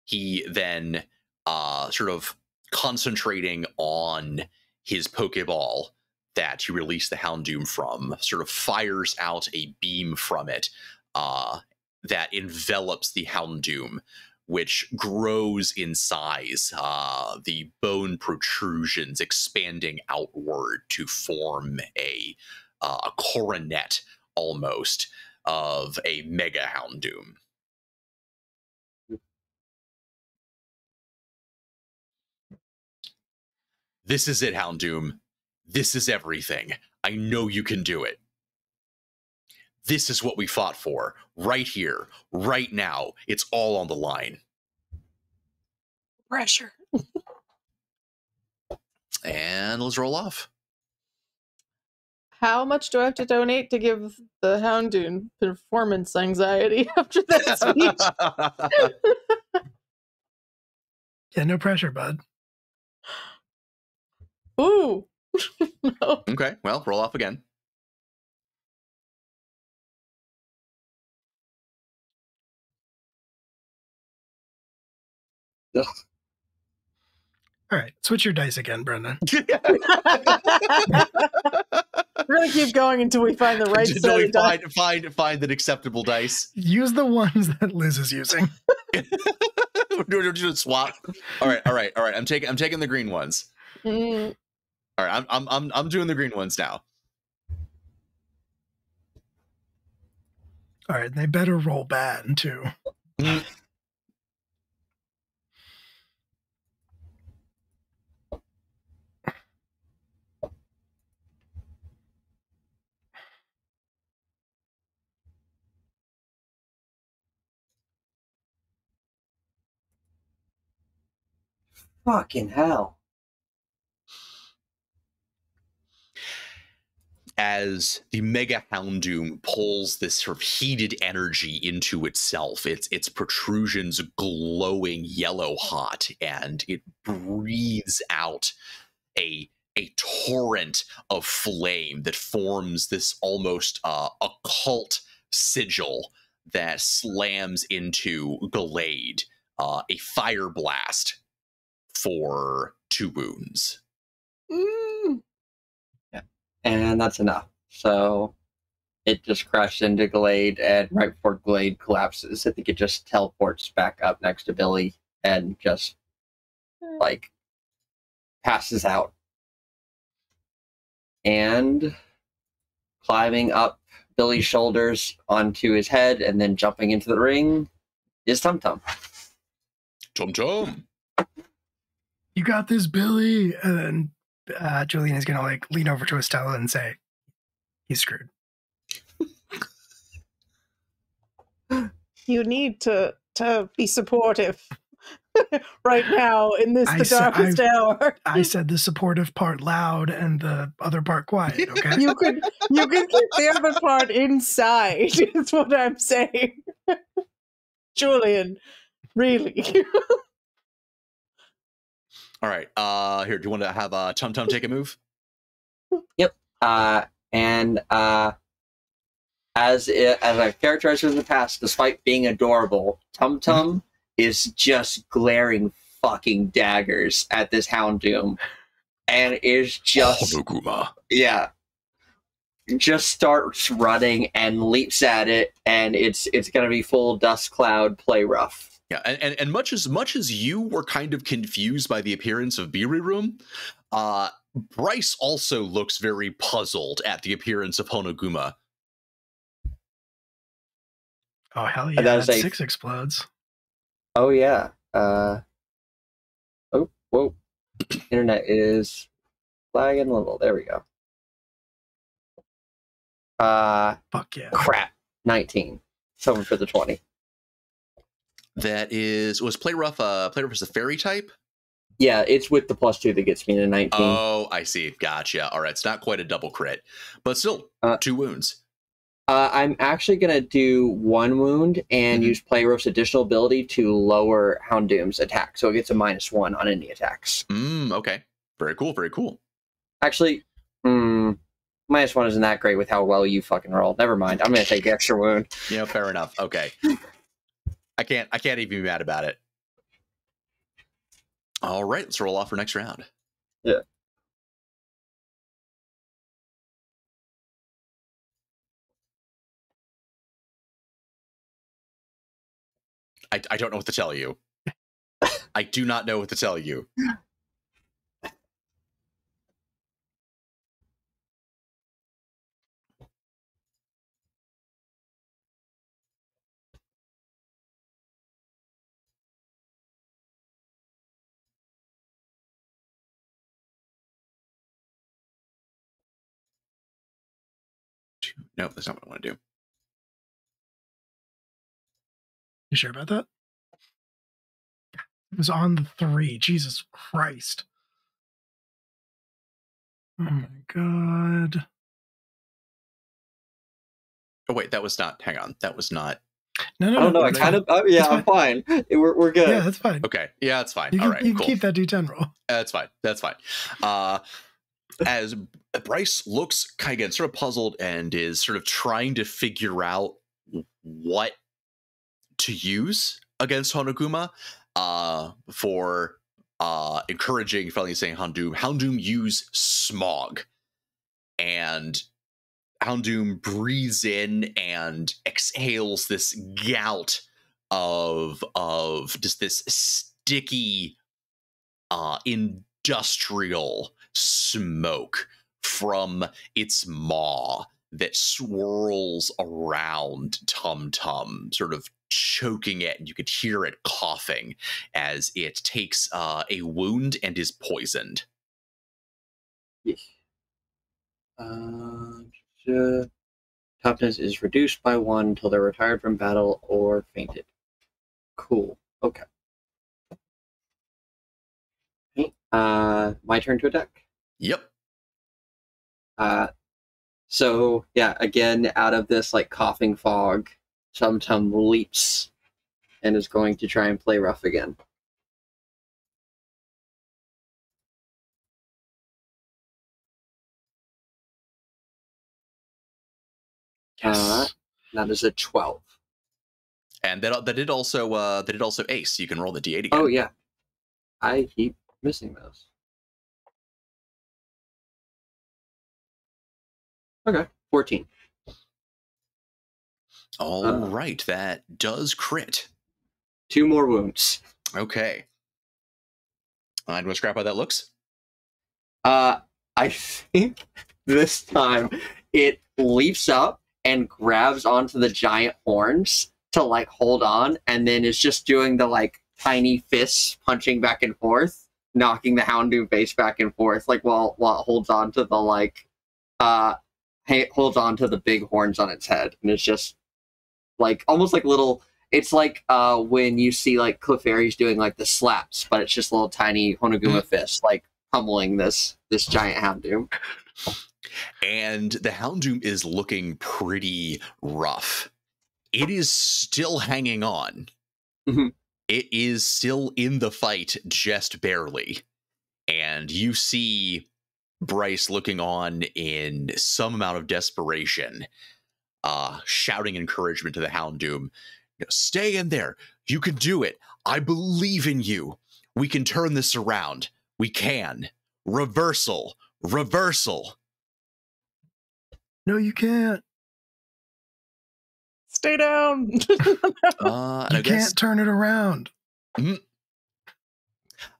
he then sort of concentrating on his Pokeball that he released the Houndoom from, sort of fires out a beam from it that envelops the Houndoom, which grows in size, the bone protrusions expanding outward to form a coronet almost of a Mega Houndoom. This is it, Houndoom. This is everything. I know you can do it. This is what we fought for. Right here. Right now. It's all on the line. Pressure. And let's roll off. How much do I have to donate to give the Houndoom performance anxiety after that speech? Yeah, no pressure, bud. Ooh. No. Okay, well, roll off again. Ugh. All right, switch your dice again, Brendan. We're gonna keep going until we find the right set of dice. Find an acceptable dice. Use the ones that Liz is using. We're doing swap. All right. I'm taking the green ones. Mm. All right, I'm doing the green ones now. All right, they better roll bad too. Fucking hell. As the Mega Houndoom pulls this sort of heated energy into itself, its protrusions glowing yellow hot, and it breathes out a torrent of flame that forms this almost occult sigil that slams into Gallade, a fire blast for 2 wounds. Yeah, and that's enough. So it just crashed into Gallade, and right before Gallade collapses, I think it just teleports back up next to Billy and just like passes out. And climbing up Billy's shoulders onto his head and then jumping into the ring is Tum Tum. Tum Tum. You got this, Billy. And then Julian is gonna like lean over to Estella and say, "He's screwed." You need to be supportive right now in this the darkest hour. I said the supportive part loud and the other part quiet. Okay. You could keep the other part inside. Is what I'm saying, Julian. Really. All right. Here, do you want to have Tum Tum take a move? Yep. And as I've characterized in the past, despite being adorable, Tum Tum is just glaring fucking daggers at this Houndoom, and is just Honoguma. yeah. just starts running and leaps at it, and it's gonna be full dust cloud, play rough. Yeah, and much as you were kind of confused by the appearance of Birirum, Bryce also looks very puzzled at the appearance of Honoguma. Oh hell yeah! That is That a- 6 explodes. Oh yeah. Oh whoa. Internet is lagging a little. There we go. Fuck yeah! Crap. 19. Someone for the 20. That was Play Rough is a fairy type? Yeah, it's with the +2 that gets me to 19. Oh, I see. Gotcha. All right, it's not quite a double crit, but still 2 wounds. I'm actually going to do 1 wound and use Play Rough's additional ability to lower Houndoom's attack. So it gets a -1 on any attacks. Okay. Very cool, very cool. Actually, -1 isn't that great with how well you fucking rolled. Never mind. I'm going to take the extra wound. Yeah, fair enough. Okay. I can't even be mad about it. All right, let's roll off for next round. Yeah. I don't know what to tell you. I do not know what to tell you. No, that's not what I want to do. You sure about that? It was on the 3. Jesus Christ! Oh my god! Oh wait, that was not. Hang on, that was not. No. I don't know. I that's kind fine. of. Yeah, I'm fine. We're good. Yeah, that's fine. Okay, yeah, that's fine. You All can, right, you can cool. keep that D10 roll. That's fine. That's fine. As Bryce looks kind of sort of puzzled and is sort of trying to figure out what to use against Honoguma, for encouraging, finally saying Houndoom use smog. And Houndoom breathes in and exhales this gout of just this sticky industrial smoke from its maw that swirls around Tum Tum, sort of choking it, and you could hear it coughing as it takes a wound and is poisoned. Toughness is reduced by 1 until they're retired from battle or fainted. Cool. Okay. My turn to attack. Yep. So yeah, again, out of this like coughing fog, Tum Tum leaps and is going to try and play rough again. Yes. That is a 12. And that did also ace. You can roll the d8 again. Oh yeah, I keep missing those. Okay, 14. All right, that does crit. 2 more wounds. Okay. And want to scrap how that looks? I think this time it leaps up and grabs onto the giant horns to like hold on, and then is just doing the like tiny fists punching back and forth, knocking the Houndoom face back and forth, like while it holds on to the like holds on to the big horns on its head, and it's just like almost like little. It's like when you see like Clefairy's doing like the slaps, but it's just little tiny Honoguma fists like pummeling this giant Houndoom. And the Houndoom is looking pretty rough. It is still hanging on. Mm-hmm. It is still in the fight, just barely. And you see Bryce looking on in some amount of desperation, shouting encouragement to the Houndoom. Stay in there. You can do it. I believe in you. We can turn this around. We can. Reversal. Reversal. No, you can't. Stay down. And You can't turn it around.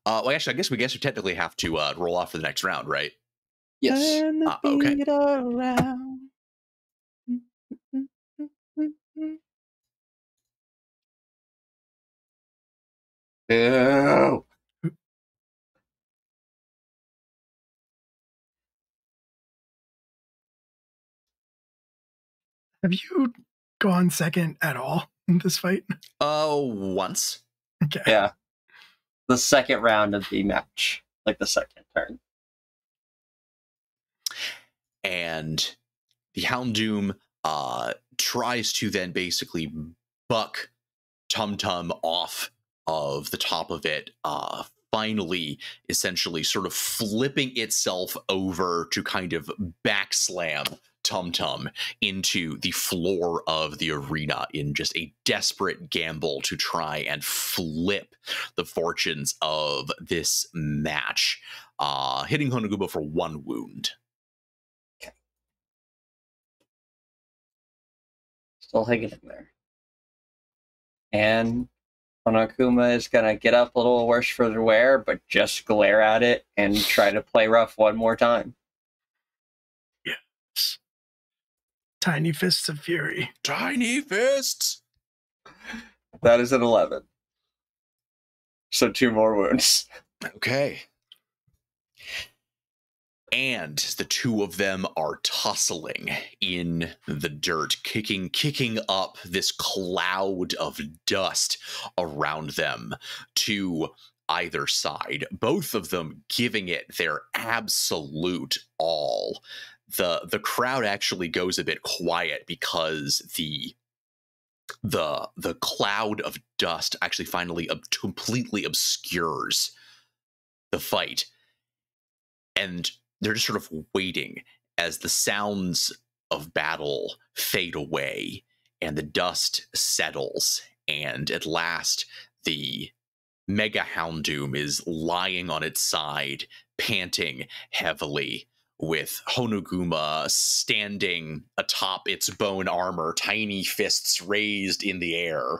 Well, actually, I guess we technically have to roll off for the next round, right? Yes. Turn the Okay. beat around. Ew. Have you gone second at all in this fight? Once. Okay. Yeah. The second round of the match. Like the second turn. And the Houndoom tries to then basically buck Tum Tum off of the top of it, finally, essentially sort of flipping itself over to kind of backslam Tum Tum into the floor of the arena in just a desperate gamble to try and flip the fortunes of this match, hitting Honoguma for 1 wound. Still hanging in there. And Honokuma is going to get up a little worse for the wear, but just glare at it and try to play rough one more time. Yes. Tiny fists of fury. Tiny fists! That is an 11. So 2 more wounds. Okay. And the two of them are tussling in the dirt, kicking up this cloud of dust around them to either side, both of them giving it their absolute all. The crowd actually goes a bit quiet because the cloud of dust actually finally completely obscures the fight. And they're just sort of waiting as the sounds of battle fade away and the dust settles. And at last, the Mega Houndoom is lying on its side, panting heavily, with Honoguma standing atop its bone armor, tiny fists raised in the air.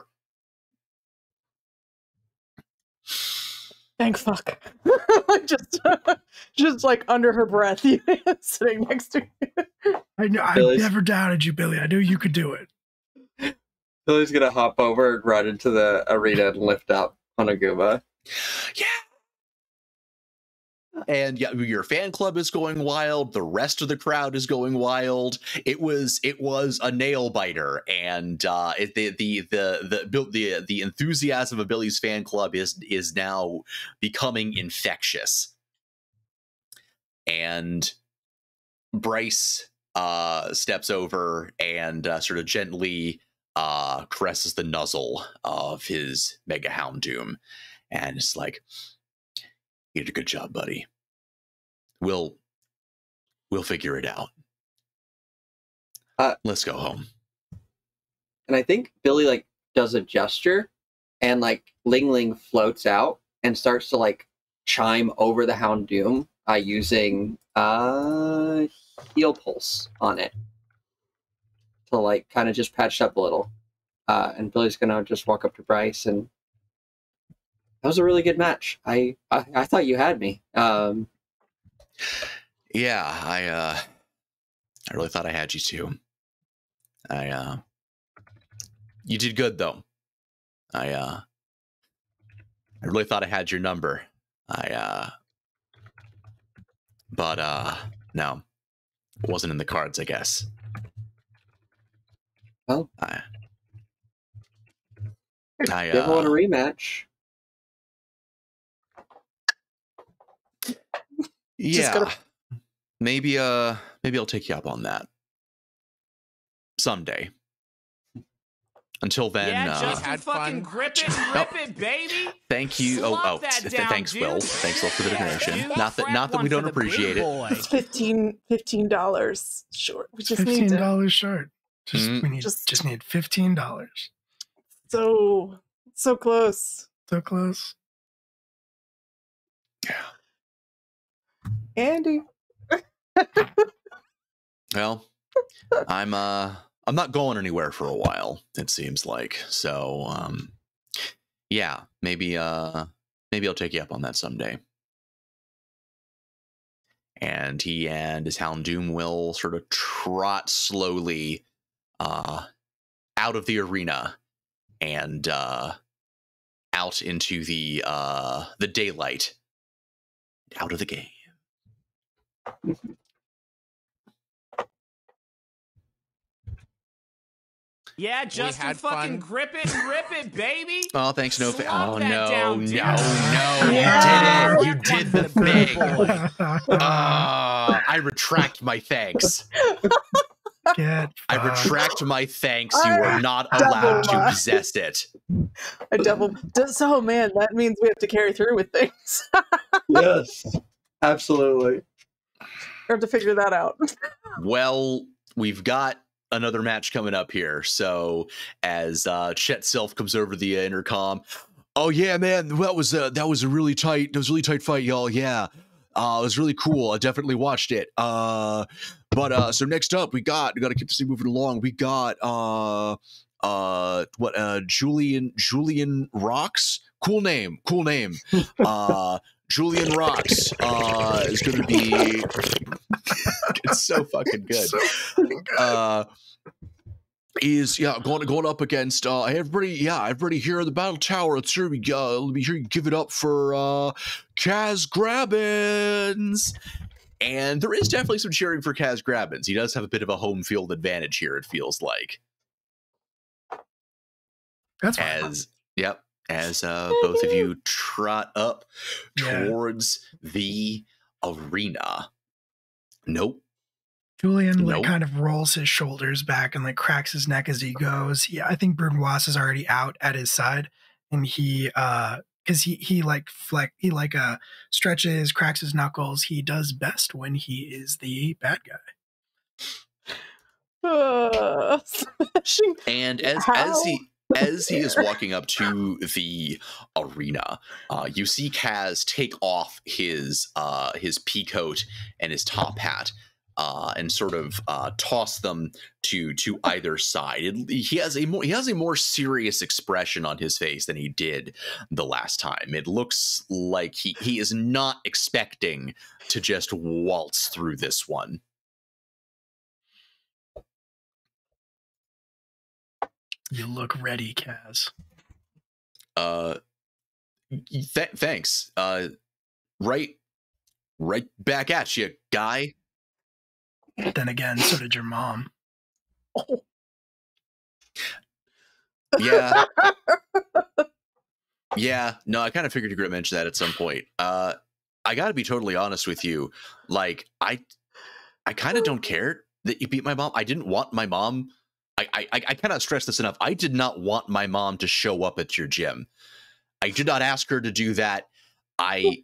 Thank fuck. just like under her breath, sitting next to you. I know. I Billy's- never doubted you, Billy. I knew you could do it. Billy's going to hop over and run into the arena and lift up Honoguma. Yeah. And yeah, your fan club is going wild. The rest of the crowd is going wild. It was a nail biter, and the enthusiasm of Billy's fan club is now becoming infectious. And Bryce steps over and sort of gently caresses the nuzzle of his Mega Houndoom, and it's like, "You did a good job, buddy. We'll figure it out. Let's go home." And I think Billy like does a gesture, and like Ling Ling floats out and starts to like chime over the Houndoom using heal pulse on it to like kind of just patch up a little. And Billy's gonna just walk up to Bryce, and that was a really good match. I thought you had me. Yeah, I really thought I had you too. You did good though. I really thought I had your number. But no, it wasn't in the cards, I guess. Well, you ever want a rematch? Yeah, maybe I'll take you up on that someday. Until then, Yeah, just had fucking fun. grip it, rip it, baby. Thank you. Slop that down, Thanks, dude. Will. Thanks, Will, for the donation. Dude, Not that we don't appreciate it. It's $15 short. We just need $15 short. We need just need $15. so close. So close. Andy. Well, I'm not going anywhere for a while, it seems like. So yeah, maybe I'll take you up on that someday. And he and his Houndoom will sort of trot slowly out of the arena and out into the daylight, out of the game. Yeah, just had fucking fun. grip it and rip it, baby. Oh, thanks, no. Slop Oh that no, down, no, dude. no! Yeah. You did it! You did the thing! Boy. I retract my thanks. Get I fucked. retract my thanks. You are not allowed to possess it. A double. So, man, that means we have to carry through with things. Yes, absolutely. We have to figure that out. Well, we've got another match coming up here. So as Chet Self comes over the intercom, oh yeah, man, that was a really tight fight, y'all. Yeah, it was really cool. I definitely watched it. But so next up, we got to keep this thing moving along. We got Julian Rocks. Cool name. Julian Rocks is going to be. It's so fucking good. Is going up against everybody here in the battle tower. Let's hear let me hear you give it up for Kaz Grabbins. And there is definitely some cheering for Kaz Grabbins. He does have a bit of a home field advantage here, it feels like. That's fine. As both of you trot up Yeah. towards the arena. Nope. Julian Nope. kind of rolls his shoulders back and cracks his neck as he goes. I think Brunoise is already out at his side, and he because he stretches, cracks his knuckles. He does best when he is the bad guy. Smashing. And as he is walking up to the arena, you see Kaz take off his pea coat and his top hat, and sort of toss them to either side. He has a more serious expression on his face than he did the last time. It looks like he is not expecting to just waltz through this one. You look ready, Kaz. Thanks. Right back at you, guy. Then again, so did your mom. Yeah. Yeah. No, I kind of figured you were going to mention that at some point. I got to be totally honest with you. Like, I kind of don't care that you beat my mom. I didn't want my mom. I cannot stress this enough. I did not want my mom to show up at your gym. I did not ask her to do that. I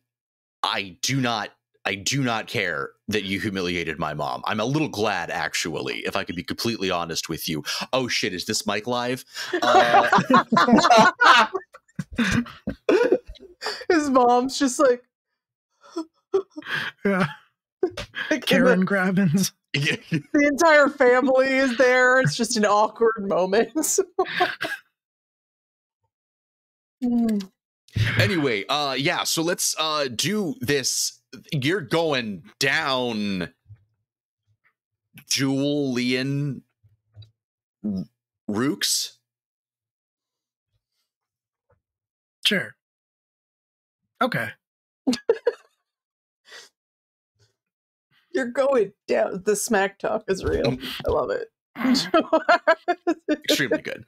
do not care that you humiliated my mom. I'm a little glad, actually, if I could be completely honest with you. Oh shit, is this mic live? His mom's just like, Yeah. like Karen Grabbins. the entire family is there. It's just an awkward moment. Anyway, yeah, so let's do this. You're going down, Julian Rooks. Sure. Okay. You're going down. The smack talk is real. I love it. Extremely good.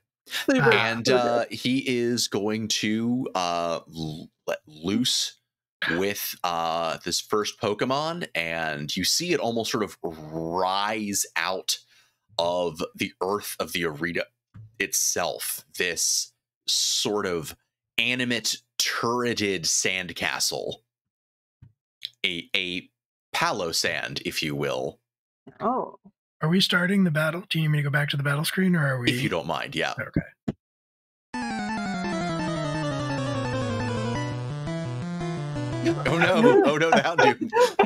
And he is going to let loose with this first Pokemon, and you see it almost sort of rise out of the earth of the arena itself. This sort of animate, turreted sandcastle. A Palo-sand, if you will. Oh. Are we starting the battle? Do you need me to go back to the battle screen, or are we? If you don't mind, yeah. Okay. Oh no! Oh no! The Houndoom.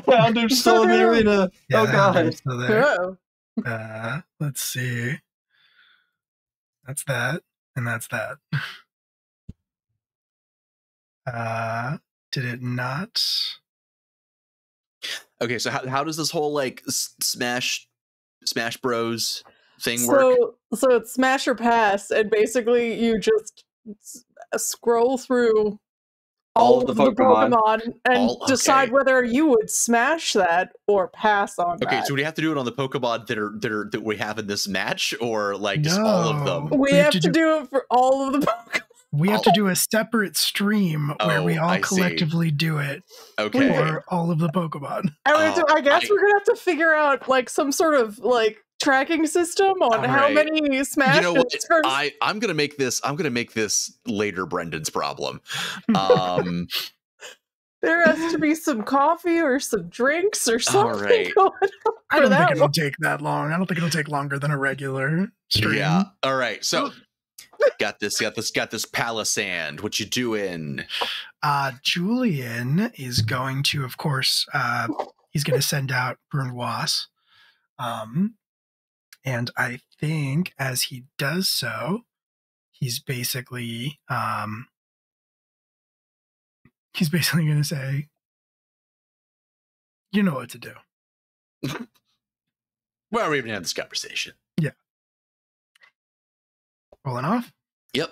Houndoom's still in the arena. Yeah, Oh god. still there. Oh. Let's see. That's that, and that's that. Did it not? Okay, so how does this whole like Smash Bros thing work? So it's smash or pass, and basically you just scroll through all of the Pokemon and decide whether you would smash that or pass on that. Okay, so we have to do it on the Pokemon that we have in this match, or like just all of them? We have to do it for all of the Pokemon. We have to do a separate stream where we all collectively do it. Okay. For all of the Pokemon. I guess we're gonna have to figure out like some sort of like tracking system on how many smashes. You know what? I'm gonna make this later Brendan's problem. There has to be some coffee or some drinks or something going on. I don't think it'll take that long. I don't think it'll take longer than a regular stream. Yeah. All right. So got this Palisand. What you doing? Julian is going to, of course, he's going to send out Brunoise. And I think as he does so, he's basically going to say, you know what to do. Well, we haven't had this conversation. Yeah. Rolling off? Yep.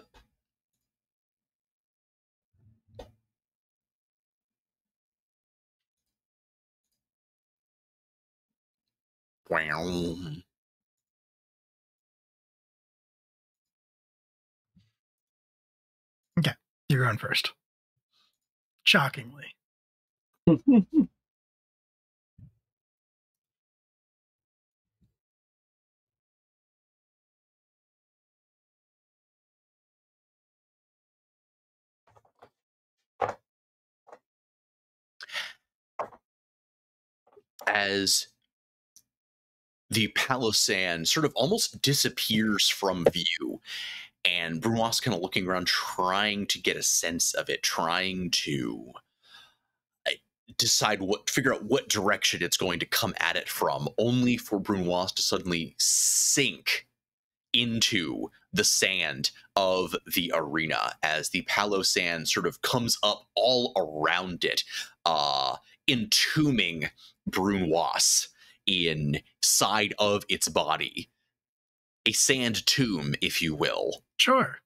Wow. Okay, you're going first. Shockingly. As the Palisand sort of almost disappears from view, and Brunoise kind of looking around, trying to get a sense of it, trying to figure out what direction it's going to come at it from, only for Brunoise to suddenly sink into the sand of the arena as the Palisand sort of comes up all around it, entombing Brunoise inside of its body. A sand tomb, if you will. Sure.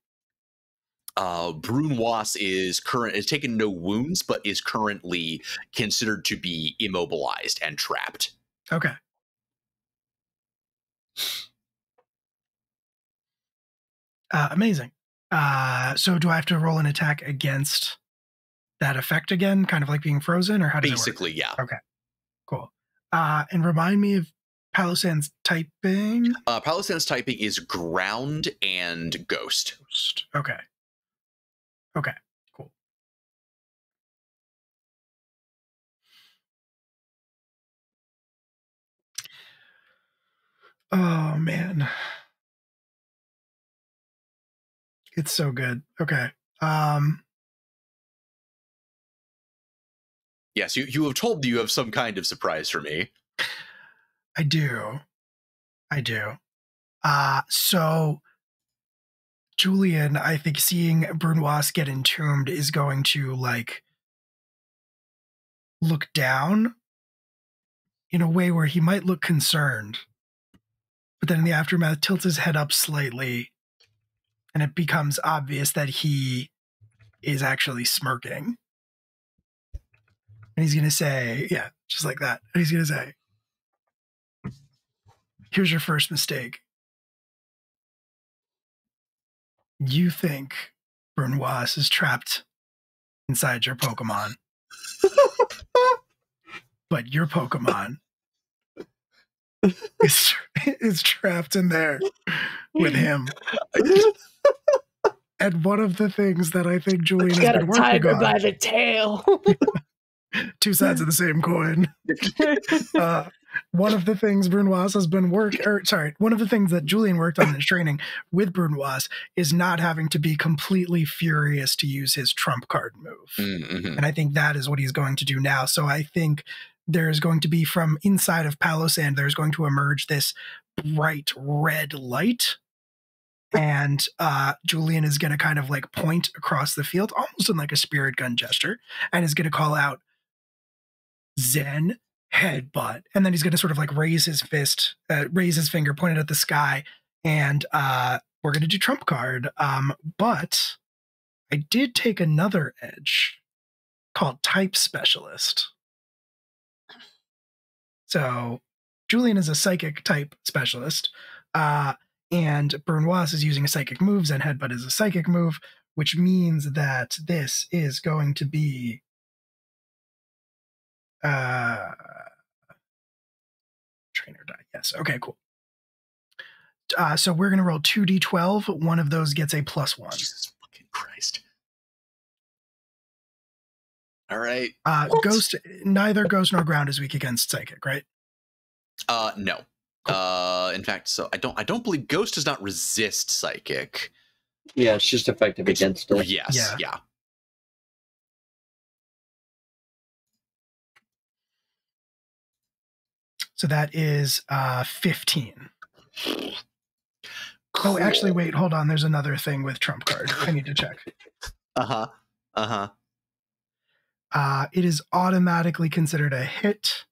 Brunoise is taken no wounds, but is currently considered to be immobilized and trapped. Okay. Amazing. So do I have to roll an attack against that effect again? Kind of like being frozen, or how does Basically, it work? yeah. Okay. Cool. And remind me of Palisand's typing. Palisand's typing is ground and ghost. Okay. Okay. Cool. Oh man. It's so good. Okay. Yes, you have told me you have some kind of surprise for me. I do. So Julian, I think seeing Brunoise get entombed is going to like look down in a way where he might look concerned, but then in the aftermath tilts his head up slightly, and it becomes obvious that he is actually smirking. And he's going to say, yeah, just like that. And he's going to say, here's your first mistake. You think Brunoise is trapped inside your Pokemon. But your Pokemon is trapped in there with him. And one of the things that I think Julian has been working on... Got a tiger by the tail. Two sides of the same coin. One of the things Brunoise has been one of the things that Julian worked on in his training with Brunoise is not having to be completely furious to use his trump card move. Mm-hmm. And I think that is what he's going to do now. So I think there's going to be from inside of Palossand, there's going to emerge this bright red light. And Julian is going to kind of like point across the field, almost in like a spirit gun gesture, and is going to call out Zen headbutt. And then he's going to sort of like raise his finger, point it at the sky, and we're going to do trump card. But I did take another edge called type specialist. So Julian is a psychic type specialist. And Brunoise is using a psychic move, Zen Headbutt is a psychic move, which means that this is going to be trainer die. Yes. Okay, cool. So we're going to roll 2d12. One of those gets a +1. Jesus fucking Christ. All right. Ghost, neither Ghost nor Ground is weak against psychic, right? No. In fact, so I don't believe Ghost does not resist psychic. Yeah, it's just effective against it. Yes, yeah. So that is 15. Cool. Oh, actually, wait, hold on. There's another thing with trump card. I need to check. It is automatically considered a hit.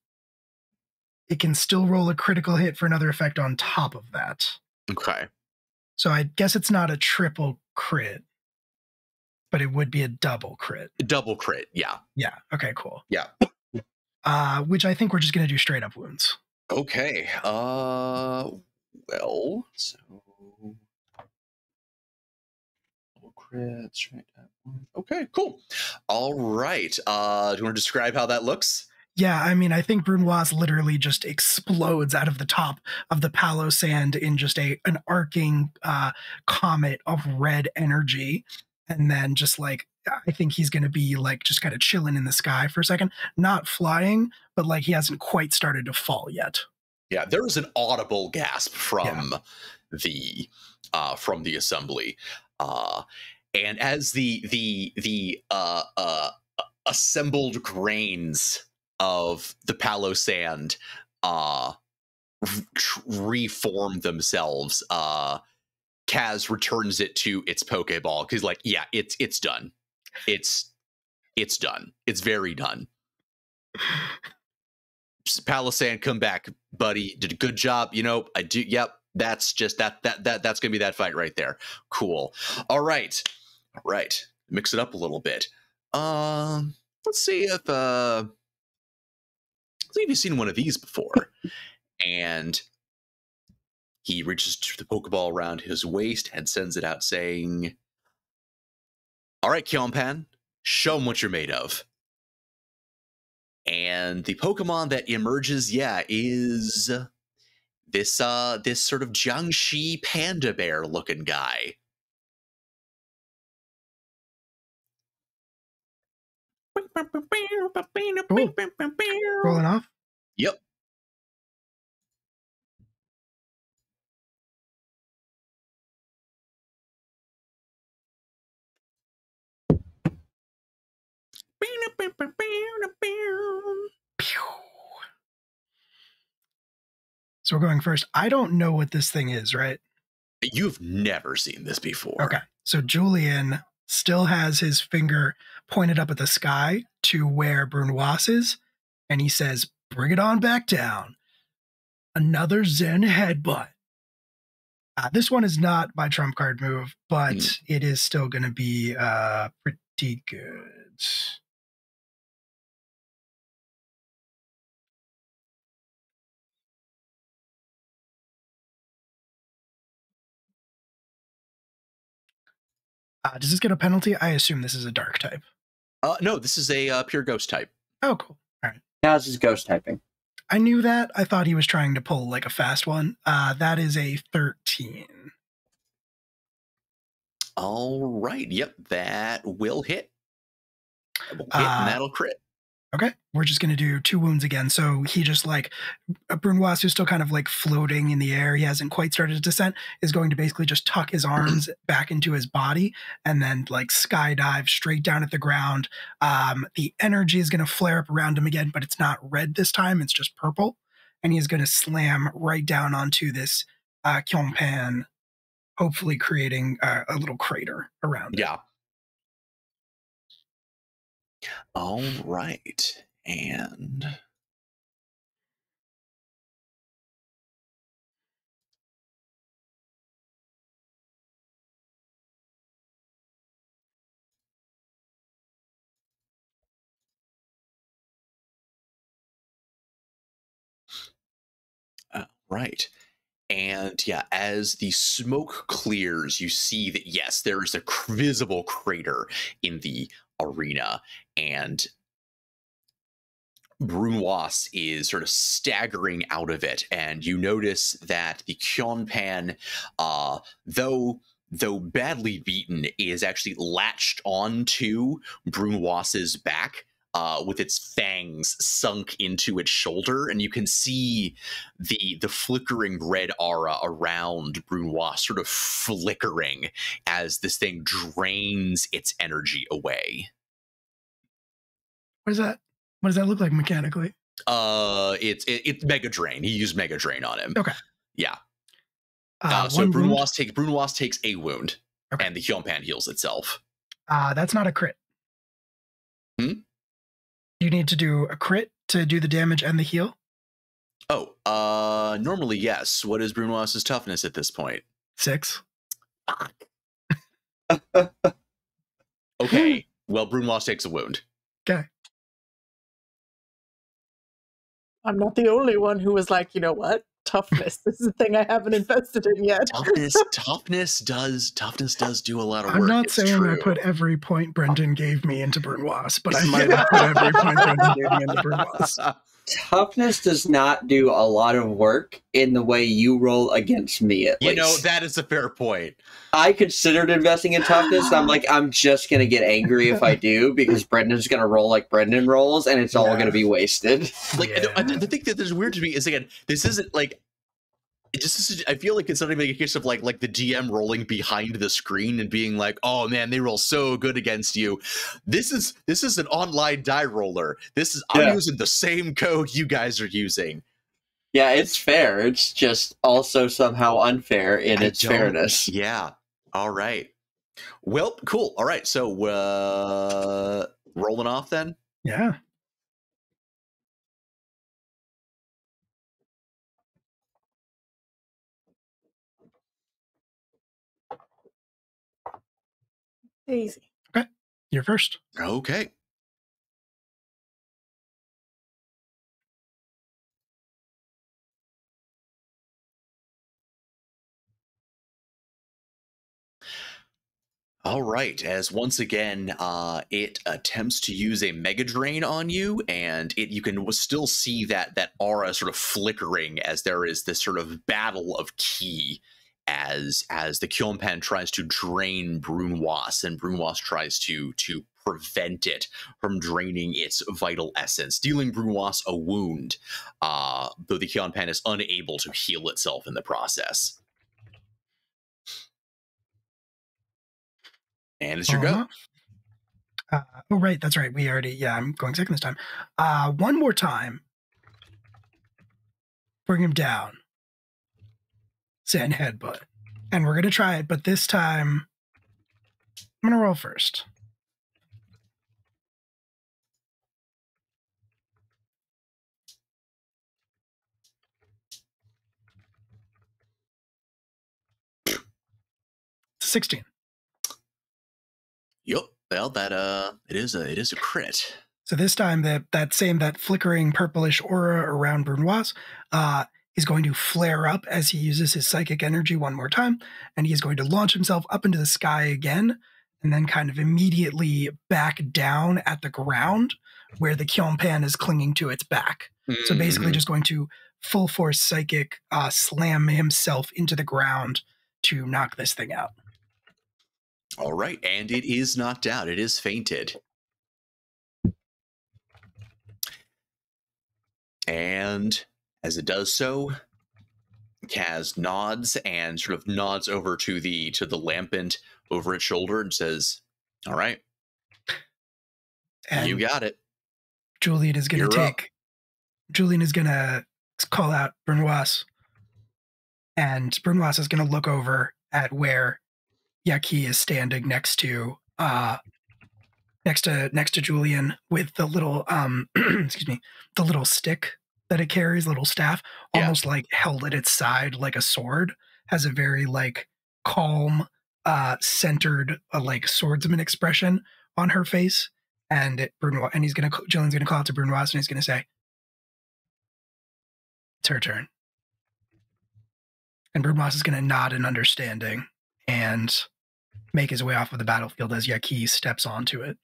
It can still roll a critical hit for another effect on top of that. Okay. So I guess it's not a triple crit, but it would be a double crit. Double crit, yeah. Yeah. Okay, cool. Yeah. Which I think we're just going to do straight up wounds. Okay. Well, so double crit, straight up. Okay, cool. All right. Do you want to describe how that looks? Yeah, I mean, I think Brunoise literally just explodes out of the top of the Palossand in just an arcing comet of red energy. And then just like, I think he's going to be like just kind of chilling in the sky for a second. Not flying, but like he hasn't quite started to fall yet. Yeah, there was an audible gasp from the assembly. And as the assembled grains of the Palossand reform themselves, Kaz returns it to its Pokeball because, like, yeah, it's done. It's done. It's very done. Palossand, come back, buddy. Did a good job. You know, I do. Yep, that's just that's gonna be that fight right there. Cool. All right. Mix it up a little bit. Let's see if you've seen one of these before. And he reaches to the Pokeball around his waist and sends it out, saying, "All right, Kyompan, show him what you're made of." And the Pokemon that emerges, is this sort of Jiangxi panda bear looking guy. Cool. Rolling off. Yep. So we're going first. I don't know what this thing is, right? You've never seen this before. Okay. So Julian still has his finger pointed up at the sky to where Brunoise is, and he says, "Bring it on back down. Another Zen headbutt." This one is not my trump card move, but it is still going to be pretty good. Does this get a penalty? I assume this is a dark type. No, this is a pure ghost type. Oh, cool. All right. Kaz is ghost typing. I knew that. I thought he was trying to pull like a fast one. That is a 13. All right. Yep, that will hit. That will hit and that'll crit. Okay, we're just going to do 2 wounds again. So he just like, Brunoise, who's still kind of like floating in the air, he hasn't quite started his descent, is going to basically just tuck his arms back into his body and then like skydive straight down at the ground. The energy is going to flare up around him again, but it's not red this time, it's just purple. And he's going to slam right down onto this Kyonpan, hopefully creating a little crater around it. Yeah. All right. And right. And yeah, as the smoke clears, you see that, yes, there is a visible crater in the arena, and Brunoise is sort of staggering out of it. And you notice that the Kyonpan, though badly beaten, is actually latched onto Brunoise's back. With its fangs sunk into its shoulder, and you can see the flickering red aura around Brunoise sort of flickering as this thing drains its energy away. What is that? What does that look like mechanically? It's Mega Drain. He used Mega Drain on him. Okay. Yeah. So Brunoise takes a wound, okay, and the Kyonpan heals itself. That's not a crit. You need to do a crit to do the damage and the heal? Oh, normally, yes. What is Brunoise's toughness at this point? 6. Okay. Well, Brunoise takes a wound. Okay. I'm not the only one who was like, you know what? Toughness. This is a thing I haven't invested in yet. Toughness does do a lot of work. I'm not it's saying true. I put every point Brendan gave me into Brunoise, but I might have put every point Brendan gave me into Brunoise. Toughness does not do a lot of work in the way you roll against me, at least. You know, that is a fair point. I considered investing in toughness. I'm like, I'm just going to get angry if I do, because Brendan's going to roll like Brendan rolls, and it's all going to be wasted. Like, the thing that is weird to me is, again, this isn't like, I feel like it's not even a case of like the DM rolling behind the screen and being like, oh man, they roll so good against you. This is an online die roller. I'm using the same code you guys are using. Yeah, it's fair. It's just also somehow unfair in its fairness. Yeah. All right. Well, cool. All right. So rolling off then? Yeah. Easy. Okay. You're first. Okay. All right, as once again, it attempts to use a Mega Drain on you, and you can still see that aura sort of flickering as there is this sort of battle of ki as the Kyonpan tries to drain Brunoise, and Brunoise tries to prevent it from draining its vital essence, dealing Brunoise a wound, though the Kyonpan is unable to heal itself in the process. And it's your go. Oh, right. That's right. We already, I'm going second this time. One more time. Bring him down. Send headbutt. And we're going to try it, but this time, I'm going to roll first. It's 16. Yep. Well, it is a crit. So this time, that flickering purplish aura around Brunoise is going to flare up as he uses his psychic energy one more time, and he is going to launch himself up into the sky again, and then kind of immediately back down at the ground where the Kyonpan is clinging to its back. Mm-hmm. So basically just going to full force psychic slam himself into the ground to knock this thing out. All right, and it is knocked out. It is fainted. And as it does so, Kaz nods and sort of nods over to the lampant over its shoulder and says, "All right, And you got it." Julian is going to call out Brunoise, and Brunoise is going to look over at where Yaki is standing next to Julian with the little excuse me, the little stick that it carries, little staff, almost like held at its side like a sword, has a very like calm, centered, like swordsman expression on her face. And Julian's gonna call out to Brunoise, and he's gonna say, "It's her turn." And Brunoise is gonna nod in understanding and make his way off of the battlefield as Yaki steps onto it.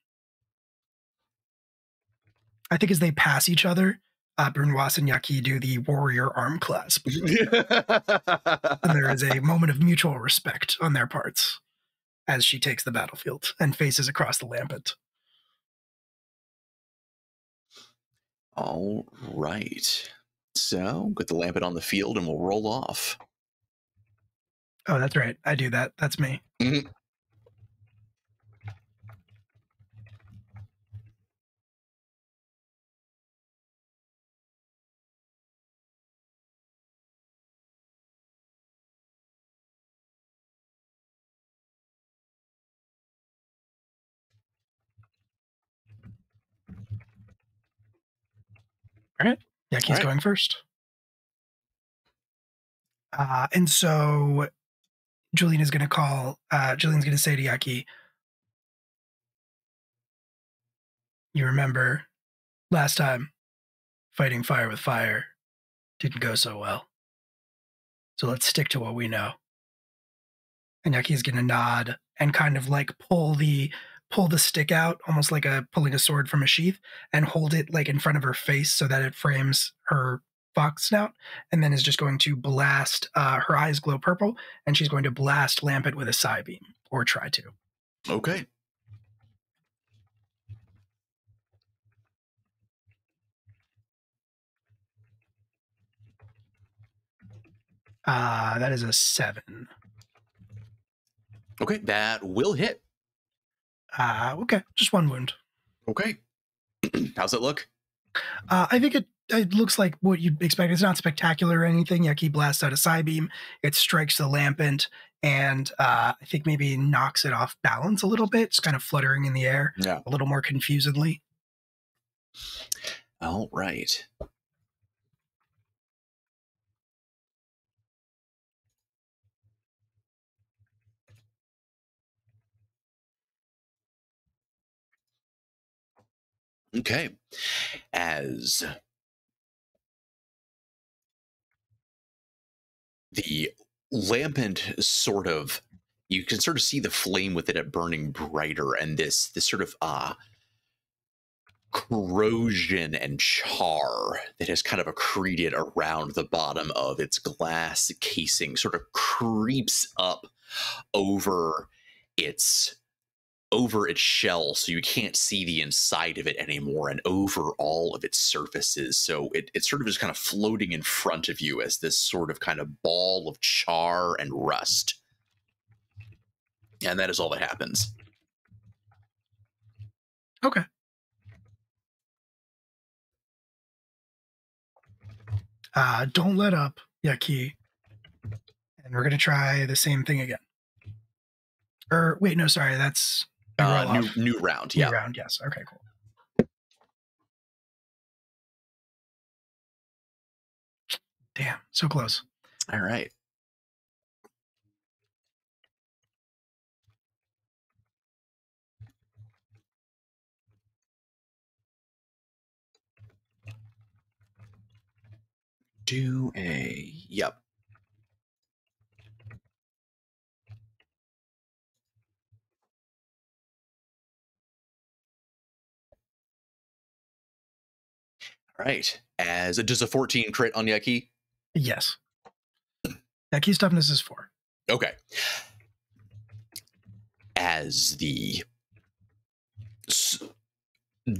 I think as they pass each other, Brunoise and Yaki do the warrior arm clasp. And there is a moment of mutual respect on their parts as she takes the battlefield and faces across the lampant. All right. So, get the lampant on the field and we'll roll off. Oh, that's right. I do that. That's me. Mm-hmm. All right. Yaki's going first. And so Julian's going to say to Yaki, "You remember last time fighting fire with fire didn't go so well. So let's stick to what we know." And Yaki's going to nod and kind of like pull the stick out, almost like pulling a sword from a sheath, and hold it like in front of her face so that it frames her fox snout, and then is just going to blast, her eyes glow purple, and she's going to blast Lampet with a psi beam, or try to. Okay. That is a 7. Okay, that will hit. Okay, just 1 wound. Okay. How's it look? I think it looks like what you'd expect. It's not spectacular or anything. Yaki blasts out a psi beam. It strikes the lampant, and I think maybe knocks it off balance a little bit. It's kind of fluttering in the air, a little more confusedly. All right. Okay. As the lampant you can sort of see the flame within it burning brighter, and this sort of corrosion and char that has kind of accreted around the bottom of its glass casing sort of creeps up over its shell, so you can't see the inside of it anymore, and over all of its surfaces. So it's sort of just kind of floating in front of you as this sort of kind of ball of char and rust. And that is all that happens. Okay. Don't let up, Yaki. And we're going to try the same thing again. Or, wait, no, sorry, that's... New round, yeah. New round, yes. Okay, cool. Damn, so close. All right. Yep. All right. Does a 14 crit on Yaki? Yes. Yaki's toughness is 4. Okay. As the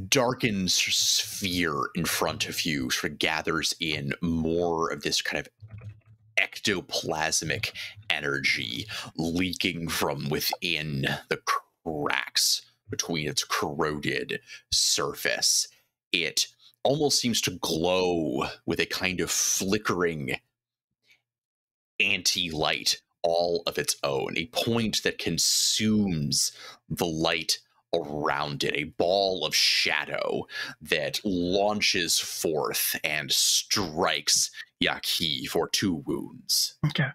darkened sphere in front of you sort of gathers in more of this kind of ectoplasmic energy leaking from within the cracks between its corroded surface. It almost seems to glow with a kind of flickering anti-light all of its own, a point that consumes the light around it, a ball of shadow that launches forth and strikes Yaki for 2 wounds. Okay.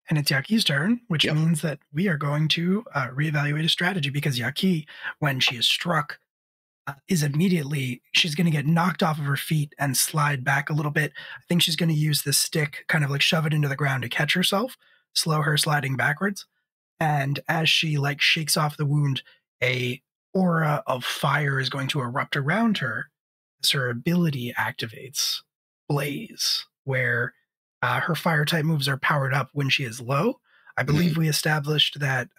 And it's Yaki's turn, which means that we are going to reevaluate a strategy, because Yaki, when she is struck, is immediately, she's going to get knocked off of her feet and slide back a little bit. I think she's going to use the stick, kind of like shove it into the ground to catch herself, slow her sliding backwards. And as she like shakes off the wound, a aura of fire is going to erupt around her as her ability activates Blaze, where her fire type moves are powered up when she is low. I believe we established that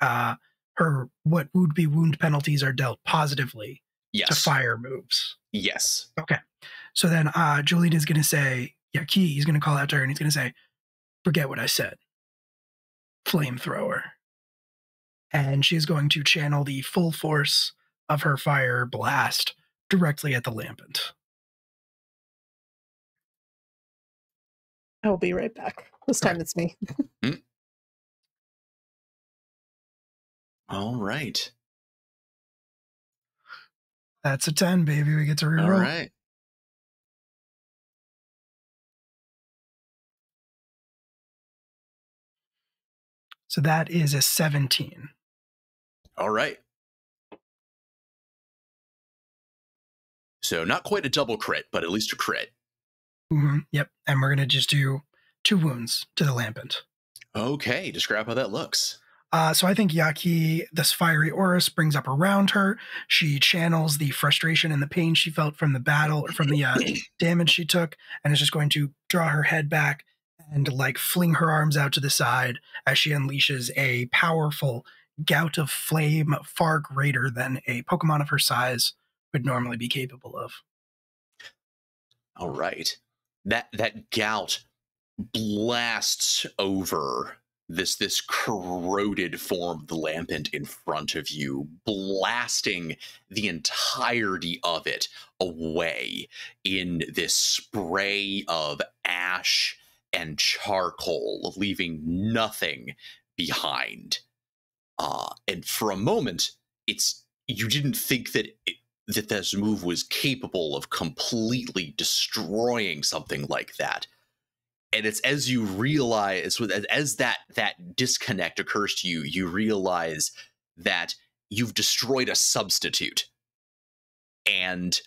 her what would be wound penalties are dealt positively to fire moves. Yes. Okay. So then Julian is going to say, Yaki, he's going to call out to her and he's going to say, forget what I said. Flamethrower. And she's going to channel the full force of her fire blast directly at the lampant. I will be right back. This time it's me. All right. That's a 10, baby. We get to reroll. All right. So that is a 17. All right. So not quite a double crit, but at least a crit. Yep. And we're going to just do 2 wounds to the lampant. Okay. Describe how that looks. So I think Yaki, this fiery aura springs up around her. She channels the frustration and the pain she felt from the battle, or from the damage she took, and is just going to draw her head back and like fling her arms out to the side as she unleashes a powerful gout of flame far greater than a Pokemon of her size would normally be capable of. All right. That gout blasts over this corroded form of the lampant in front of you, blasting the entirety of it away in this spray of ash and charcoal, leaving nothing behind. And for a moment, you didn't think that that this move was capable of completely destroying something like that. And it's as you realize, as that disconnect occurs to you, you realize that you've destroyed a substitute. And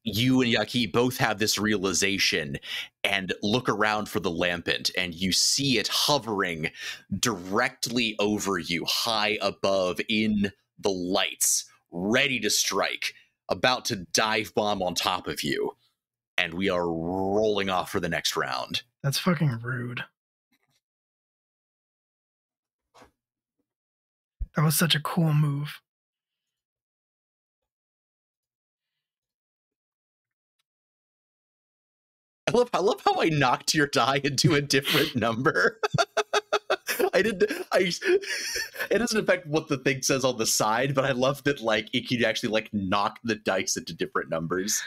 you and Yaki both have this realization and look around for the lampant, and you see it hovering directly over you, high above in the lights, ready to strike, about to dive bomb on top of you. And we are rolling off for the next round. That's fucking rude. That was such a cool move. I love how I knocked your die into a different number. It doesn't affect what the thing says on the side, but I love that like it could actually like knock the dice into different numbers.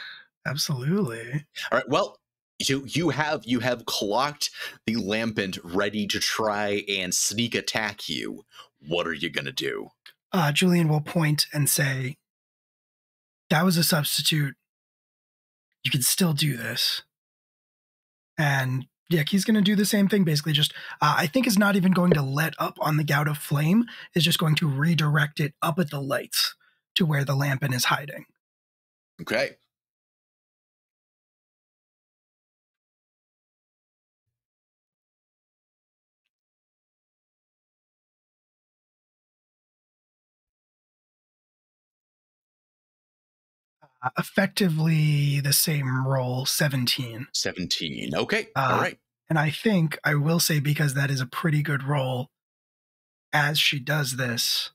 Absolutely. All right. Well, you have clocked the lampant ready to try and sneak attack you. What are you gonna do? Julian will point and say, that was a substitute. You can still do this. And yeah, he's going to do the same thing, basically just, I think is not even going to let up on the gout of flame, is just going to redirect it up at the lights to where the lampant is hiding. Okay. Effectively the same roll, 17. 17. Okay. All right. And I think I will say, because that is a pretty good roll, as she does this,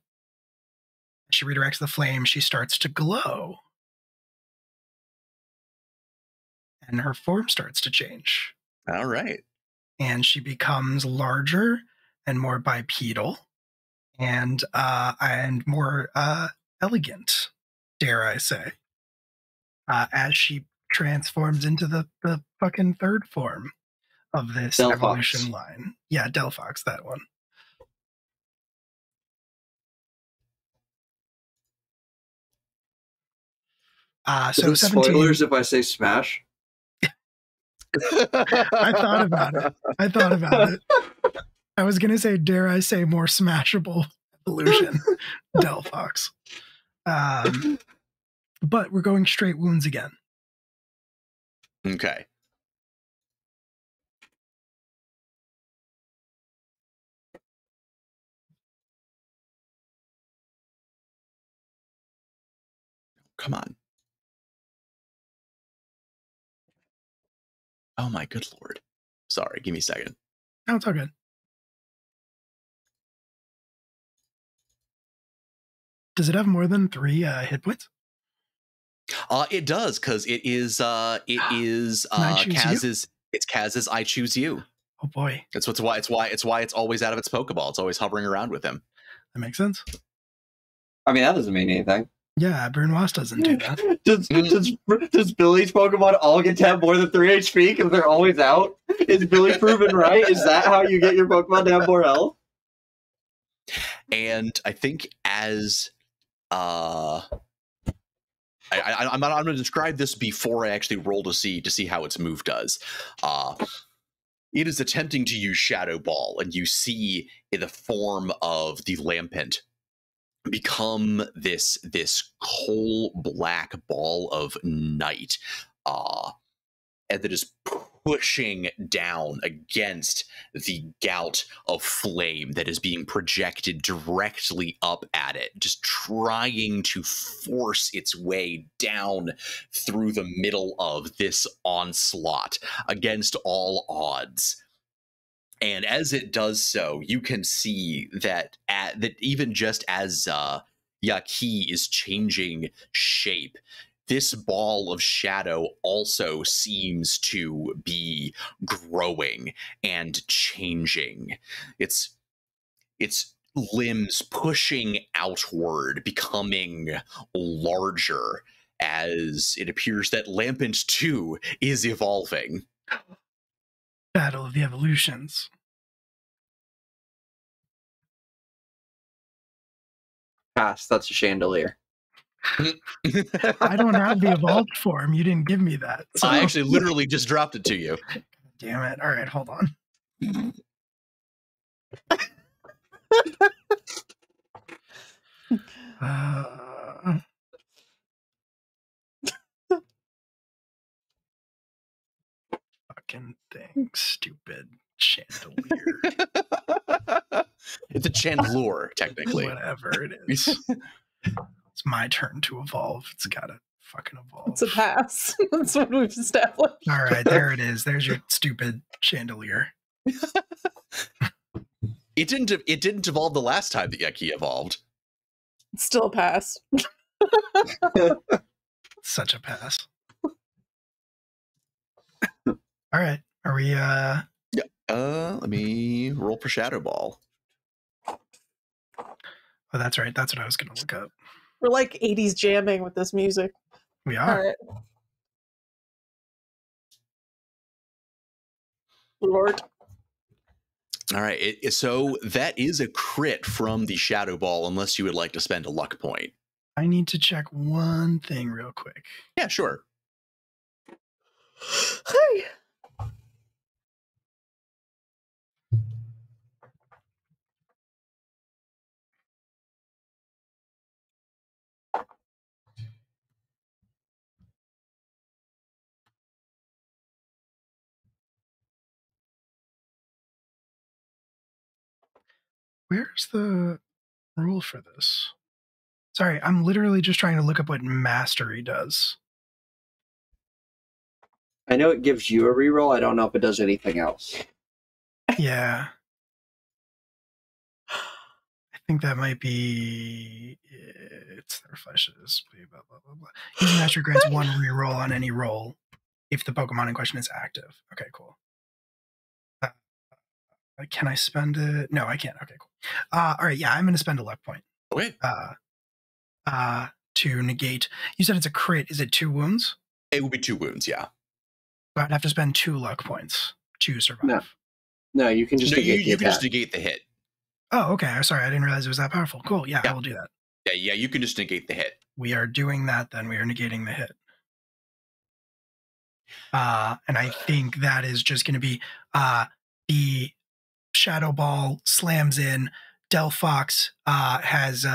she redirects the flame, she starts to glow. And her form starts to change. All right. And she becomes larger and more bipedal and more elegant, dare I say, as she transforms into the fucking third form of this Delphox. evolution line. Yeah, Delphox, that one. So 17. Spoilers if I say smash. I thought about it. I was going to say, dare I say, more smashable evolution, Delphox. But we're going straight wounds again. Okay. Come on. Oh my good lord. Sorry, give me a second. No, it's all good. Does it have more than 3 hit points? It does, because it is Kaz's I Choose You. Oh boy. That's why it's always out of its Pokeball. It's always hovering around with him. That makes sense. I mean, that doesn't mean anything. Yeah, Brunoise doesn't do that. Does Billy's Pokemon all get to have more than 3 HP because they're always out? Is Billy proven right? Is that how you get your Pokemon to have more health? And I think as I'm going to describe this before I actually roll to see how its move does. It is attempting to use Shadow Ball, and you see in the form of the Lampent become this coal black ball of night, and that is pushing down against the gout of flame that is being projected directly up at it, just trying to force its way down through the middle of this onslaught against all odds. And as it does so, you can see that that even just as Yaki is changing shape, this ball of shadow also seems to be growing and changing. Its limbs pushing outward, becoming larger, as it appears that Lampent too is evolving. Battle of the Evolutions. Pass, that's a chandelier. I don't have the evolved form. You didn't give me that. So. I actually literally just dropped it to you. Damn it. All right, hold on. Fucking thing. Stupid chandelier. It's a chandelier, technically. Whatever it is. It's my turn to evolve. It's gotta fucking evolve. It's a pass. That's what we've established. All right, there it is. There's your stupid chandelier. It didn't evolve the last time that Yaki evolved. It's still a pass. Such a pass. All right, are we? Yeah. Let me roll for Shadow Ball. Oh, that's right. That's what I was gonna look up. We're like 80s jamming with this music. We are. All right. Lord. All right. So that is a crit from the Shadow Ball, unless you would like to spend a luck point. I need to check one thing real quick. Yeah, sure. Hey. Where's the rule for this? Sorry, I'm literally just trying to look up what mastery does. I know it gives you a reroll. I don't know if it does anything else. Yeah. think that might be it's the refreshes. Blah, blah, blah, blah. Using master grants one reroll on any roll if the Pokemon in question is active. Okay, cool. Can I spend it? No, I can't. Okay, cool. All right, yeah, I'm going to spend a luck point. Okay. To negate. You said it's a crit. Is it 2 wounds? It would be 2 wounds, yeah. So I'd have to spend 2 luck points to survive. No, you can just negate you can just negate the hit. Oh, okay. Sorry, I didn't realize it was that powerful. Cool. Yeah, I will do that. Yeah, you can just negate the hit. We are doing that then. We are negating the hit. And I think that is just going to be the Shadow Ball slams in. Delphox has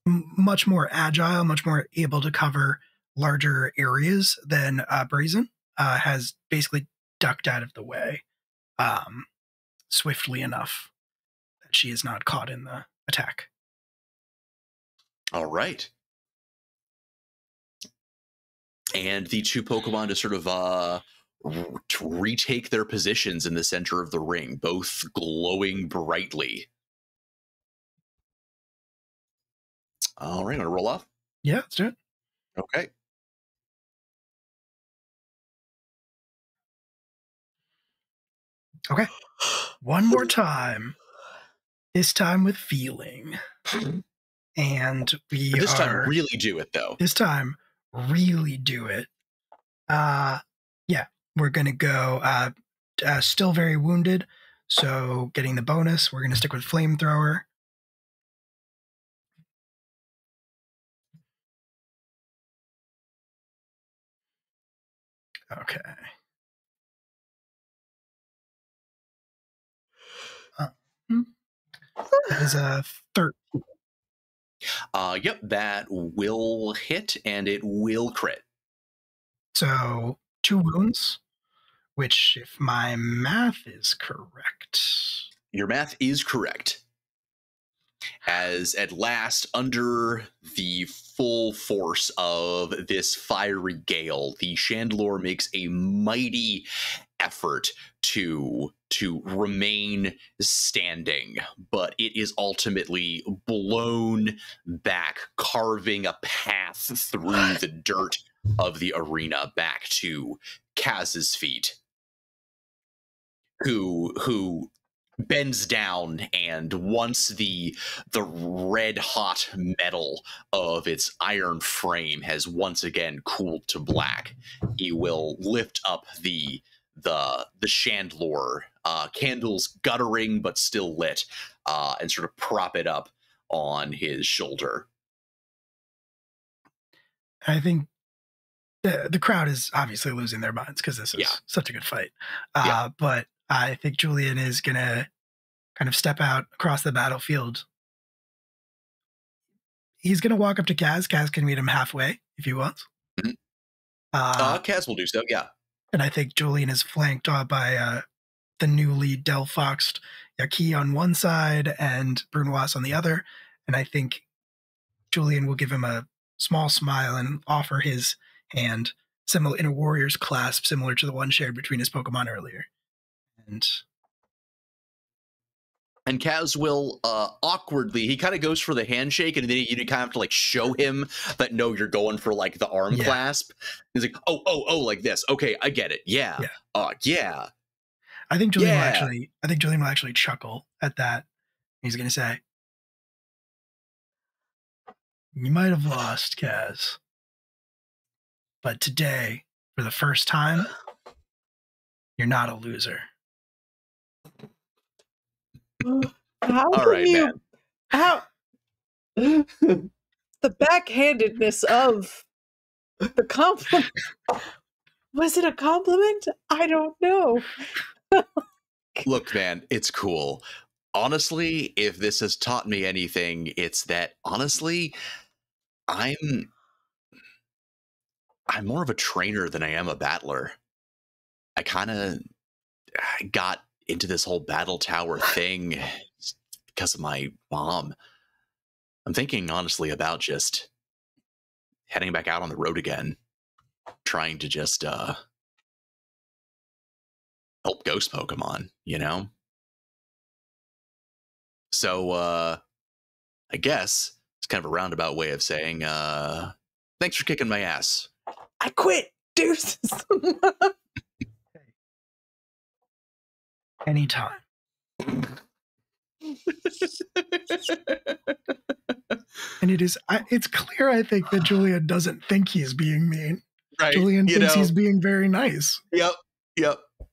much more agile, much more able to cover larger areas than Brazen. Has basically ducked out of the way swiftly enough that she is not caught in the attack. All right. And the 2 Pokemon to sort of retake their positions in the center of the ring, both glowing brightly. All right, I'm going to roll off. Yeah, let's do it. Okay. Okay. One more time. This time with feeling. And this time really do it, though. This time really do it. Yeah, we're going to go still very wounded. So getting the bonus, we're going to stick with Flamethrower. Okay. That is a 13. Yep, that will hit, and it will crit. So 2 wounds, which, if my math is correct... Your math is correct. As at last, under the full force of this fiery gale, the Chandelure makes a mighty effort to remain standing, but it is ultimately blown back, carving a path through the dirt of the arena back to Kaz's feet, who bends down, and once the red hot metal of its iron frame has once again cooled to black, he will lift up the Chandelure, candles guttering but still lit, and sort of prop it up on his shoulder. I think the crowd is obviously losing their minds because this is such a good fight. But I think Julian is going to kind of step out across the battlefield. He's going to walk up to Kaz. Kaz can meet him halfway if he wants. Mm-hmm. Kaz will do so, yeah. And I think Julian is flanked by the newly Delphoxed Yaki on one side and Brunoise on the other. And I think Julian will give him a small smile and offer his hand, similar in a warrior's clasp, similar to the one shared between his Pokemon earlier. And Kaz will awkwardly, he kind of goes for the handshake, and then you kind of have to like show him that no, you're going for like the arm clasp. He's like, oh, like this. Okay, I get it. Yeah. Yeah. I think Julian will actually chuckle at that. He's going to say, "You might have lost, Kaz, but today, for the first time, you're not a loser." How all right, you, man. How the backhandedness of the compliment? Was it a compliment? I don't know. Look, man, it's cool. Honestly, if this has taught me anything, it's that honestly, I'm more of a trainer than I am a battler. I kind of got into this whole battle tower thing because of my mom. I'm thinking honestly about just heading back out on the road again, trying to just help ghost Pokemon, you know? So I guess it's kind of a roundabout way of saying, thanks for kicking my ass. I quit. Deuces. Anytime. And it's clear, I think, that Julian doesn't think he's being mean. Right. Julian thinks he's being very nice. Yep.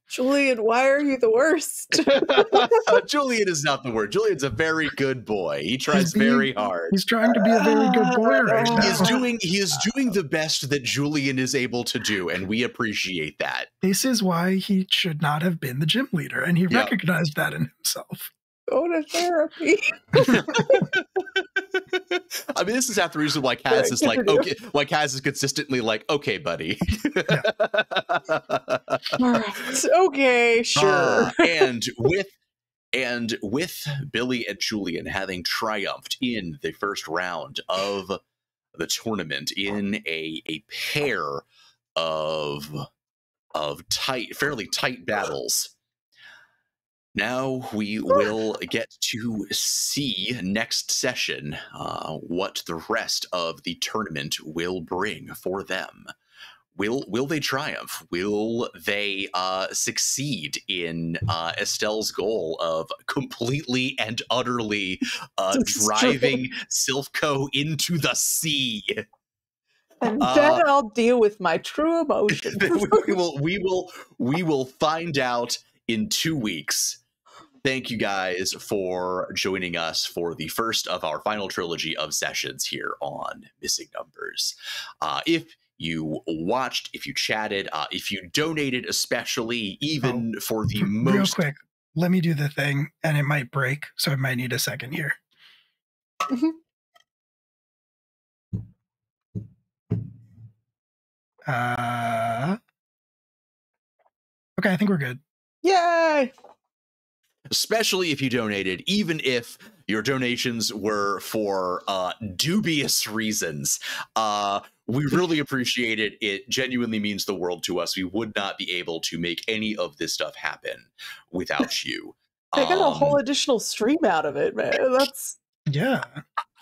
Julian, why are you the worst? Julian is not the word. Julian's a very good boy. He tries very hard. He's trying to be a very good boy right now. He is doing the best that Julian is able to do, and we appreciate that. This is why he should not have been the gym leader, and he recognized that in himself. Go to therapy. I mean, this is half the reason why Kaz is like, okay, why Kaz is consistently like, okay, buddy. All right. Okay, sure. And with Billy and Julian having triumphed in the first round of the tournament in a pair of fairly tight battles. Now we will get to see next session what the rest of the tournament will bring for them. Will they triumph? Will they succeed in Estelle's goal of completely and utterly driving Silphco into the sea? And then I'll deal with my true emotions. we will find out in 2 weeks. Thank you guys for joining us for the first of our final trilogy of sessions here on Missing Numbers. If you watched, if you chatted, if you donated, especially even for the most... Real quick, let me do the thing, and it might break, so I might need a second here. Okay, I think we're good. Yay! Especially if you donated, even if your donations were for dubious reasons. We really appreciate it. It genuinely means the world to us. We would not be able to make any of this stuff happen without you. I got a whole additional stream out of it, man. That's... Yeah.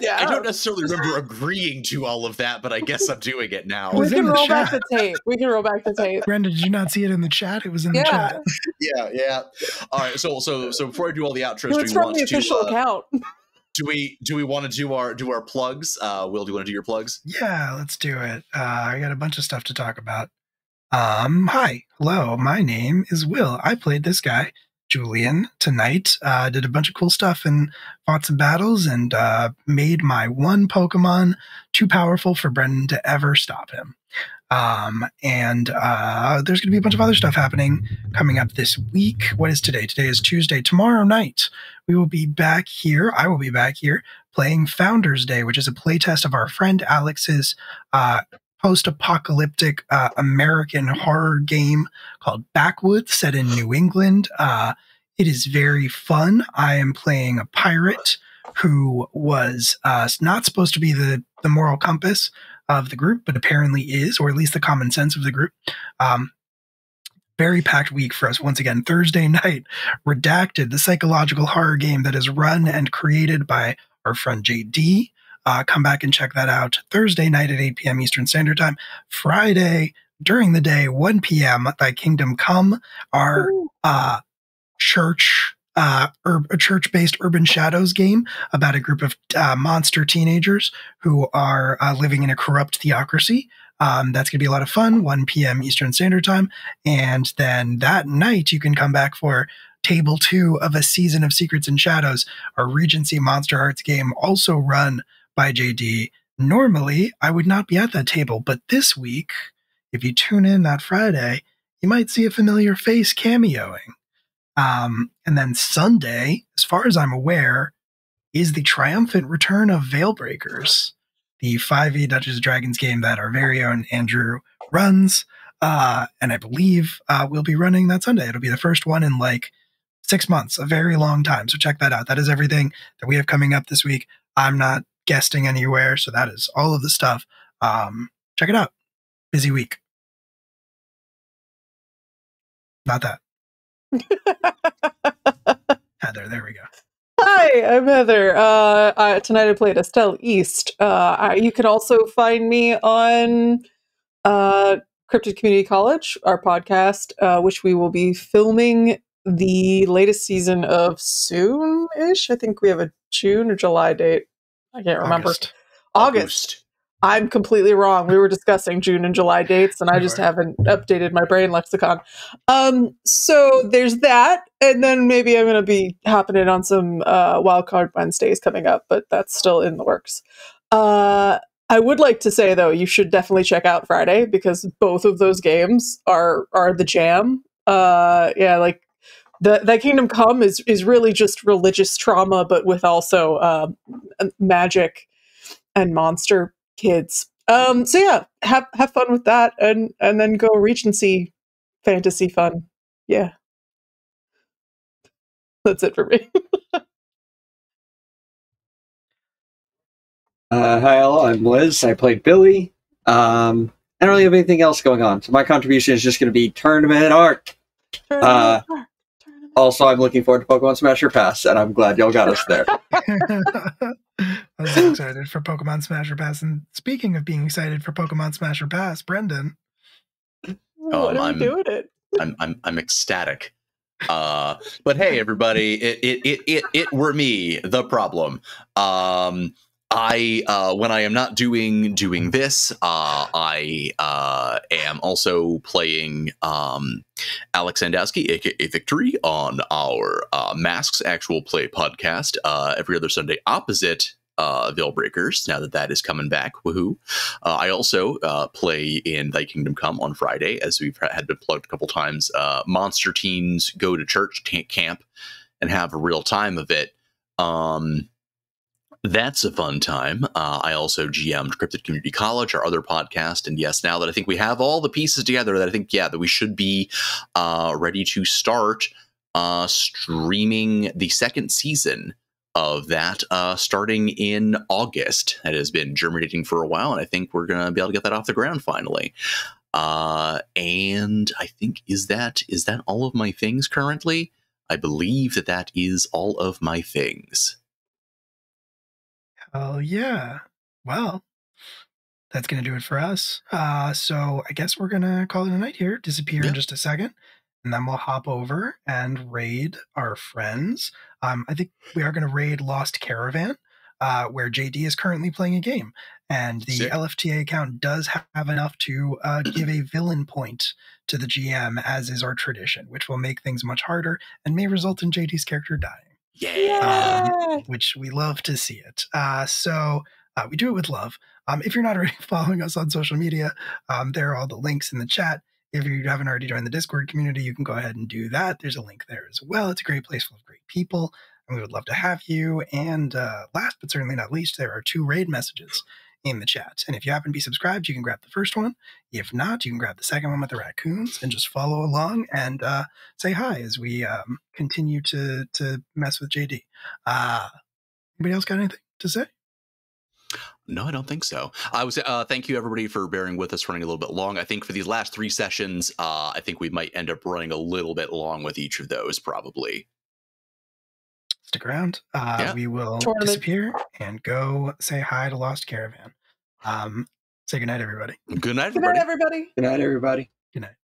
I don't necessarily remember agreeing to all of that, but I guess I'm doing it now. We can roll back the tape. We can roll back the tape. Brenda, did you not see it in the chat? It was in the chat. Yeah. All right. So before I do all the outros, It's from the official account. Do we want to do our plugs? Will, do you want to do your plugs? Yeah, let's do it. I got a bunch of stuff to talk about. Hi, hello. My name is Will. I played this guy, Julian, tonight. Did a bunch of cool stuff and fought some battles and made my one Pokemon too powerful for Brendan to ever stop him. And there's going to be a bunch of other stuff happening coming up this week. What is today? Today is Tuesday. Tomorrow night, we will be back here. I will be back here playing Founders Day, which is a playtest of our friend Alex's post-apocalyptic American horror game called Backwoods, set in New England. It is very fun. I am playing a pirate who was not supposed to be the moral compass of the group, but apparently is, or at least the common sense of the group. Very packed week for us. Once again, Thursday night, Redacted, the psychological horror game that is run and created by our friend JD. Come back and check that out Thursday night at 8 p.m. Eastern Standard Time. Friday, during the day, 1 p.m., Thy Kingdom Come, our church-based Urban Shadows game about a group of monster teenagers who are living in a corrupt theocracy. That's going to be a lot of fun, 1 p.m. Eastern Standard Time. And then that night, you can come back for Table 2 of A Season of Secrets and Shadows, our Regency Monster Hearts game, also run by JD. Normally, I would not be at that table, but this week, if you tune in that Friday, you might see a familiar face cameoing. And then Sunday, as far as I'm aware, is the triumphant return of Veilbreakers, the 5e Dungeons & Dragons game that our very own Andrew runs. And I believe we'll be running that Sunday. It'll be the first one in like 6 months, a very long time. So check that out. That is everything that we have coming up this week. I'm not guesting anywhere, so that is all of the stuff. Check it out. Busy week. Not that. Heather, there we go. Hi, I'm Heather. Tonight I played Estelle East. You can also find me on Cryptid Community College, our podcast, which we will be filming the latest season of soon-ish. I think we have a June or July date. I can't remember. August. I'm completely wrong. We were discussing June and July dates, and I just haven't updated my brain lexicon. So there's that, and then maybe I'm going to be hopping in on some Wildcard Wednesdays coming up, but that's still in the works. I would like to say, though, you should definitely check out Friday, because both of those games are the jam. Like that Kingdom Come is really just religious trauma, but with also magic and monster kids. So yeah, have fun with that, and then go Regency fantasy fun. Yeah, that's it for me. Hi, hello, I'm Liz. I played Billy. I don't really have anything else going on, so my contribution is just going to be Tournament Art. Also, I'm looking forward to Pokemon Smasher Pass, and I'm glad y'all got us there. I'm so excited for Pokemon Smasher Pass. And speaking of being excited for Pokemon Smasher Pass, Brendan. What are we doing it? I'm ecstatic. But hey, everybody, it were me, the problem. When I am not doing this, I am also playing Alex Sandowski, aka Victory, on our Masks Actual Play podcast every other Sunday, opposite Veilbreakers, now that is coming back. Woohoo. I also play in Thy Kingdom Come on Friday, as we've had been plugged a couple times. Monster teens go to church camp and have a real time of it. That's a fun time. I also GM'd Cryptid Community College, our other podcast. And yes, now that I think we have all the pieces together, that I think, that we should be ready to start streaming the second season of that starting in August. That has been germinating for a while, and I think we're going to be able to get that off the ground finally. And I think, is that all of my things currently? I believe that is all of my things. Oh, yeah. Well, that's going to do it for us. So I guess we're going to call it a night here, disappear in just a second, and then we'll hop over and raid our friends. I think we are going to raid Lost Caravan, where JD is currently playing a game. And the LFTA account does have enough to give a villain point to the GM, as is our tradition, which will make things much harder and may result in JD's character dying. Which we love to see it. So we do it with love. If you're not already following us on social media, there are all the links in the chat. If you haven't already joined the Discord community, you can go ahead and do that. There's a link there as well. It's a great place full of great people, and we would love to have you. And last but certainly not least, there are 2 raid messages in the chat. And if you happen to be subscribed, you can grab the first one. If not, you can grab the second one with the raccoons and just follow along and say hi as we continue to mess with JD. Anybody else got anything to say? No, I don't think so. I was thank you everybody for bearing with us running a little bit long. I think for these last 3 sessions, I think we might end up running a little bit long with each of those, probably. Stick around. We will disappear and go say hi to Lost Caravan. Say goodnight, everybody. Good night, everybody. Good night, everybody. Good night, everybody. Good night.